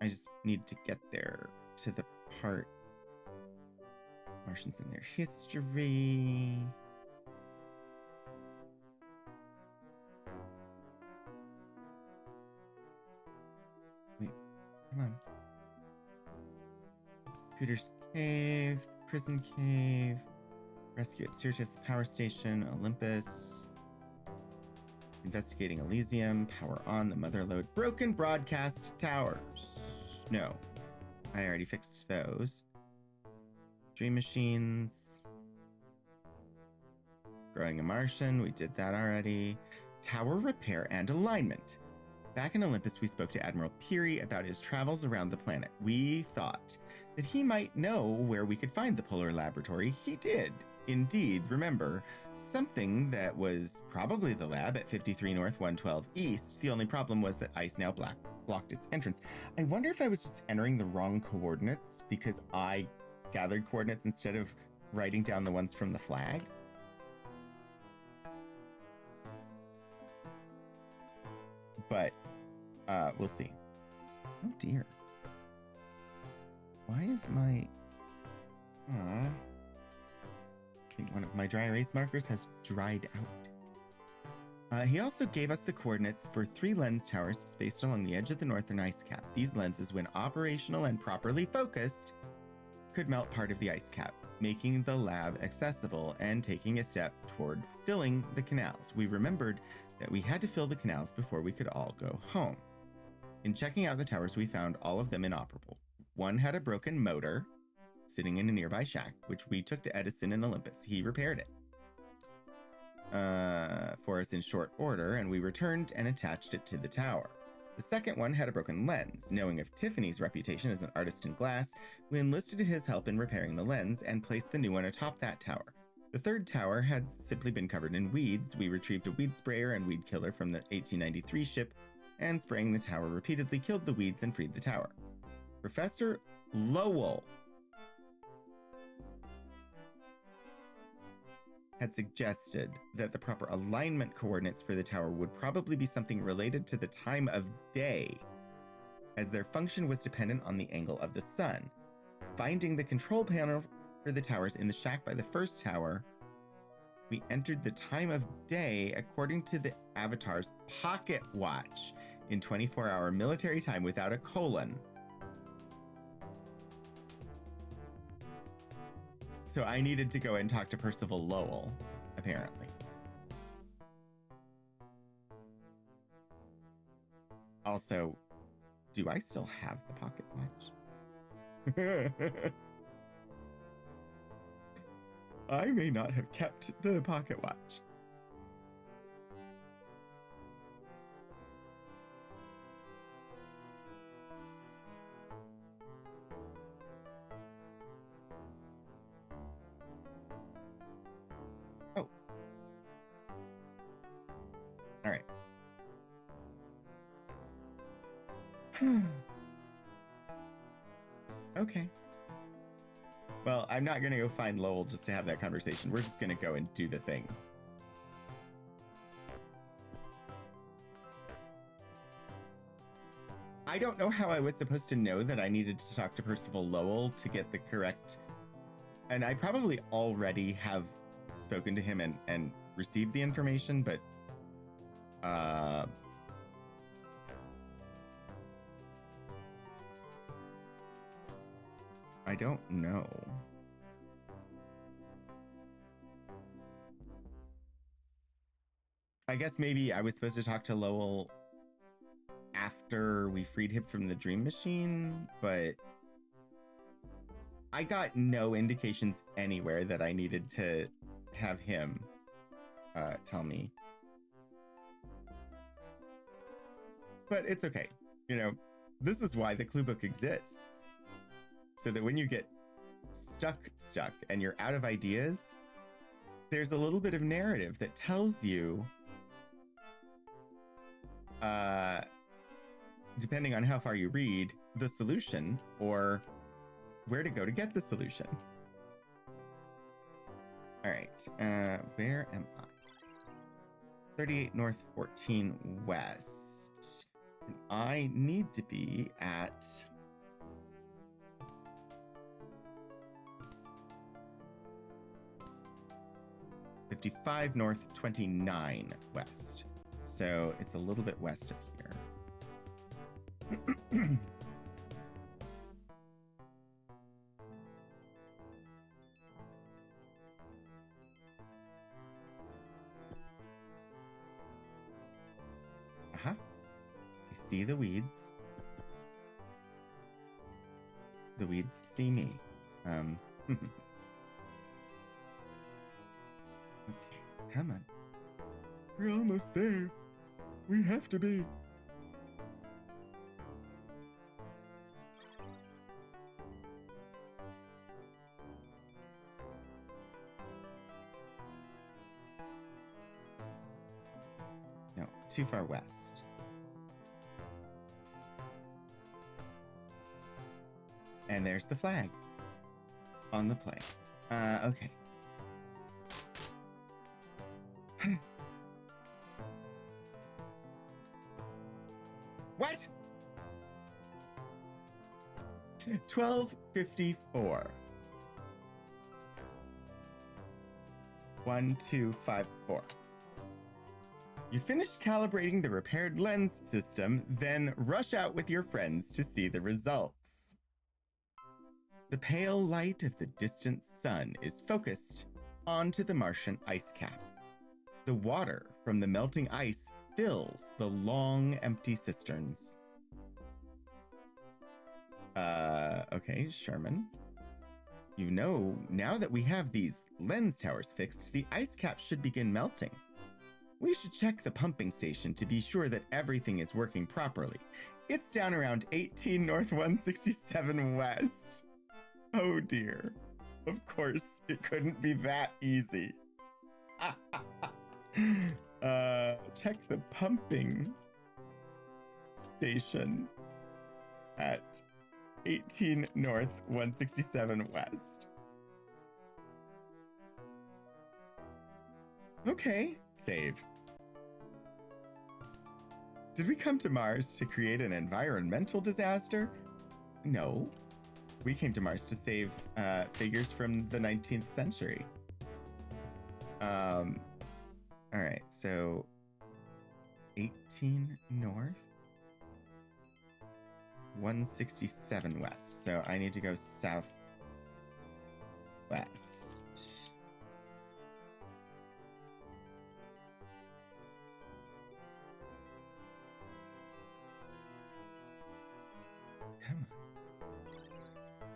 I just need to get there to the part. Martians and their history. Wait, come on. Peter's Cave, Prison Cave, Rescue at Syrtis Power Station, Olympus, Investigating Elysium, Power on the Mother Lode, Broken Broadcast Towers. No, I already fixed those. Dream Machines. Growing a Martian, we did that already. Tower Repair and Alignment. Back in Olympus, we spoke to Admiral Peary about his travels around the planet. We thought that he might know where we could find the polar laboratory. He did. Indeed, remember, something that was probably the lab at 53 North 112 East. The only problem was that ice now blocked its entrance. I wonder if I was just entering the wrong coordinates because I gathered coordinates instead of writing down the ones from the flag. But we'll see. Oh dear. Why is my... Aww. I think one of my dry erase markers has dried out. He also gave us the coordinates for 3 lens towers spaced along the edge of the northern ice cap. These lenses, when operational and properly focused, could melt part of the ice cap, making the lab accessible and taking a step toward filling the canals. We remembered that we had to fill the canals before we could all go home. In checking out the towers, we found all of them inoperable. One had a broken motor sitting in a nearby shack, which we took to Edison in Olympus. He repaired it for us in short order, and we returned and attached it to the tower. The second one had a broken lens. Knowing of Tiffany's reputation as an artist in glass, we enlisted his help in repairing the lens and placed the new one atop that tower. The third tower had simply been covered in weeds. We retrieved a weed sprayer and weed killer from the 1893 ship, and spraying the tower repeatedly killed the weeds and freed the tower. Professor Lowell had suggested that the proper alignment coordinates for the tower would probably be something related to the time of day, as their function was dependent on the angle of the sun. Finding the control panel for the towers in the shack by the first tower, we entered the time of day according to the Avatar's pocket watch in 24-hour military time without a colon. So I needed to go and talk to Percival Lowell, apparently. Also, do I still have the pocket watch? I may not have kept the pocket watch. Oh. All right. Okay. Well, I'm not going to go find Lowell just to have that conversation. We're just going to go and do the thing. I don't know how I was supposed to know that I needed to talk to Percival Lowell to get the correct... And I probably already have spoken to him and received the information, but... I don't know. I guess maybe I was supposed to talk to Lowell after we freed him from the dream machine, but I got no indications anywhere that I needed to have him tell me. But it's okay. You know, this is why the clue book exists. So that when you get stuck and you're out of ideas, there's a little bit of narrative that tells you, depending on how far you read, the solution or where to go to get the solution. All right, where am I? 38 North, 14 West. And I need to be at... 55 North, 29 West. So it's a little bit west of here. Uh-huh. I see the weeds. The weeds see me. Okay, come on. We're almost there. We have to be. No, too far west. And there's the flag on the play. Okay. What? 1254. 1254. You finish calibrating the repaired lens system, then rush out with your friends to see the results. The pale light of the distant sun is focused onto the Martian ice cap. The water from the melting ice fills the long, empty cisterns. Okay, Sherman. You know, now that we have these lens towers fixed, the ice cap should begin melting. We should check the pumping station to be sure that everything is working properly. It's down around 18 North 167 West. Oh dear. Of course, it couldn't be that easy. Check the pumping station at 18 North 167 West. Okay, save. Did we come to Mars to create an environmental disaster? No. We came to Mars to save figures from the 19th century. All right, so 18 North, 167 West. So I need to go southwest. Come on.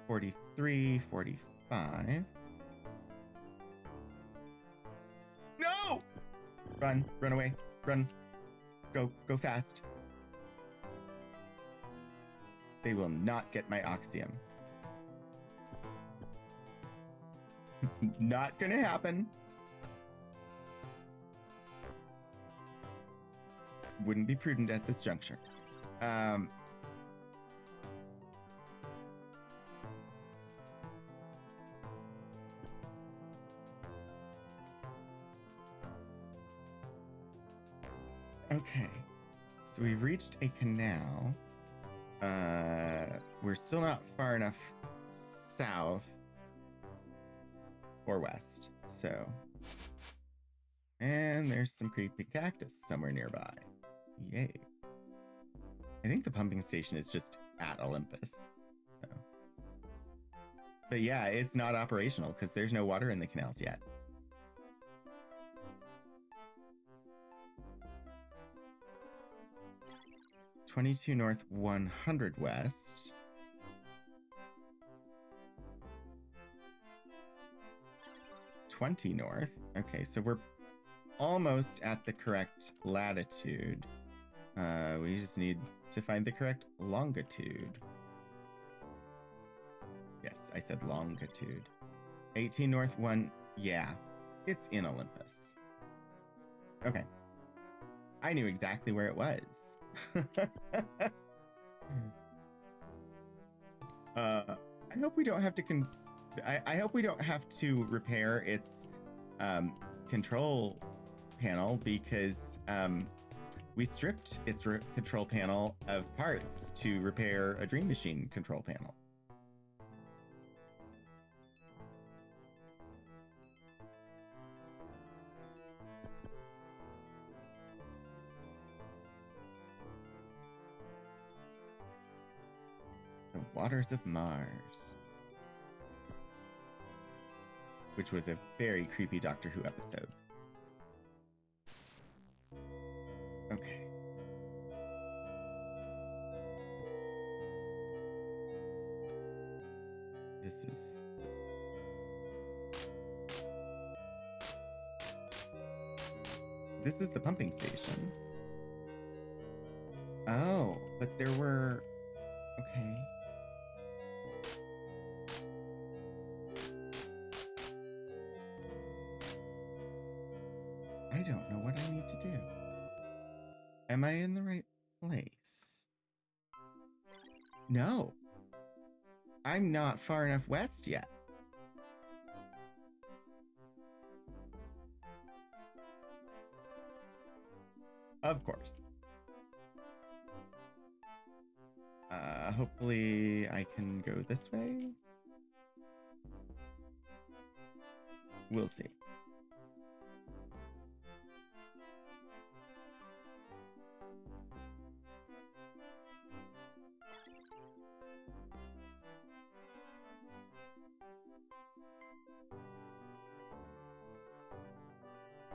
43, 45. No! Run away, run. Go fast. They will not get my Oxium. Not gonna happen. Wouldn't be prudent at this juncture. Okay, so we reached a canal. We're still not far enough south or west, so. And there's some creepy cactus somewhere nearby. Yay. I think the pumping station is just at Olympus. So. But yeah, it's not operational because there's no water in the canals yet. $22 North, 100 West. $20 North. Okay, so we're almost at the correct latitude. We just need to find the correct longitude. Yes, I said longitude. 18 North, 1. Yeah, it's in Olympus. Okay. I knew exactly where it was. I hope we don't have to I hope we don't have to repair its control panel because we stripped its control panel of parts to repair a Dream Machine control panel. The Waters of Mars. Which was a very creepy Doctor Who episode. Okay. This is the pumping station. Oh, but there were... Okay. I don't know what I need to do. Am I in the right place? No. I'm not far enough west yet. Of course. Hopefully I can go this way. We'll see.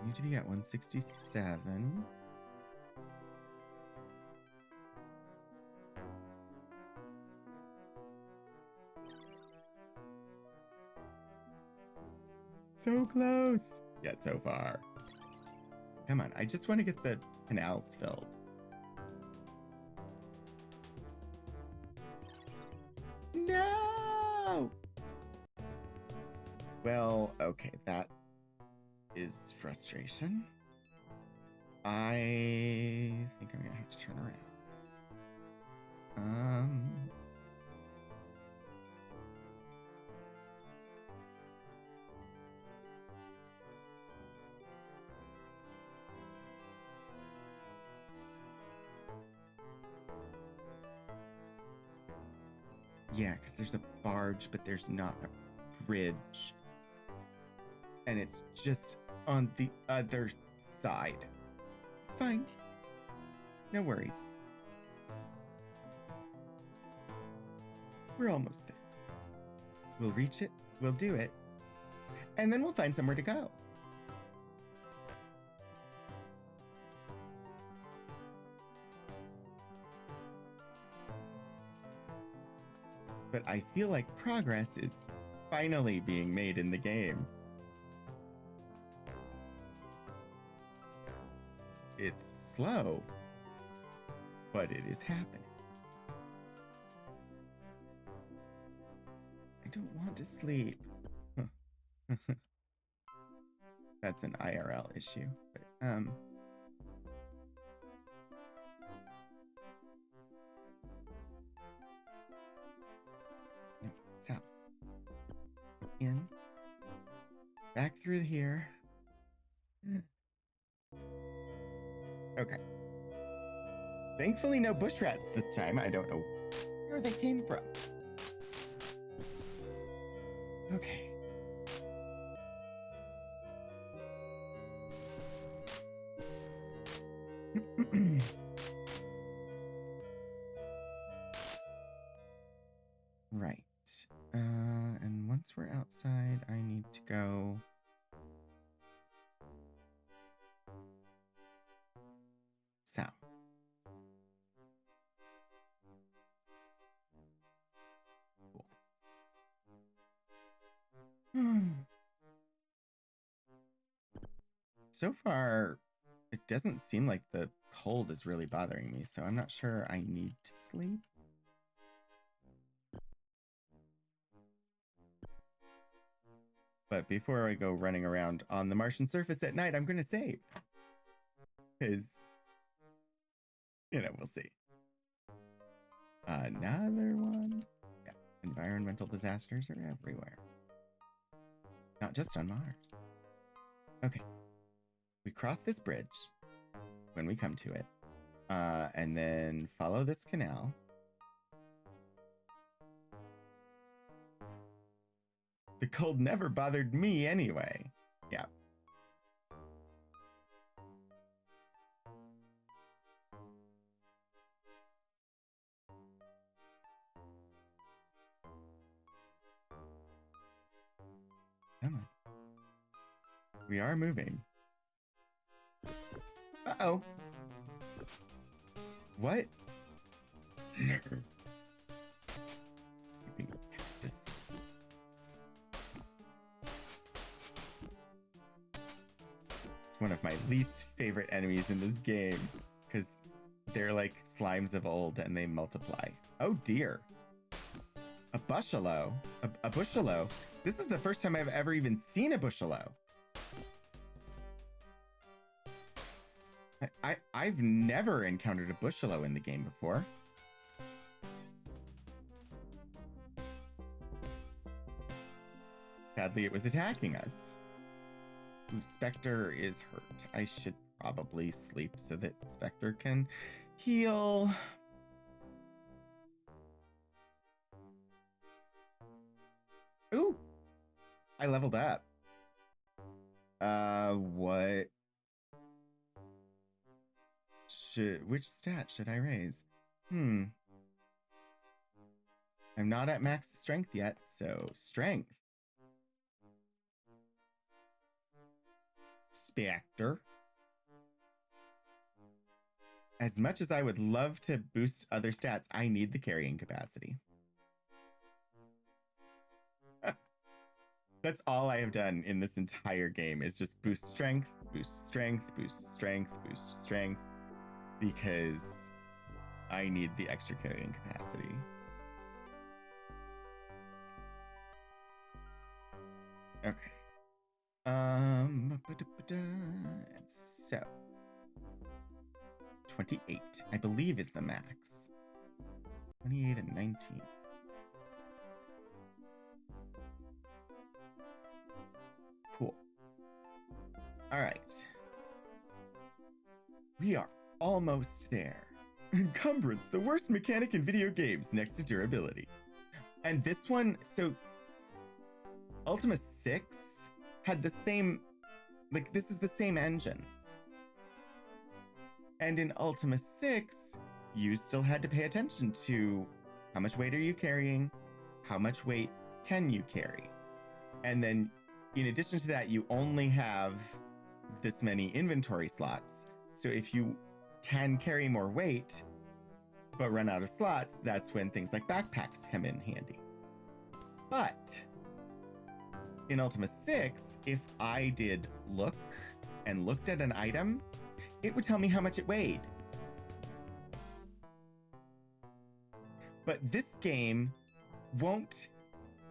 I need to be at 167. So close, yet so far. Come on, I just want to get the canals filled. No! Well, okay, that is frustration. I think I'm gonna have to turn around. Yeah, because there's a barge, but there's not a bridge. And it's just on the other side. It's fine. No worries. We're almost there. We'll reach it, we'll do it, and then we'll find somewhere to go. But I feel like progress is finally being made in the game. It's slow, but it is happening. I don't want to sleep. That's an IRL issue. But, no, south. In. Back through here. Okay. Thankfully, no bush rats this time. I don't know where they came from. Okay. Right. And once we're outside, I need to go south. Cool. So far, it doesn't seem like the cold is really bothering me, so I'm not sure I need to sleep. But before I go running around on the Martian surface at night, I'm going to save. Because, we'll see. Another one. Yeah, environmental disasters are everywhere. Not just on Mars. Okay. We cross this bridge when we come to it. And then follow this canal. The cold never bothered me anyway. Yeah. Come on. We are moving. Uh-oh. What? Just... It's one of my least favorite enemies in this game, because they're like slimes of old and they multiply. Oh dear. A bushelo. A bushelo. This is the first time I've ever even seen a bushelo. I've never encountered a Bushelo in the game before. Sadly, it was attacking us. Ooh, Spectre is hurt. I should probably sleep so that Spectre can heal. Ooh, I leveled up. What? Which stat should I raise? I'm not at max strength yet, so strength. Spectre. As much as I would love to boost other stats, I need the carrying capacity. That's all I have done in this entire game is just boost strength, boost strength, boost strength, boost strength, because I need the extra carrying capacity. Okay. So 28, I believe, is the max. 28 and 19. Cool. All right. We are almost there. Encumbrance, the worst mechanic in video games next to durability. And this one, so Ultima 6 had the same, like, this is the same engine. And in Ultima 6, you still had to pay attention to how much weight are you carrying, how much weight can you carry. And then in addition to that, you only have this many inventory slots. So if you can carry more weight, but run out of slots, that's when things like backpacks come in handy. But in Ultima 6, if I did look and looked at an item, it would tell me how much it weighed. But this game won't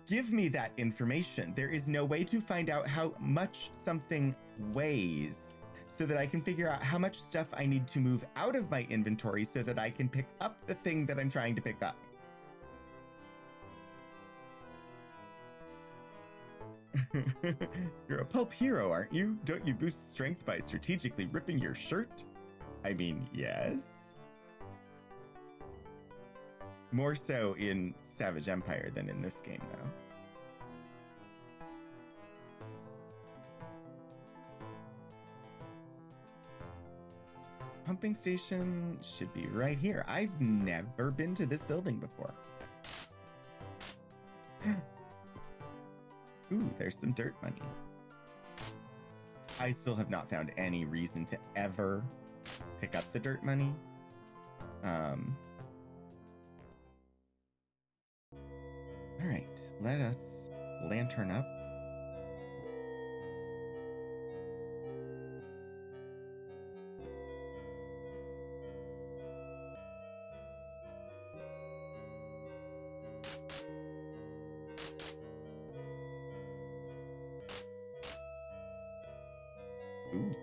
give me that information. There is no way to find out how much something weighs so that I can figure out how much stuff I need to move out of my inventory so that I can pick up the thing that I'm trying to pick up. You're a pulp hero, aren't you? Don't you boost strength by strategically ripping your shirt? I mean, yes. More so in Savage Empire than in this game, though. Pumping station should be right here. I've never been to this building before. Ooh, there's some dirt money. I still have not found any reason to ever pick up the dirt money. All right, let us lantern up. Ooh,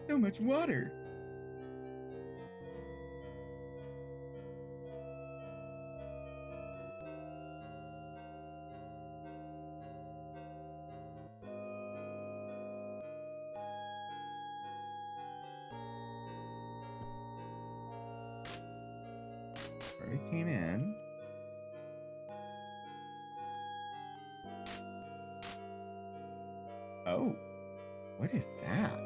so much water. Already came in. Oh, what is that?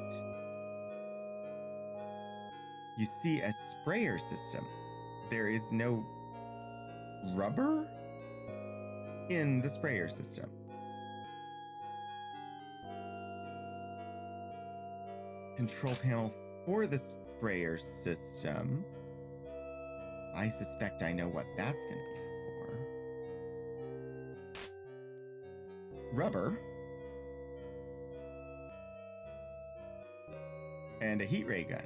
You see a sprayer system. There is no rubber in the sprayer system. Control panel for the sprayer system. I suspect I know what that's going to be for. Rubber. And a heat ray gun.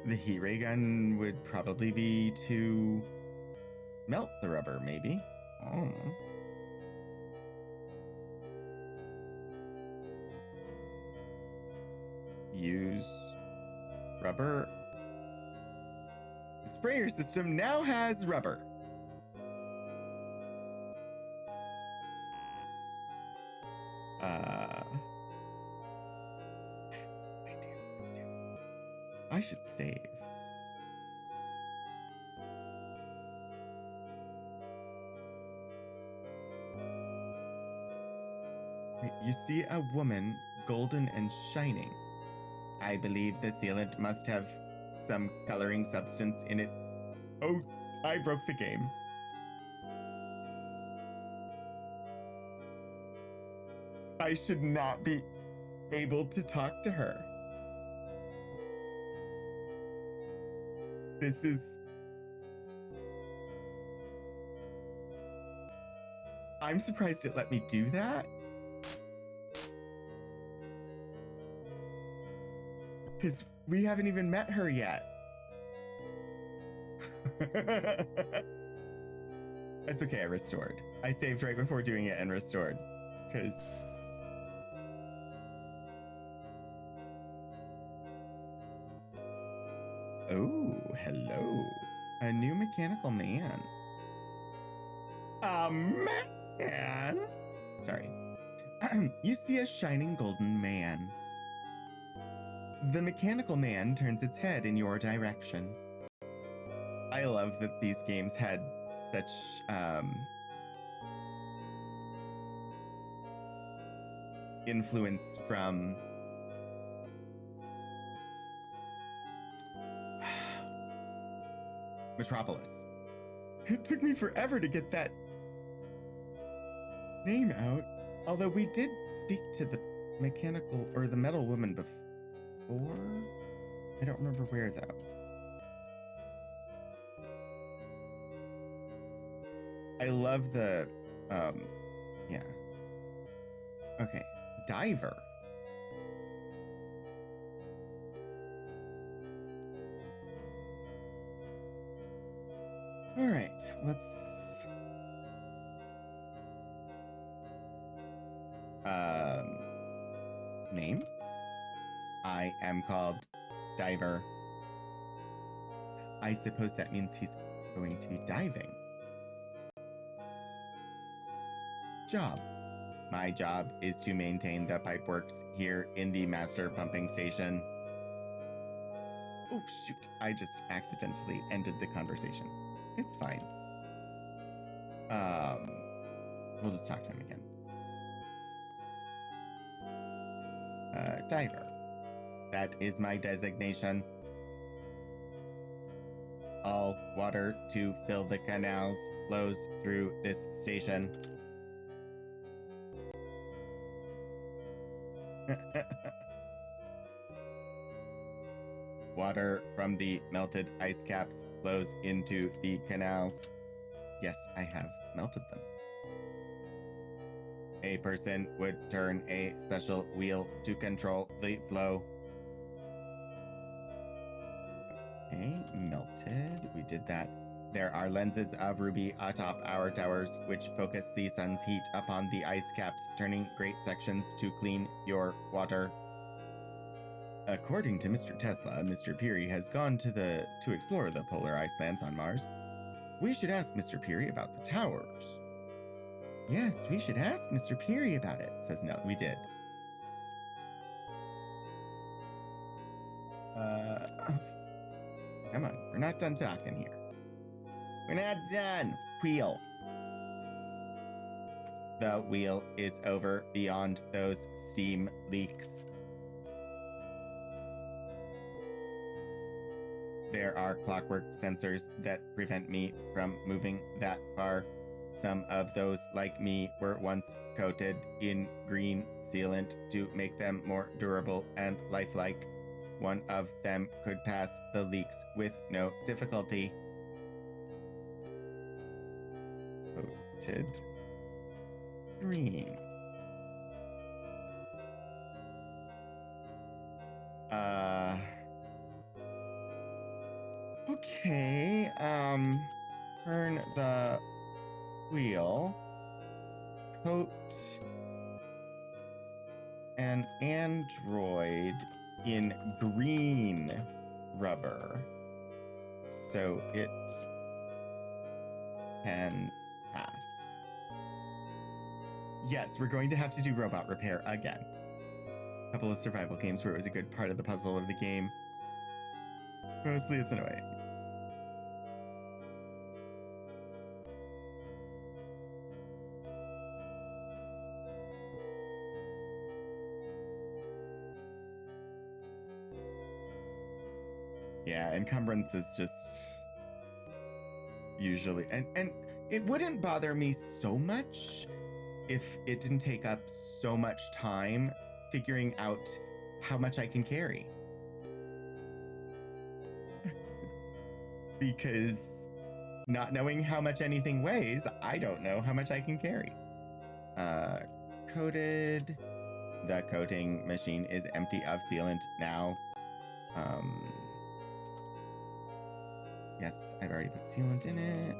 The heat ray gun would probably be to melt the rubber, maybe. Oh. Use Rubber. The sprayer system now has rubber. I should save. You see a woman, golden and shining. I believe the sealant must have some coloring substance in it. Oh, I broke the game. I should not be able to talk to her. This is... I'm surprised it let me do that. Because we haven't even met her yet. It's okay, I restored. I saved right before doing it and restored. Because... Oh, hello. A new mechanical man. A man? Sorry. You see a shining golden man. The mechanical man turns its head in your direction. I love that these games had such influence from Metropolis. It took me forever to get that name out, although we did speak to the mechanical or the metal woman before. I don't remember where though. I love the yeah. Okay, diver. All right, let's name. I am called Diver. I suppose that means he's going to be diving. Job. My job is to maintain the pipeworks here in the master pumping station. Oh, shoot. I just accidentally ended the conversation. It's fine. We'll just talk to him again. Diver. That is my designation. All water to fill the canals flows through this station. Water from the melted ice caps flows into the canals. Yes, I have melted them. A person would turn a special wheel to control the flow. Okay, melted. We did that. There are lenses of ruby atop our towers, which focus the sun's heat upon the ice caps, turning great sections to clean your water. According to Mr. Tesla, Mr. Peary has gone to explore the polar ice lands on Mars. We should ask Mr. Peary about the towers. Yes, we should ask Mr. Peary about it, says Nell. We did. Come on, we're not done talking here. We're not done. Wheel. The wheel is over beyond those steam leaks. There are clockwork sensors that prevent me from moving that far. Some of those, like me, were once coated in green sealant to make them more durable and lifelike. One of them could pass the leaks with no difficulty. Coated green. Okay, turn the wheel. Coat an android in green. rubber. So it can pass. Yes, we're going to have to do robot repair again. A couple of survival games where it was a good part of the puzzle of the game. Mostly it's annoying. Yeah, encumbrance is just usually, and it wouldn't bother me so much if it didn't take up so much time figuring out how much I can carry. Because not knowing how much anything weighs, I don't know how much I can carry. Coated. The coating machine is empty of sealant now. Yes, I've already put sealant in it.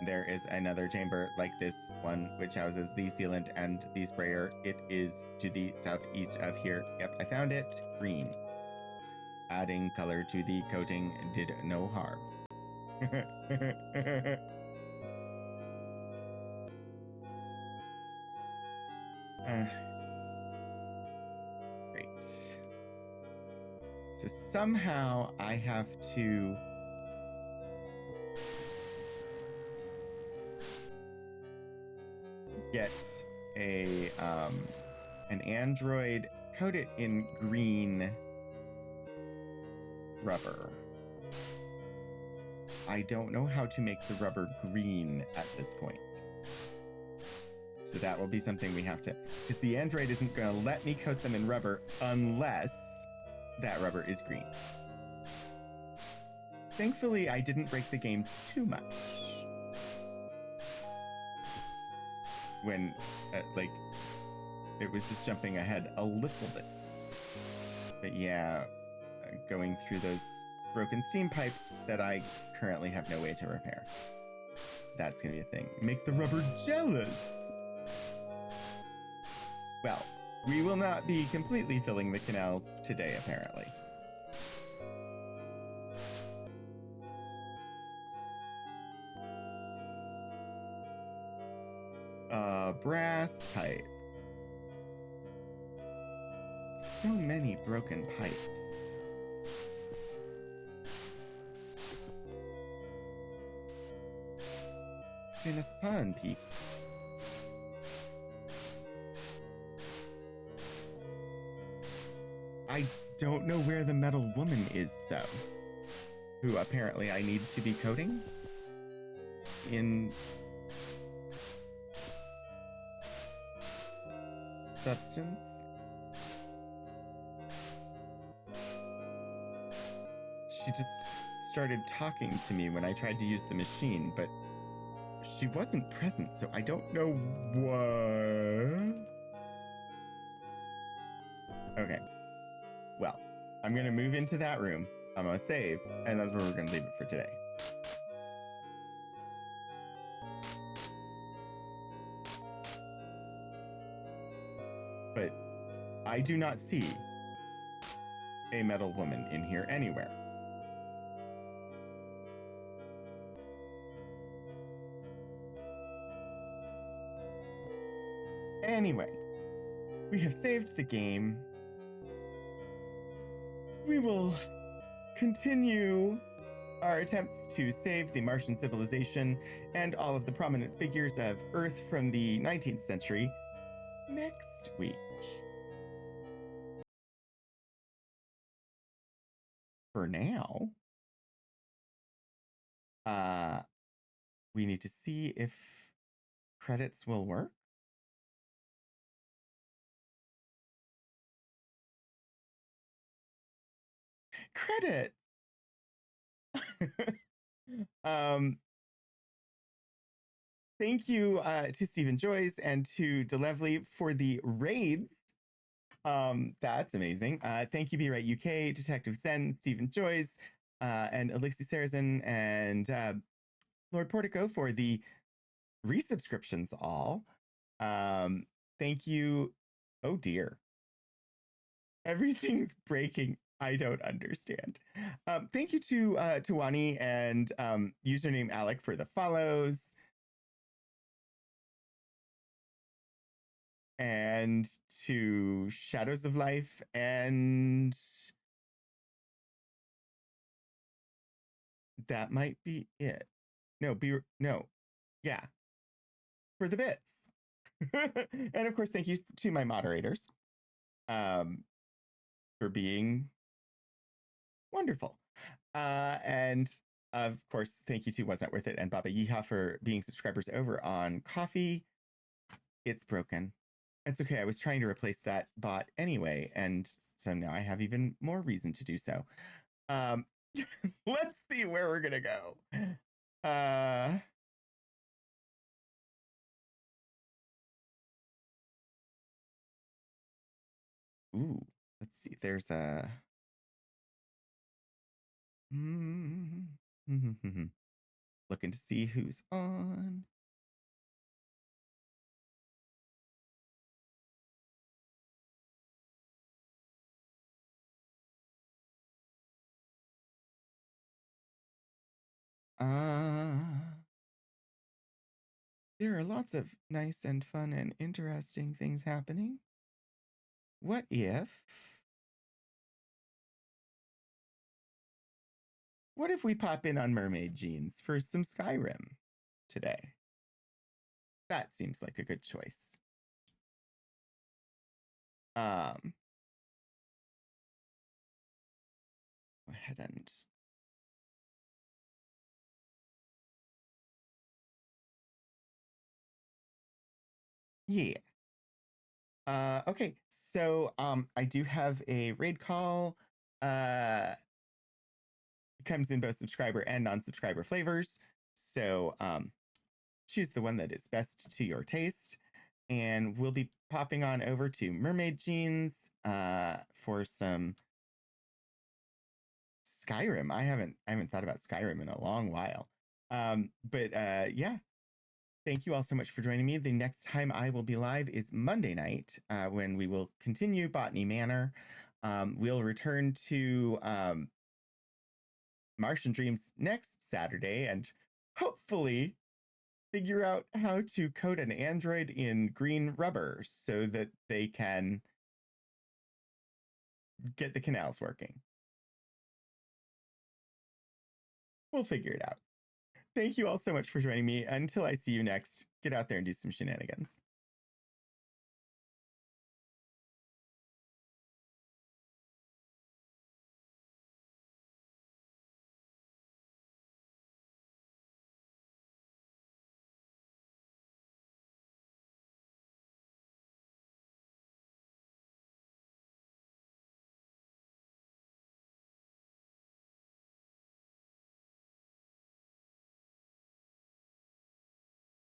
There is another chamber like this one, which houses the sealant and the sprayer. It is to the southeast of here. Yep, I found it. Green. Adding color to the coating did no harm. Great. So somehow I have to get an android, coat it in green rubber. I don't know how to make the rubber green at this point. So that will be something we have to, because the android isn't going to let me coat them in rubber unless that rubber is green. Thankfully, I didn't break the game too much. When, like, it was just jumping ahead a little bit. But yeah, going through those broken steam pipes that I currently have no way to repair. That's gonna be a thing. Make the rubber jealous! Well, we will not be completely filling the canals today, apparently. Brass pipe. So many broken pipes. Stainless fun, Pete. I don't know where the metal woman is, though. Who apparently I need to be coating in substance. She just started talking to me when I tried to use the machine, but she wasn't present, so I don't know what. Okay. Well, I'm going to move into that room. I'm going to save, and that's where we're going to leave it for today. But I do not see a metal woman in here anywhere. Anyway, we have saved the game. We will continue our attempts to save the Martian civilization and all of the prominent figures of Earth from the 19th century next week. For now, we need to see if credits will work. Credit! Thank you to Stephen Joyce and to Delevely for the raids. That's amazing. Thank you, Be Right UK, Detective Zen, Stephen Joyce, and Elixir Saracen, and Lord Portico for the resubscriptions all. Thank you. Oh dear. Everything's breaking. I don't understand. Thank you to Wani and username Alec for the follows. And to Shadows of Life and that might be it. No. Yeah. For the bits. And of course, thank you to my moderators for being wonderful. And of course, thank you to Was Not Worth It and Baba Yeehaw for being subscribers over on Coffee. It's broken. It's okay. I was trying to replace that bot anyway, and so now I have even more reason to do so. Let's see where we're gonna go. Ooh, let's see. There's a looking to see who's on. There are lots of nice and fun and interesting things happening. What if we pop in on Mermaid Jeans for some Skyrim today? That seems like a good choice. Go ahead and yeah. Okay, so I do have a raid call. Comes in both subscriber and non-subscriber flavors. So choose the one that is best to your taste. And we'll be popping on over to Mermaid Jeans for some Skyrim. I haven't thought about Skyrim in a long while. But yeah, thank you all so much for joining me. The next time I will be live is Monday night when we will continue Botany Manor. We'll return to Martian Dreams next Saturday and hopefully figure out how to coat an android in green rubber so that they can get the canals working. We'll figure it out. Thank you all so much for joining me. Until I see you next, get out there and do some shenanigans.